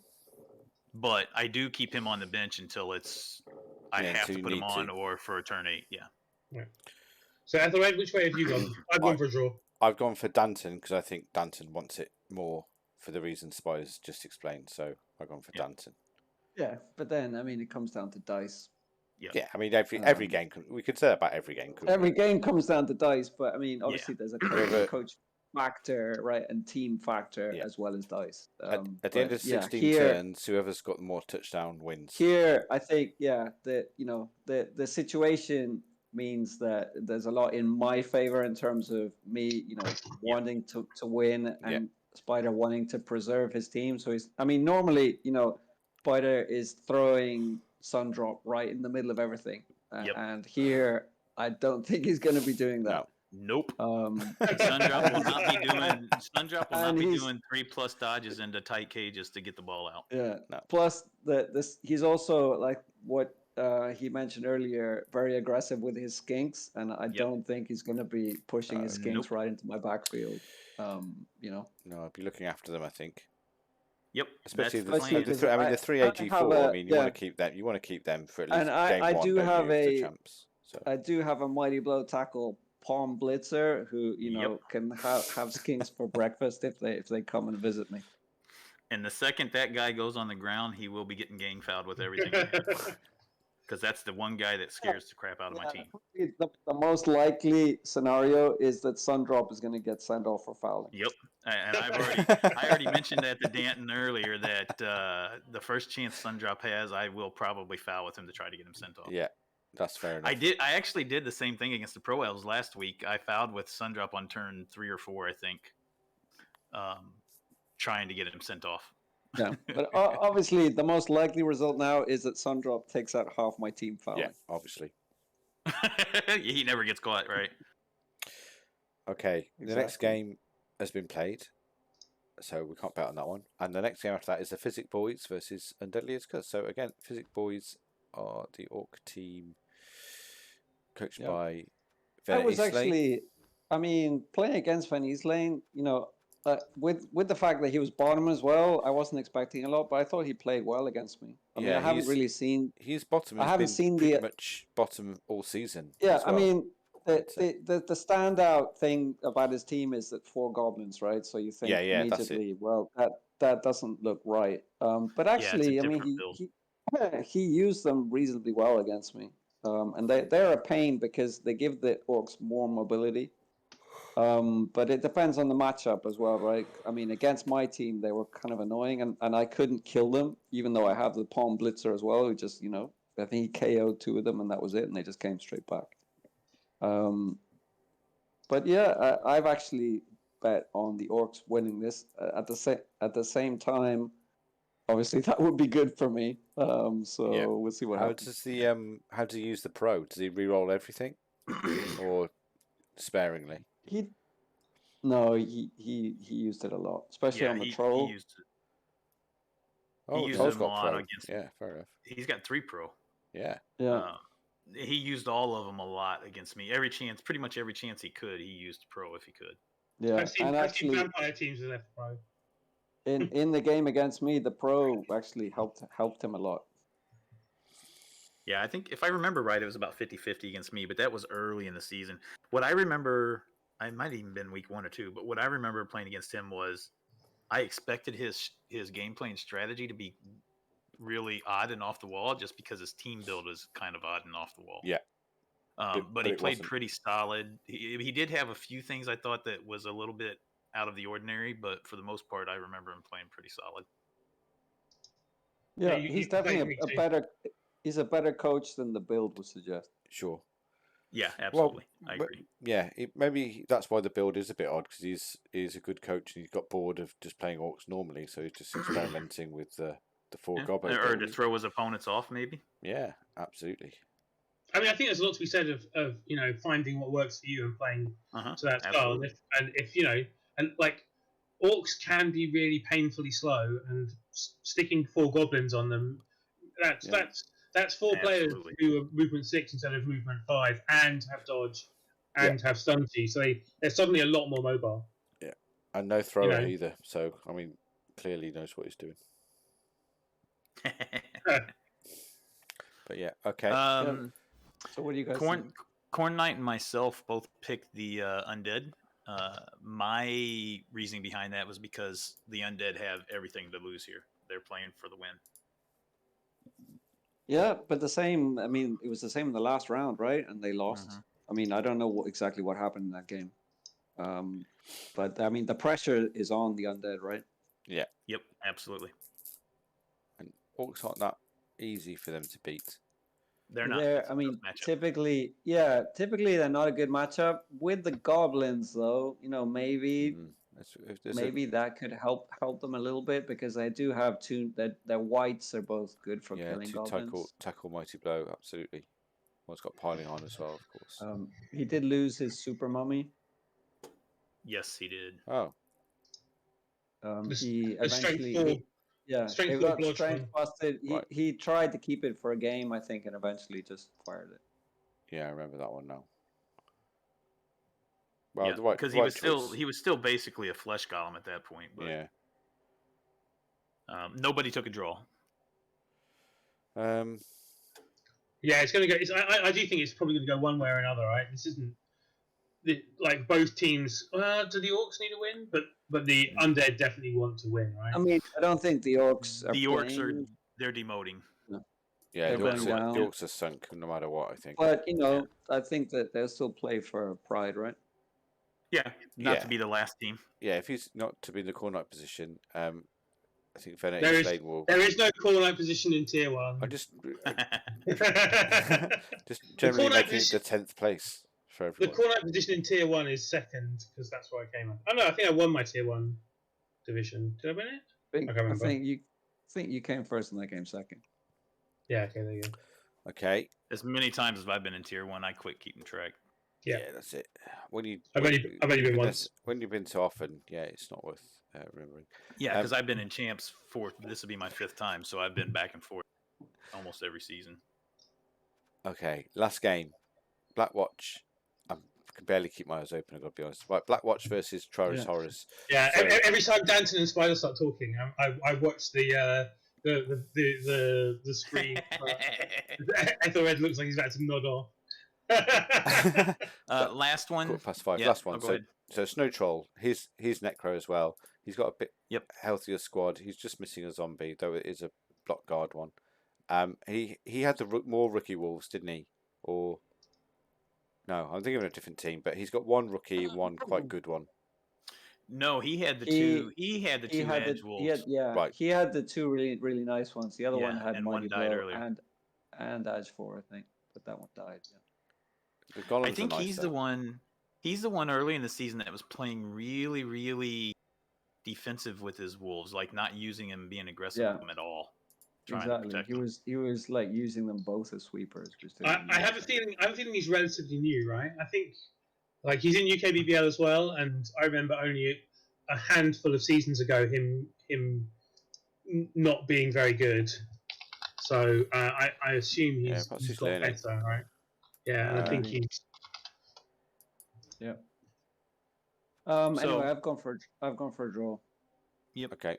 But I do keep him on the bench until I have to put him on or for a turn 8. Yeah. So Ethelred, which way have you gone? I've gone for a draw. I've gone for Danton because I think Danton wants it more for the reasons Spider's just explained. So I've gone for Danton. Yeah, but then it comes down to dice. Yeah, I mean every game we could say that about every game. Every game comes down to dice, but obviously there's a coach factor, right, and team factor as well as dice. At the end of 16 turns, whoever's got more touchdown wins. Here, I think the situation means that there's a lot in my favor in terms of me, wanting to win and Spider wanting to preserve his team. So normally, Spider is throwing Sundrop right in the middle of everything, and here I don't think he's going to be doing that. No. Nope. Sundrop will not be doing 3+ dodges into tight cages to get the ball out. Yeah. No. Plus, he's also like what he mentioned earlier, very aggressive with his skinks, and I don't think he's going to be pushing his skinks right into my backfield. No, I'd be looking after them, I think. Yep. Especially the 3 AG4. You want to keep them. You want to keep them for at least and game one. I do have the champs, so. I do have a mighty blow tackle palm blitzer who can have skinks for breakfast if they come and visit me. And the second that guy goes on the ground, he will be getting gang fouled with everything. Because that's the one guy that scares the crap out of my team. The most likely scenario is that Sundrop is going to get sent off for fouling. Yep, and I already mentioned that to Danton earlier that the first chance Sundrop has, I will probably foul with him to try to get him sent off. Yeah, that's fair enough. I actually did the same thing against the Pro Elves last week. I fouled with Sundrop on turn 3 or 4, I think, trying to get him sent off. Yeah, but obviously the most likely result now is that Sundrop takes out half my team fouling. Yeah, obviously. He never gets caught, right? Okay, the next game has been played, so we can't bet on that one. And the next game after that is the Physic Boys versus Undeadly as Cuss. So again, Physic Boys are the Orc team coached by Van I was Eastlane. actually, playing against Van Eastlane, with the fact that he was bottom as well, I wasn't expecting a lot, but I thought he played well against me. I haven't really seen. He's bottom. I haven't seen pretty much bottom all season. Yeah, well. The standout thing about his team is that 4 goblins, right? So you think immediately, well, that doesn't look right. But actually, he used them reasonably well against me, and they're a pain because they give the orcs more mobility. But it depends on the matchup as well, right? Against my team, they were kind of annoying, and I couldn't kill them, even though I have the Palm Blitzer as well, who just, I think he KO'd 2 of them, and that was it, and they just came straight back. But yeah, I've actually bet on the Orcs winning this. At the same time, obviously that would be good for me. So Yeah. we'll see what How happens. does the how do you use the pro? Does he re-roll everything, or sparingly? He used it a lot, especially Yeah, on the he troll. used it. Oh, used Troll's them a got lot pro. against- Yeah, fair enough. He's got 3 pro. Yeah. Yeah, He used all of them a lot against me. Pretty much every chance he could, he used pro if he could. yeah. I've seen actually, vampire teams with F pro. in the game against me, the pro actually helped him a lot. Yeah, I think if I remember right, it was about 50-50 against me, but that was early in the season. What I remember, I might have even been week 1 or 2, but what I remember playing against him was I expected his game playing strategy to be really odd and off the wall just because his team build is kind of odd and off the wall. Yeah. But but he it played wasn't. pretty solid. He did have a few things I thought that was a little bit out of the ordinary, but for the most part, I remember him playing pretty solid. Yeah, you he's played definitely week a 2. better. He's a better coach than the build would suggest. Sure. Yeah, absolutely. I but- agree. Yeah, maybe that's why the build is a bit odd, because he's a good coach and he's got bored of just playing Orcs normally, so he's just experimenting with the 4 Yeah. gobbo Or to build. throw his opponents off, maybe. Yeah, absolutely. I mean, I think there's a lot to be said of finding what works for you and playing to that style. And if and like orcs can be really painfully slow, and sticking 4 goblins on them, that's 4 players Absolutely. who are movement 6 instead of movement 5 and have dodge and have stunty, so they're suddenly a lot more mobile. Yeah, and no thrower either. So I mean, clearly knows what he's doing. But yeah, okay. So what do you guys think? Khornight and myself both picked the undead. My reasoning behind that was because the undead have everything to lose here. They're playing for the win. Yeah, but the same. I mean, it was the same in the last round, right? And they lost. I mean, I don't know exactly what happened in that game. But I mean, the pressure is on the undead, right? Yeah. Yep, absolutely. And Orcs aren't that easy for them to beat. They're not. I mean, typically they're not a good matchup. With the goblins, though, maybe that could help them a little bit, because they do have 2. Their whites are both good for killing goblins. Tackle mighty blow, absolutely. One's got piling on as well, of course. He did lose his super mummy. Yes, he did. Oh. He eventually. It got strength busted. He tried to keep it for a game, I think, and eventually just fired it. Yeah, I remember that one now. Well, yeah, because he was still basically a flesh golem at that point. But, yeah. Nobody took a draw. Yeah, it's going to go. I do think it's probably going to go one way or another, right? This isn't like both teams. Do the Orcs need to win? But the undead definitely want to win, right? I mean, I don't think the Orcs are. They're demoting. Yeah, the Orcs are sunk no matter what, I think. But I think that they'll still play for pride, right? Yeah, not to be the last team. Yeah, if he's not to be in the Khornight position, I think Venator Slade will. There is no Khornight position in tier 1. I just generally making it the 10th place for everyone. The Khornight position in tier 1 is second, because that's where I came in. Oh no, I think I won my tier 1 division. Did I win it? I can't remember. I think you came first and I came second. Yeah, okay, there you go. Okay. As many times as I've been in tier 1, I quit keeping track. Yeah, that's it. I've only been once. When you've been so often, it's not worth remembering. Yeah, because I've been in champs this will be my 5th time, so I've been back and forth almost every season. Okay, last game, Blackwatch. I can barely keep my eyes open. I've got to be honest. Right, Blackwatch versus Troris Horrors. Yeah, so, every time Danton and Spider start talking, I watch the screen. Ethelred looks like he's about to nod off. Last one. 5:15. Yeah, last one. So Snow Troll, he's Necro as well. He's got a bit healthier squad. He's just missing a zombie, though it is a block guard one. He had more rookie wolves, didn't he? Or no, I'm thinking of a different team. But he's got 1 rookie, 1 quite good one. No, he had the 2. He had the 2 edge wolves. Right. He had the 2 really really nice ones. The other one had and Mighty one died Blow earlier. and Edge 4, I think, but that one died. I think he's the one. He's the one early in the season that was playing really, really defensive with his wolves, like not using him, being aggressive with them at all, trying to Exactly. protect He them. was like using them both as sweepers. Which I have a feeling he's relatively new, right? I think like he's in UKBBL as well, and I remember only a handful of seasons ago him not being very good. So I assume he's perhaps he's got learning. better, right? Yeah, and I think Maybe. he's Yeah. So- Anyway, I've gone for a draw. Yep. Okay.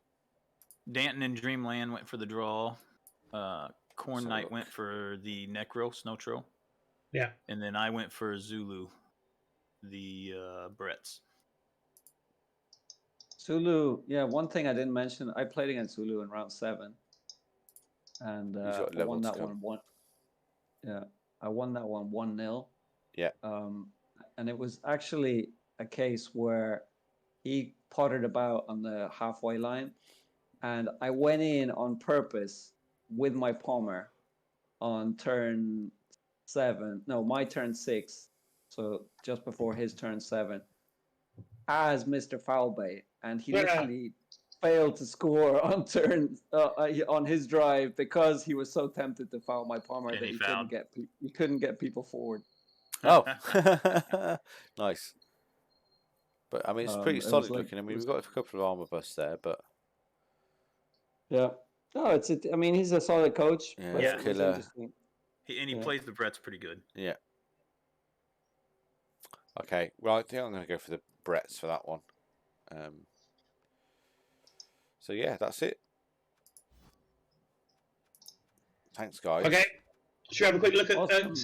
Danton and Dreamland went for the draw. Khornight look. went for the Necro, Snow Troll. yeah. And then I went for Zulu, the Bretts. Zulu, yeah. One thing I didn't mention, I played against Zulu in round 7, and He's got I level won to that come. one. Yeah, I won that one 1-0. Yeah. And it was actually a case where he potted about on the halfway line, and I went in on purpose with my Palmer on turn 7. No, my turn 6. So just before his turn 7, as Mr. Foulbait, and he literally failed to score on turn on his drive because he was so tempted to foul my Palmer And that he he fouled. couldn't get people forward. Oh, nice. But I mean, it's pretty It was solid like- looking. I it mean, was- we've got a couple of armor busts there, but Yeah. No, I mean, he's a solid coach. Yeah, but it's it was killer. interesting. And he Yeah. plays the Bretts pretty good. yeah. Okay, well, I think I'm going to go for the Bretts for that one. So yeah, that's it. Thanks, guys. Okay. Should we have a quick look at Awesome.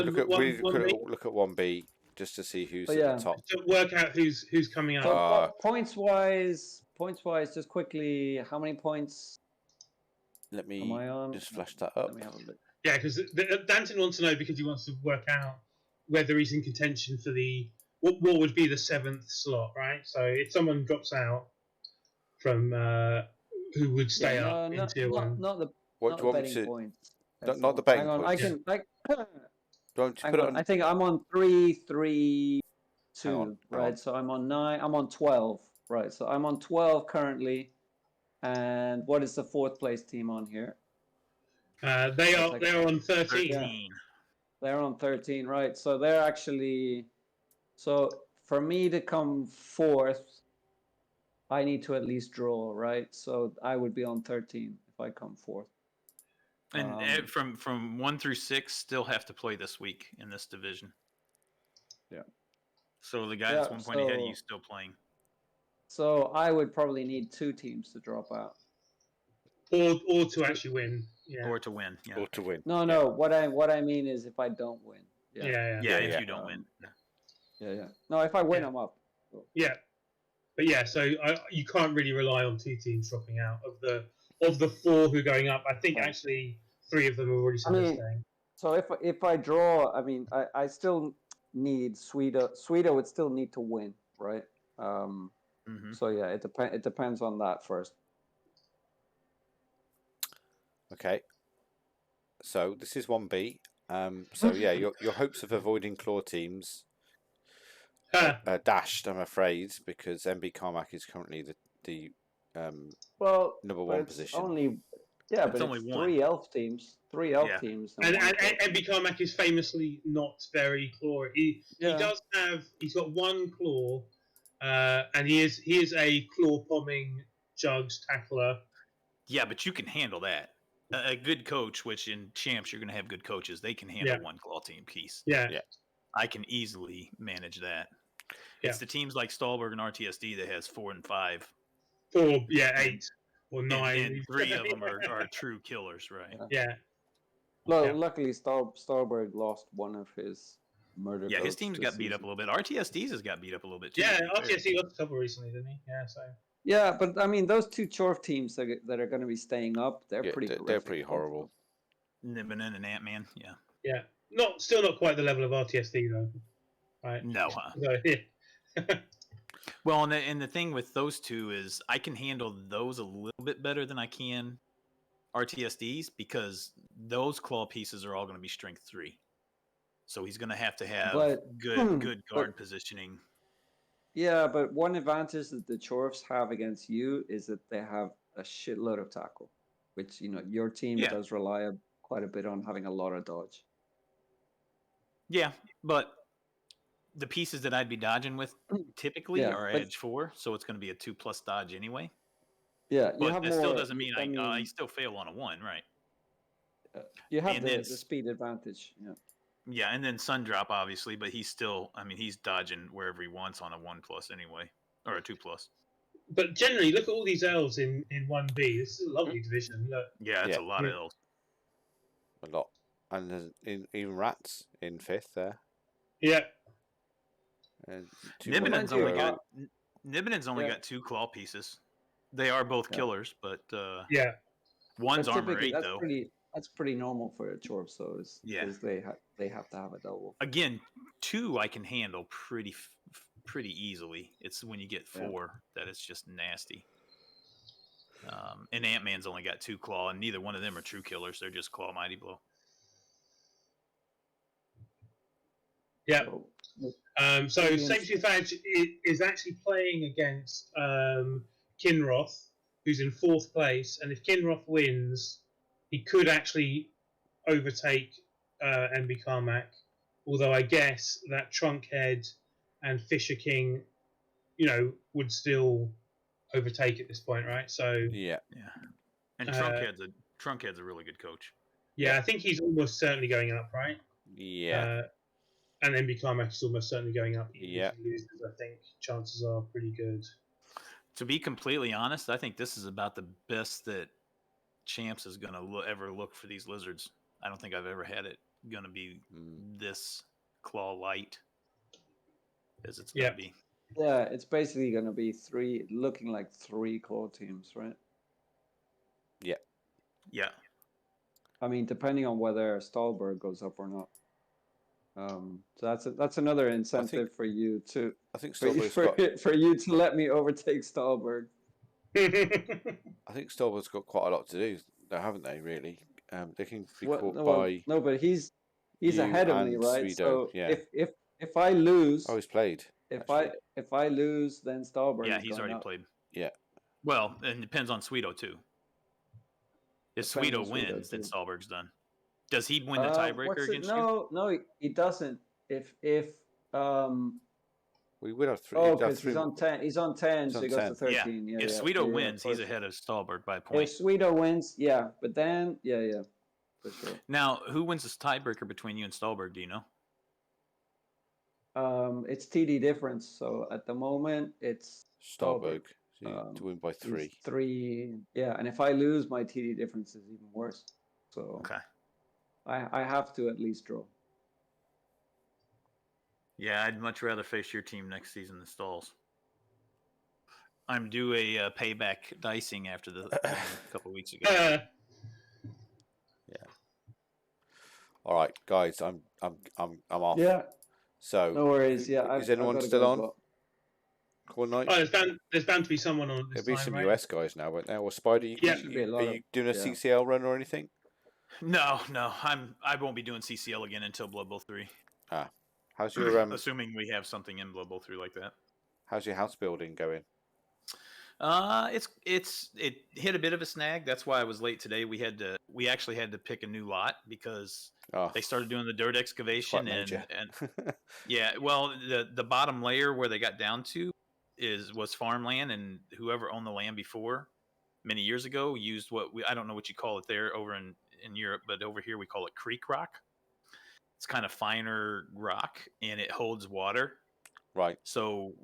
Look at one, one B? look at 1B just to see who's Oh, at yeah. the top. to work out who's coming So up? points wise, just quickly, how many points Let am me I on? just flash that up. Let me have a look. Yeah, because Danton wants to know because he wants to work out whether he's in contention for the what would be the 7th slot, right? So if someone drops out from who would stay up in tier 1? Not the What not do the you want me betting to? points. Not the Excellent. betting Hang on, points. I can. Do you want me to Hang put it on. on? I think I'm on 3-3-2. Hang on. Right, so I'm on 9. I'm on 12. Right, so I'm on 12 currently. And what is the 4th place team on here? They're on 13. 13. They're on 13, right? So they're actually. So for me to come 4th, I need to at least draw, right? So I would be on 13 if I come 4th. And from 1 through 6 still have to play this week in this division. Yeah. So the guy that's 1 point ahead of you is still playing. So I would probably need 2 teams to drop out. Or to actually win. Yeah. Or to win. Yeah. Or to win. No. What I mean is if I don't win. Yeah. Yeah, if you don't win. Yeah. No, if I win, Yeah. I'm up. Yeah. But yeah, so you can't really rely on 2 teams dropping out of the 4 who are going up. I think actually 3 of them have already said they're staying. So if I draw, I mean, I still need Sweden. Sweden would still need to win, right? So yeah, it depends on that first. Okay. So this is 1B. So yeah, your hopes of avoiding claw teams are dashed, I'm afraid, because MB Carmack is currently the number 1 position. But It's only it's one. 3 elf teams. 3 elf teams. And one claw team. MB Carmack is famously not very claw. He's got 1 claw, and he is a claw bombing jugs tackler. Yeah, but you can handle that. A good coach, which in champs you're going to have good coaches, they can handle 1 claw team piece. Yeah. I can easily manage that. It's the teams like Stahlberg and RTSD that has 4 and 5. 4, 8 or 9. And 3 of them are true killers, right? Yeah. Luckily, Stahlberg lost one of his murder. Yeah, his team's got beat up a little bit. RTSD's has got beat up a little bit too. Yeah, RTSD lost a couple recently, didn't he? Yeah, so. Yeah, but I mean, those 2 Chorf teams that are going to be staying up, they're pretty. They're pretty horrible. Nibbin and Ant-Man, yeah. Yeah, still not quite the level of RTSD though. Right? No. So, yeah. Well, and the thing with those 2 is I can handle those a little bit better than I can RTSDs because those claw pieces are all going to be strength 3. So he's going to have But good but guard positioning. yeah, but one advantage that the Chorfs have against you is that they have a shitload of tackle, which your team Yeah. does rely quite a bit on having a lot of dodge. Yeah, but the pieces that I'd be dodging with typically Yeah, are but edge 4, so it's going to be a 2+ dodge anyway. yeah, you But have that still more. doesn't mean I still fail on a 1, right? You have And then the speed advantage. Yeah. yeah, and then Sundrop obviously, but he's still, I mean, he's dodging wherever he wants on a 1+ anyway, or a 2+. But generally, look at all these elves in 1B. This is a lovely division. Look. Yeah, it's Yeah. a lot of elves. A lot. And there's even rats in 5th there. Yeah. And Nibinen's only Yeah. got 2 claw pieces. They are both killers, but Yeah. one's But armor typically 8 though. that's pretty normal for a Chorf, so Yeah. because they have to have a double. Again, 2 I can handle pretty easily. It's when you get 4 that it's just nasty. And Ant-Man's only got 2 claw, and neither one of them are true killers. They're just claw mighty blow. Yeah. So Sanctuary Fadge is actually playing against Kinroth, who's in 4th place, and if Kinroth wins, he could actually overtake MB Carmack. Although I guess that Trunkhead and Fisher King, would still overtake at this point, right? So yeah. And Trunkhead's a really good coach. Yeah, I think he's almost certainly going up, right? Yeah. And MB Carmack is almost certainly going up. Even Yeah. if he loses, I think chances are pretty good. To be completely honest, I think this is about the best that Champs is going to ever look for these lizards. I don't think I've ever had it going to be this claw light as it's going to be. Yeah, it's basically going to be looking like 3 claw teams, right? Yeah. Yeah. I mean, depending on whether Stahlberg goes up or not. So that's another incentive for you to. I think for you to let me overtake Stahlberg. I think Stahlberg's got quite a lot to do, haven't they? Really, they can be caught by. No, but he's ahead of me, right? Swedo, so yeah. if I lose, he's played. If I lose, then Stahlberg. Yeah, he's already played. Yeah. Well, it depends on Swedo too. If Swedo wins, then Stahlberg's done. Does he win the tiebreaker against you? No, he doesn't. If we would have 3. Oh, because he's on 10. He's on 10, so he goes to 13. Yeah. If Swedo wins, he's ahead of Stahlberg by a point. If Swedo wins, yeah. But then, for sure. Now, who wins this tiebreaker between you and Stahlberg? Do you know? It's TD difference. So at the moment, it's Stahlberg to win by 3. 3, yeah. And if I lose, my TD difference is even worse. So okay, I have to at least draw. Yeah, I'd much rather face your team next season than Stahl's. I'm due a payback dicing after the a couple of weeks ago. Yeah. All right, guys, I'm off. Yeah. So no worries. Yeah. Is anyone still on? Khornight? Oh, there's bound to be someone on. There'll be some US guys now, won't there? Or Spider, are you doing a CCL run or anything? No. I won't be doing CCL again until Blood Bowl 3. Ah, how's your assuming we have something in Blood Bowl 3 like that. How's your house building going? It hit a bit of a snag. That's why I was late today. We actually had to pick a new lot because they started doing the dirt excavation and yeah. Well, the bottom layer where they got down to was farmland, and whoever owned the land before many years ago used I don't know what you call it there over in Europe, but over here we call it creek rock. It's kind of finer rock and it holds water. Right. So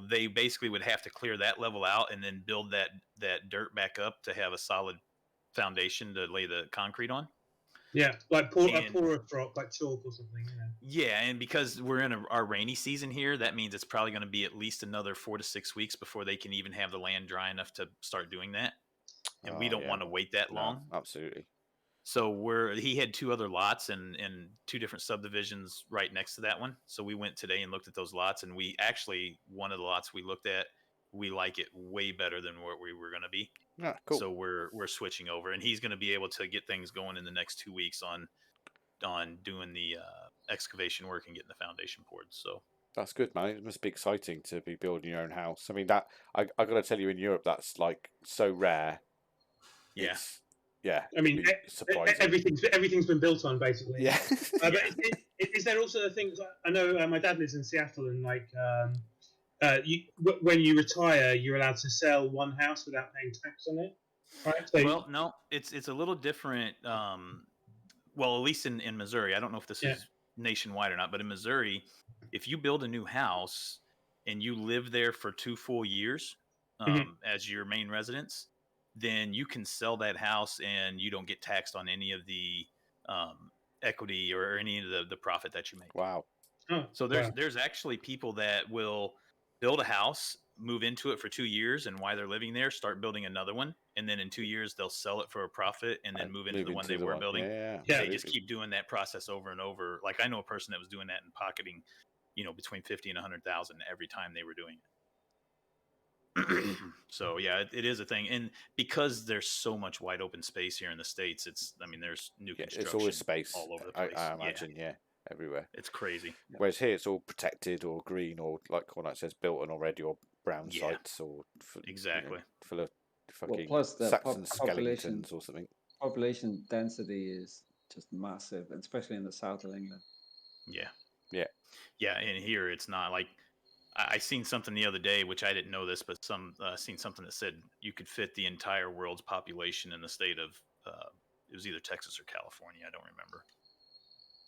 they basically would have to clear that level out and then build that dirt back up to have a solid foundation to lay the concrete on. Yeah, like a porous rock, like chalk or something. Yeah, and because we're in our rainy season here, that means it's probably going to be at least another 4 to 6 weeks before they can even have the land dry enough to start doing that. And we don't want to wait that long. Absolutely. So he had 2 other lots and 2 different subdivisions right next to that one. So we went today and looked at those lots, and we actually, one of the lots we looked at, we like it way better than where we were going to be. Yeah, cool. So we're switching over, and he's going to be able to get things going in the next 2 weeks on doing the excavation work and getting the foundation poured. So That's good, man. It must be exciting to be building your own house. I mean, that I got to tell you, in Europe, that's like so rare. yeah. I mean, surprising. everything's been built on basically. Yeah. But is there also a thing? I know my dad lives in Seattle, and like when you retire, you're allowed to sell one house without paying tax on it, right? So, Well, no, it's a little different. Well, at least in Missouri, I don't know if this is nationwide or not, but in Missouri, if you build a new house and you live there for 2 full years as your main residence, then you can sell that house and you don't get taxed on any of the equity or any of the profit that you make. Wow. So there's actually people that will build a house, move into it for 2 years, and while they're living there, start building another one, and then in 2 years they'll sell it for a profit, and then move into the one they were building. Yeah. They just keep doing that process over and over. Like I know a person that was doing that and pocketing, between 50 and 100,000 every time they were doing it. So yeah, it is a thing, and because there's so much wide open space here in the States, there's new construction. It's always space all over the place. I imagine, everywhere. It's crazy. Whereas here, it's all protected or green or, like Khornight says, built on already, or brown sites or exactly full of fucking plus the Saxon skeletons or something. Population density is just massive, especially in the south of England. Yeah, and here it's not like. I seen something the other day, which I didn't know this, but seen something that said you could fit the entire world's population in the state of it was either Texas or California. I don't remember.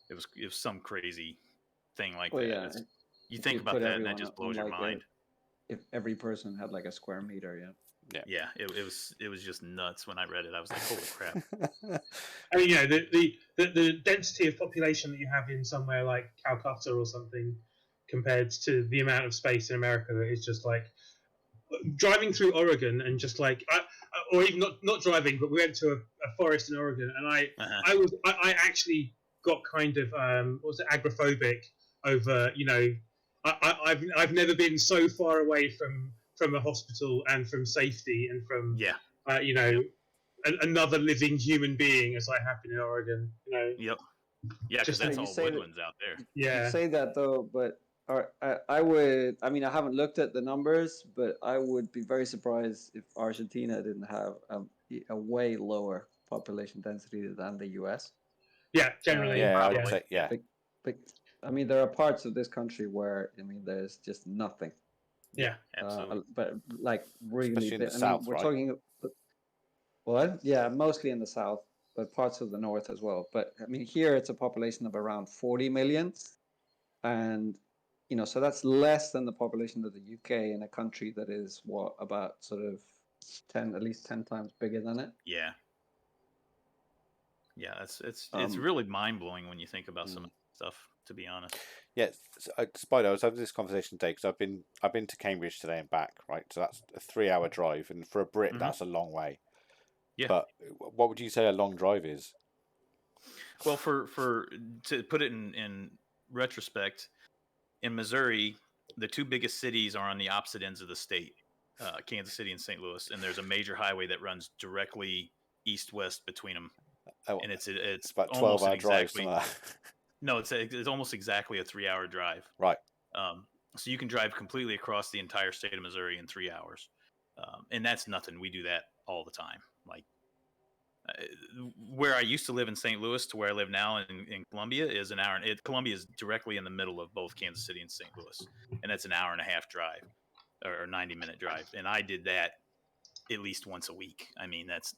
It was some crazy thing like that. Yeah. You think about that, and that just blows your mind. If every person had like a square meter, Yeah, it was just nuts when I read it. I was like, holy crap. I mean, the density of population that you have in somewhere like Calcutta or something, compared to the amount of space in America, that is just like driving through Oregon and just like, or even not driving, but we went to a forest in Oregon, and I actually got kind of agoraphobic over, I've never been so far away from a hospital and from safety and from another living human being as I have been in Oregon. Yep. Yeah, because that's all woodlands out there. Yeah. You say that though, but I haven't looked at the numbers, but I would be very surprised if Argentina didn't have a way lower population density than the US. Yeah, generally. I would say, But there are parts of this country where there's just nothing. Yeah, absolutely. But like really, especially in the south, we're right? talking. What? Yeah, mostly in the south, but parts of the north as well. But here it's a population of around 40 million, and so that's less than the population of the UK, in a country that is about sort of at least 10 times bigger than it. Yeah. Yeah, it's really mind blowing when you think about some of the stuff, to be honest. Yeah, Spider, I was having this conversation today because I've been to Cambridge today and back, right? So that's a 3-hour drive, and for a Brit, that's a long way. Yeah. But what would you say a long drive is? Well, to put it in retrospect, in Missouri, the two biggest cities are on the opposite ends of the state, Kansas City and St. Louis, and there's a major highway that runs directly east-west between them. And it's about 12-hour drive. No, it's almost exactly a 3-hour drive. Right. So you can drive completely across the entire state of Missouri in 3 hours, and that's nothing. We do that all the time. Like where I used to live in St. Louis to where I live now in Columbia is an hour. Columbia is directly in the middle of both Kansas City and St. Louis, and that's an hour and a half drive, or 90-minute drive. And I did that at least once a week.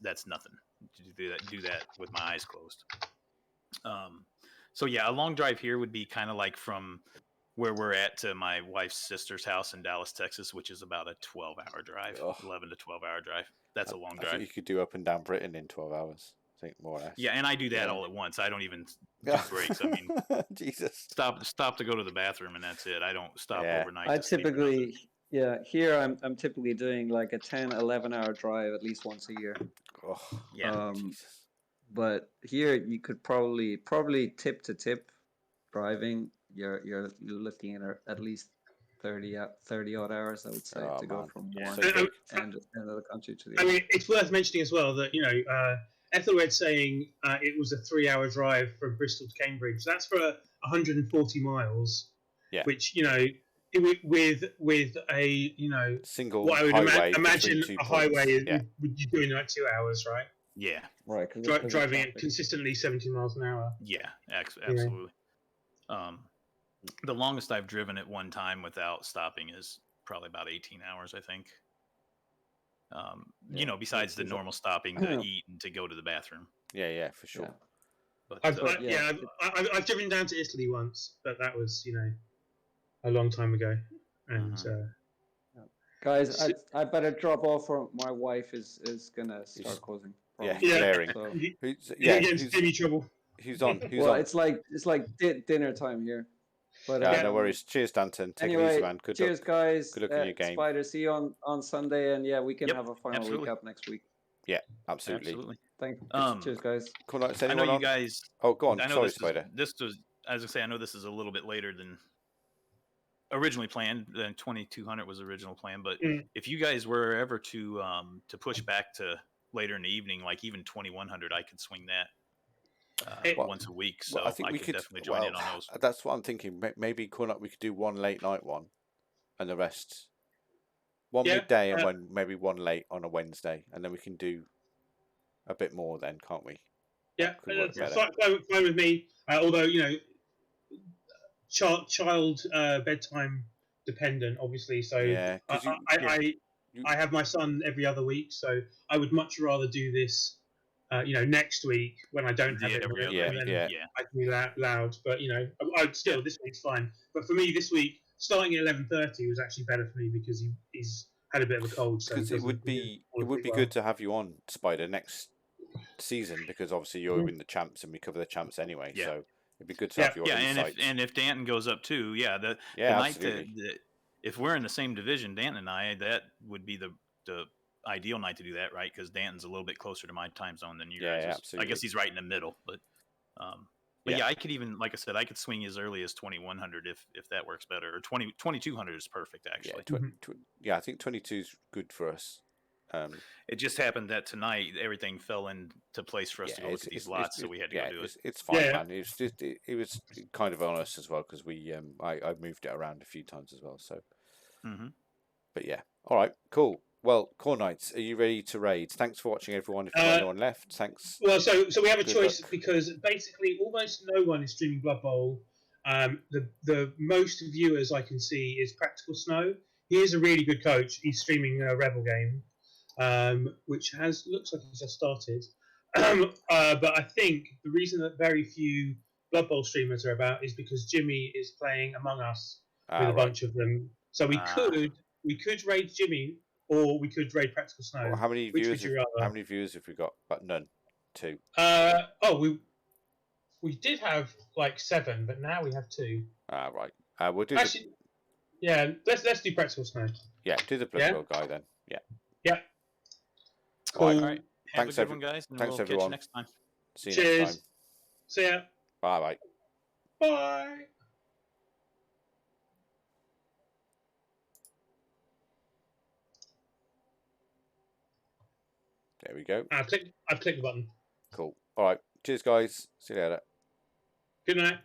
That's nothing to do that with my eyes closed. So yeah, a long drive here would be kind of like from where we're at to my wife's sister's house in Dallas, Texas, which is about a 12-hour drive, 11 to 12-hour drive. That's a long drive. I think you could do up and down Britain in 12 hours, I think, more or less. Yeah, and I do that all at once. I don't even do breaks. Jesus. Stop to go to the bathroom, and that's it. I don't stop overnight. I typically, here I'm typically doing like a 10, 11-hour drive at least once a year. Oh, yeah. Jesus. But here you could probably tip to tip driving. You're looking at least 30 odd hours, I would say, to go from one end of the country to the other. It's worth mentioning as well that Ethelred saying it was a 3-hour drive from Bristol to Cambridge. That's for 140 miles, Yeah. which, with a, Single what I would highway imagine between 2 a highway points. is, Yeah. would you doing like 2 hours, right? Yeah, Right, because Driving it consistently 70 miles an hour. yeah, absolutely. The longest I've driven at one time without stopping is probably about 18 hours, I think. Besides the normal stopping to eat and to go to the bathroom. Yeah, for sure. Yeah. I've driven down to Italy once, but that was, a long time ago. And Guys, I better drop off, or my wife is gonna start causing problems. Glaring. So, you're getting Jimmy trouble. Who's on? well, it's like dinner time here. But no worries. Cheers, Danton. Take it anyway, easy, man. Good cheers, luck. guys. Good luck in your game. Spider, see you on Sunday, and we can have a final absolutely. recap next week. Yeah, absolutely. Thanks. Cheers, guys. Khornight, I know you guys. Oh, go on. I know Sorry, this Spider. this was, as I say, I know this is a little bit later than originally planned. Than 2200 was original plan, but if you guys were ever to push back to later in the evening, like even 2100, I could swing that once a week. So I think we could definitely join in on those. That's what I'm thinking. Maybe Khornight, we could do one late night one, and the rest one midday and maybe one late on a Wednesday, and then we can do a bit more then, can't we? Yeah, fine with me. Although child bedtime dependent, obviously. So I have my son every other week, so I would much rather do this, next week when I don't have it. I can be loud, but this week's fine. But for me, this week starting at 11:30 was actually better for me because he's had a bit of a cold. So it would be good to have you on, Spider, next season, because obviously you're in the champs and we cover the champs anyway. So it'd be good to have your insights. And if Danton goes up too, the night if we're in the same division, Danton and I, that would be the ideal night to do that, right? Because Danton's a little bit closer to my time zone than you guys. Absolutely. I guess he's right in the middle, but I could even, like I said, I could swing as early as 2100 if that works better, or 2200 is perfect actually. I think 22 is good for us. It just happened that tonight everything fell into place for us to go look at these lots, so we had to go do it. It's fine, man. It was kind of on us as well because we I moved it around a few times as well. So, but yeah, all right, cool. Well, Khornight, are you ready to raid? Thanks for watching, everyone. If you've got no one left, thanks. Well, so we have a choice because basically almost no one is streaming Blood Bowl. The most viewers I can see is Practical Snow. He is a really good coach. He's streaming a Rebel game, which looks like he's just started. But I think the reason that very few Blood Bowl streamers are about is because Jimmy is playing Among Us with a bunch of them. So we could raid Jimmy, or we could raid Practical Snow. Well, how many viewers have we got? But none. 2. We did have like 7, but now we have 2. Right. We'll do let's do Practical Snow. Yeah, do the Blood Bowl guy then. Yeah. Yeah. Cool. All right. Thanks, everyone, guys. And thanks, we'll everyone. Catch you next time. See you next time. See ya. Bye. Bye. There we go. I've clicked the button. Cool. All right. Cheers, guys. See you later. Good night.